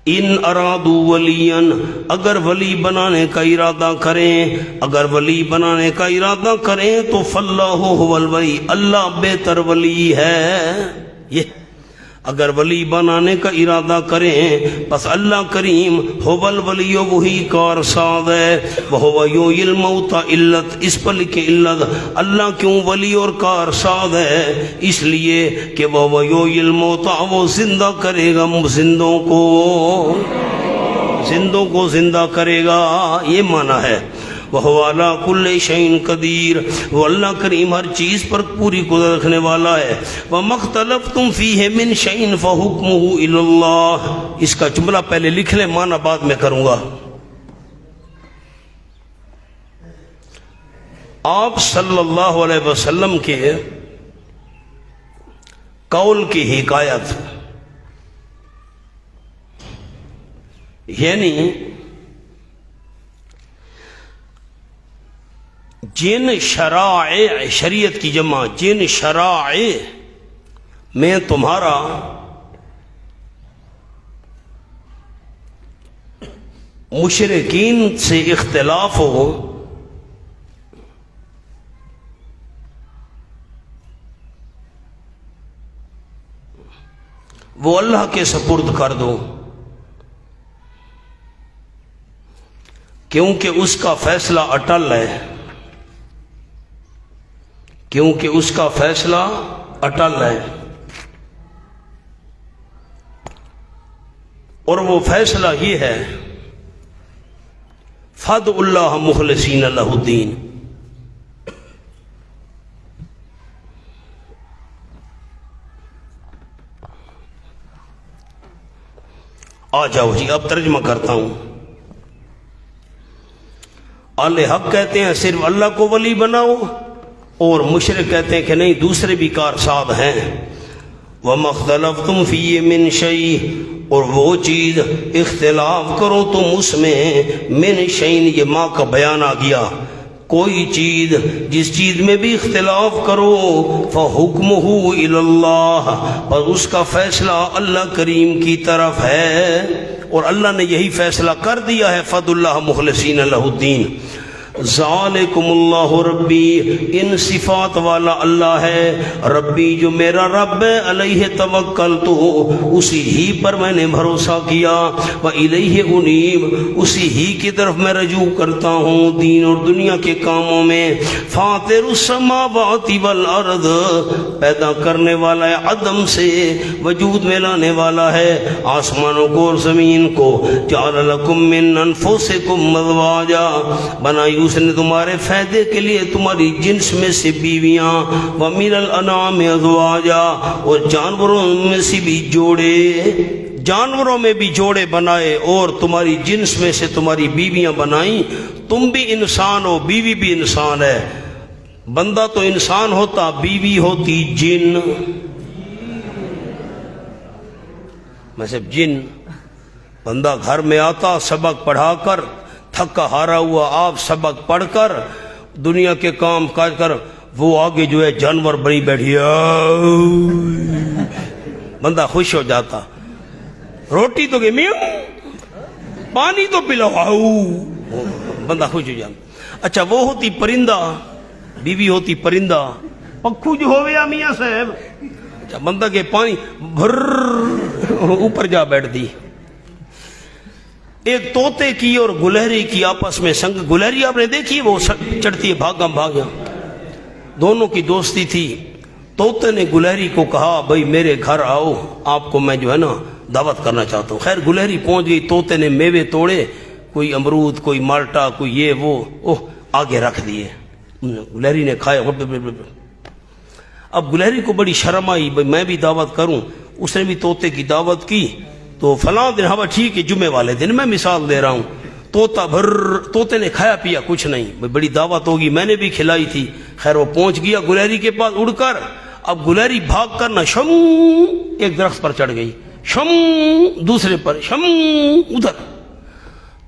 ان ارادو ولین، اگر ولی بنانے کا ارادہ کریں، اگر ولی بنانے کا ارادہ کریں تو فاللہ هو الولی، اللہ بہتر ولی ہے۔ یہ اگر ولی بنانے کا ارادہ کریں بس اللہ کریم هو الولی، وہی کارساز ہے۔ وہو یحیی الموتى، علت اس پر لکھے علت، اللہ کیوں ولی اور کارساز ہے؟ اس لیے کہ وہ یحیی الموتى، وہ زندہ کرے گا زندوں کو زندہ کرے گا، یہ معنی ہے۔ وَهُوَ عَلَىٰ كُلِّ شَيْءٍ قَدِيرٌ، وہ اللہ کریم ہر چیز پر پوری قدرت رکھنے والا ہے۔ وَمَا اخْتَلَفْتُمْ فِيهِ مِنْ شَيْءٍ فَحُكْمُهُ إِلَى اللَّهِ، اس کا جملہ پہلے لکھ لیں، معنی بعد میں کروں گا۔ آپ صلی اللہ علیہ وسلم کے قول کی حکایت، یعنی جن شرائع، شریعت کی جمع، جن شرائع میں تمہارا مشرکین سے اختلاف ہو، وہ اللہ کے سپرد کر دو، کیونکہ اس کا فیصلہ اٹل ہے، کیونکہ اس کا فیصلہ اٹل ہے، اور وہ فیصلہ یہ ہے فَادْعُوا اللَّهَ مُخْلِصِينَ لَهُ الدِّينَ۔ آ جاؤ جی، اب ترجمہ کرتا ہوں۔ اہل حق کہتے ہیں صرف اللہ کو ولی بناؤ، اور مشرک کہتے ہیں کہ نہیں، دوسرے بھی کارساز ہیں۔ وَمَا اخْتَلَفْتُمْ فِيهِ مِنْ شَيْءٍ، اور وہ چیز اختلاف کرو تم اس میں، من شیء، یہ ماں کا بیان آ گیا، کوئی چیز جس چیز میں بھی اختلاف کرو فَحُكْمُهُ إِلَى اللَّهِ، پر اس کا فیصلہ اللہ کریم کی طرف ہے، اور اللہ نے یہی فیصلہ کر دیا ہے، فَادْعُوا اللَّهَ مُخْلِصِينَ لَهُ الدِّينَ۔ ذالکم اللہ ربی، ان صفات والا اللہ ہے، ربی جو میرا رب ہے، علیہ توکلت، اسی ہی پر میں نے بھروسہ کیا، وإلیہ انیب، اسی ہی کی طرف میں رجوع کرتا ہوں دین اور دنیا کے کاموں میں۔ فاطر السماوات والارض، پیدا کرنے والا ہے عدم سے، وجود میں لانے والا ہے آسمانوں کو اور زمین کو۔ جعل لکم من انفسکم ازواجا، بنائی اس نے تمہارے فائدے کے لیے تمہاری جنس میں سے بیویاں، وَمِنَ الْأَنْعَامِ أَزْوَاجًا، اور جانوروں میں سے بھی جوڑے، جانوروں میں بھی جوڑے بنائے، اور تمہاری جنس میں سے تمہاری بیویاں بنائیں۔ تم بھی انسان ہو، بیوی بھی انسان ہے، بندہ تو انسان ہوتا، بیوی ہوتی جن، میں سے جن۔ بندہ گھر میں آتا سبق پڑھا کر، تھکا ہارا ہوا، آپ سبق پڑھ کر دنیا کے کام کاج کر، وہ آگے جو ہے جانور بنی بیٹھی، بندہ خوش ہو جاتا، روٹی تو کہ میوں، پانی تو پلاؤ، بندہ خوش ہو جاتا۔ اچھا وہ ہوتی پرندہ، بیوی ہوتی پرندہ، پکھو جو ہوئے میاں صاحب، اچھا بندہ کے پانی بھر اوپر جا بیٹھ دی۔ ایک طوطے کی اور گلہری کی آپس میں سنگ، گلہری آپ نے دیکھی وہ چڑھتی ہے بھاگا بھاگا، دونوں کی دوستی تھی۔ طوطے نے گلہری کو کہا بھائی میرے گھر آؤ، آپ کو میں جو ہے نا دعوت کرنا چاہتا ہوں۔ خیر گلہری پہنچ گئی، طوطے نے میوے توڑے، کوئی امرود، کوئی مالٹا، کوئی یہ وہ، آگے رکھ دیے، گلہری نے کھائے۔ اب گلہری کو بڑی شرم آئی، بھائی میں بھی دعوت کروں، اس نے بھی طوطے کی دعوت کی۔ تو فلاں دن، ہوا ٹھیک ہے جمعے والے دن، میں مثال دے رہا ہوں، طوطے نے کھایا پیا کچھ نہیں، بڑی دعوت ہوگی، میں نے بھی کھلائی تھی۔ خیر وہ پہنچ گیا گلہری کے پاس اڑ کر، اب گلہری بھاگ کر نہ شم ایک درخت پر چڑھ گئی، شم دوسرے پر، شم ادھر۔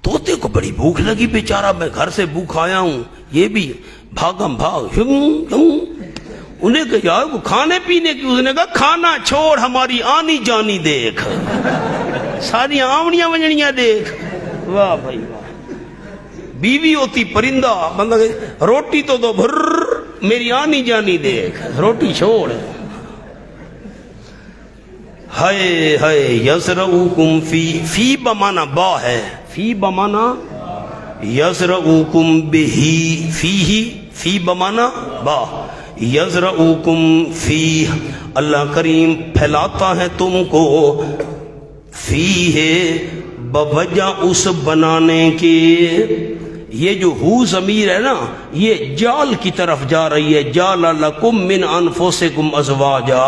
طوطے کو بڑی بھوک لگی، بیچارہ میں گھر سے بھوکھ آیا ہوں، یہ بھی بھاگم بھاگ، شم شم۔ انہیں کہا یار وہ کھانے پینے کی، اس نے کہا کھانا چھوڑ ہماری آنی جانی دیکھ۔ ساری آمڑیاں ونجنیاں دیکھ، واہ بھائی واہ. بیوی ہوتی پرندہ، بندہ روٹی تو دو بھر، میری آنی جانی دیکھ، روٹی چھوڑ. ہائے ہائے یزرعوکم فی بمانا با ہے، فی بمانا یزرعوکم بہی، فی بمانا با، یزرعوکم فی، اللہ کریم پھیلاتا ہے تم کو، فی ہے بوجہ اس بنانے کے. یہ جو ہو ضمیر ہے نا، یہ جال کی طرف جا رہی ہے، جعل لکم من انفسکم ازواجا.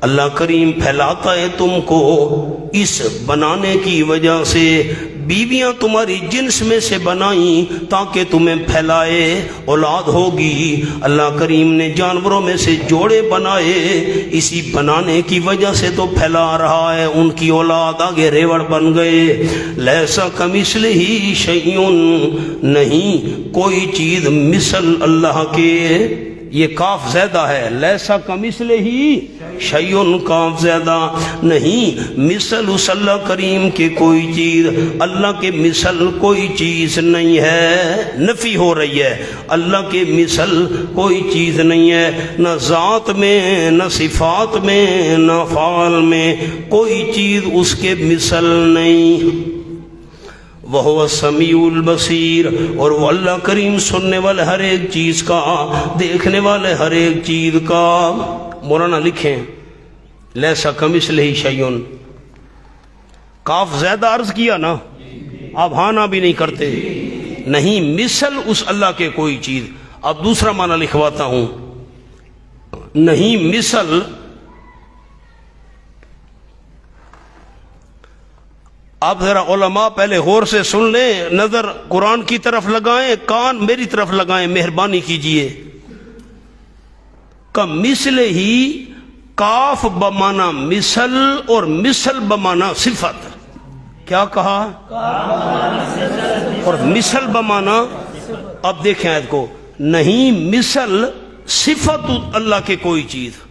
اللہ کریم پھیلاتا ہے تم کو اس بنانے کی وجہ سے، بیویاں تمہاری جنس میں سے بنائیں تاکہ تمہیں پھیلائے، اولاد ہوگی. اللہ کریم نے جانوروں میں سے جوڑے بنائے، اسی بنانے کی وجہ سے تو پھیلا رہا ہے. ان کی اولاد آگے ریوڑ بن گئے. لیسا کمثلہ شیء، نہیں کوئی چیز مثل اللہ کے. یہ کاف زیادہ ہے، لیسا کمثلہ شیء، کاف زیادہ نہیں. مثل اس اللہ کریم کے کوئی چیز، اللہ کے مثل کوئی چیز نہیں ہے. نفی ہو رہی ہے، اللہ کے مثل کوئی چیز نہیں ہے، نہ ذات میں، نہ صفات میں، نہ افعال میں، کوئی چیز اس کے مثل نہیں. وَهُوَ السَّمِيعُ الْبَصِيرُ، اور وہ اللہ کریم سننے والے ہر ایک چیز کا، دیکھنے والے ہر ایک چیز کا. مولانا لکھیں لیسا کمثلہ شیء، کاف زیادہ عرض کیا نا، آپ ہاں نہ بھی نہیں کرتے. نہیں مثل اس اللہ کے کوئی چیز. اب دوسرا معنی لکھواتا ہوں، نہیں مثل. آپ ذرا علماء پہلے غور سے سن لیں، نظر قرآن کی طرف لگائیں، کان میری طرف لگائیں، مہربانی کیجئے. کمثلہ ہی، کاف بمانا مثل اور مثل بمانا صفت. کیا کہا؟ اور مثل بمانا. اب دیکھیں آیت کو، نہیں مثل صفت اللہ کے کوئی چیز،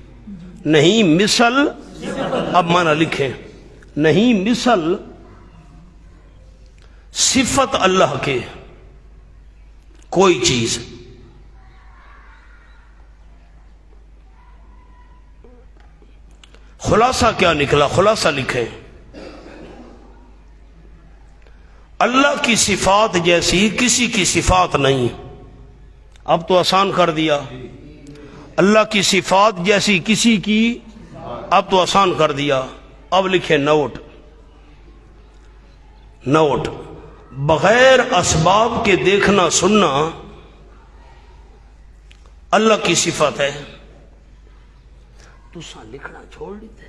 نہیں مثل. اب مانا لکھیں، نہیں مثل صفت اللہ کے کوئی چیز. خلاصہ کیا نکلا؟ خلاصہ لکھیں، اللہ کی صفات جیسی کسی کی صفات نہیں. اب تو آسان کر دیا. اللہ کی صفات جیسی کسی کی، اب تو آسان کر دیا. اب لکھیں نوٹ، نوٹ، بغیر اسباب کے دیکھنا سننا اللہ کی صفت ہے. تو لکھنا چھوڑ دیتے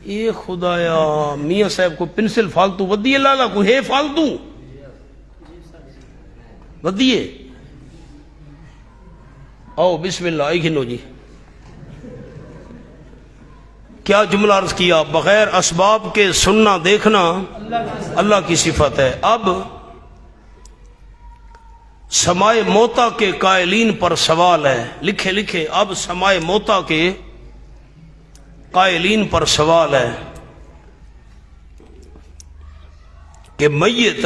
یہ خدایا. میاں صاحب کو پنسل فالتو ودیے، لالا کو ہے فالتو ودیے. آؤ بسم اللہ، آئی گھنو جی. کیا جملہ عرض کیا؟ بغیر اسباب کے سننا دیکھنا اللہ کی صفت ہے. اب سمائے موتا کے قائلین پر سوال ہے. لکھے لکھے، اب سمائے موتا کے قائلین پر سوال ہے کہ میت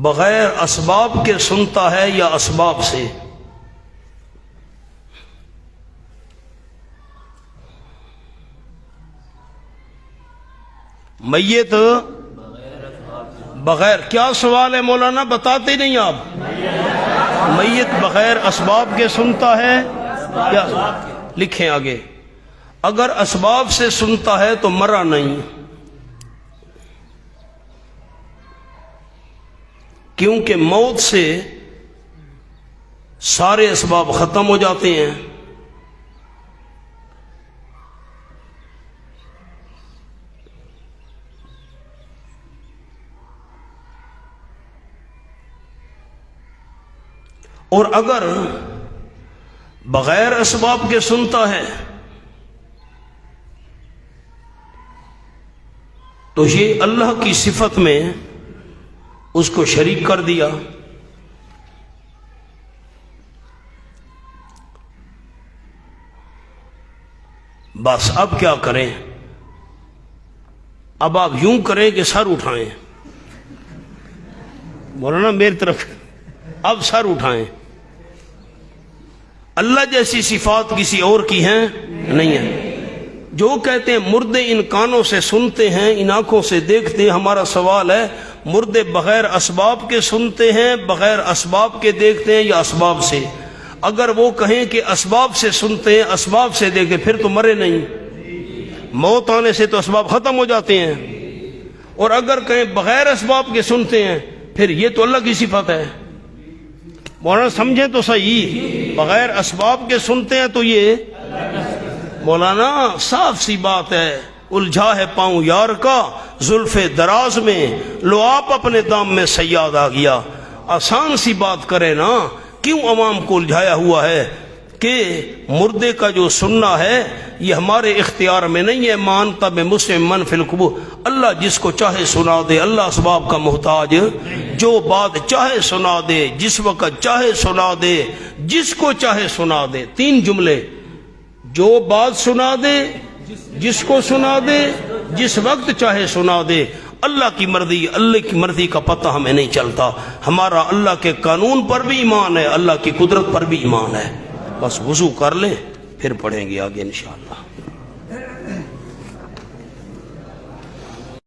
بغیر اسباب کے سنتا ہے یا اسباب سے؟ میت بغیر، کیا سوال ہے مولانا؟ بتاتے نہیں آپ. میت بغیر اسباب کے سنتا ہے یا؟ لکھیں آگے، اگر اسباب سے سنتا ہے تو مرا نہیں، کیونکہ موت سے سارے اسباب ختم ہو جاتے ہیں. اور اگر بغیر اسباب کے سنتا ہے تو یہ اللہ کی صفت میں اس کو شریک کر دیا. بس اب کیا کریں؟ اب آپ یوں کریں کہ سر اٹھائیں، مولانا میری طرف، اب سر اٹھائیں. اللہ جیسی صفات کسی اور کی ہیں نہیں ہے. جو کہتے ہیں مردے ان کانوں سے سنتے ہیں، ان آنکھوں سے دیکھتے ہیں، ہمارا سوال ہے مردے بغیر اسباب کے سنتے ہیں، بغیر اسباب کے دیکھتے ہیں، یا اسباب سے؟ اگر وہ کہیں کہ اسباب سے سنتے ہیں، اسباب سے دیکھتے، پھر تو مرے نہیں، موت آنے سے تو اسباب ختم ہو جاتے ہیں. اور اگر کہیں بغیر اسباب کے سنتے ہیں، پھر یہ تو اللہ کی صفت ہے. مولانا سمجھیں تو صحیح، بغیر اسباب کے سنتے ہیں تو یہ مولانا صاف سی بات ہے. الجھا ہے پاؤں یار کا زلف دراز میں، لو آپ اپنے دام میں صیاد آ گیا. آسان سی بات کرے نا، کیوں عوام کو الجھایا ہوا ہے کہ مردے کا جو سننا ہے یہ ہمارے اختیار میں نہیں ہے. مانتا میں مسلم من فی القبور، اللہ جس کو چاہے سنا دے، اللہ اسباب کا محتاج، جو بات چاہے سنا دے، جس وقت چاہے سنا دے، جس کو چاہے سنا دے. 3 جملے، جو بات سنا دے، جس کو سنا دے، جس وقت چاہے سنا دے. اللہ کی مرضی، اللہ کی مرضی کا پتہ ہمیں نہیں چلتا. ہمارا اللہ کے قانون پر بھی ایمان ہے، اللہ کی قدرت پر بھی ایمان ہے. بس وضو کر لیں، پھر پڑھیں گے آگے انشاءاللہ.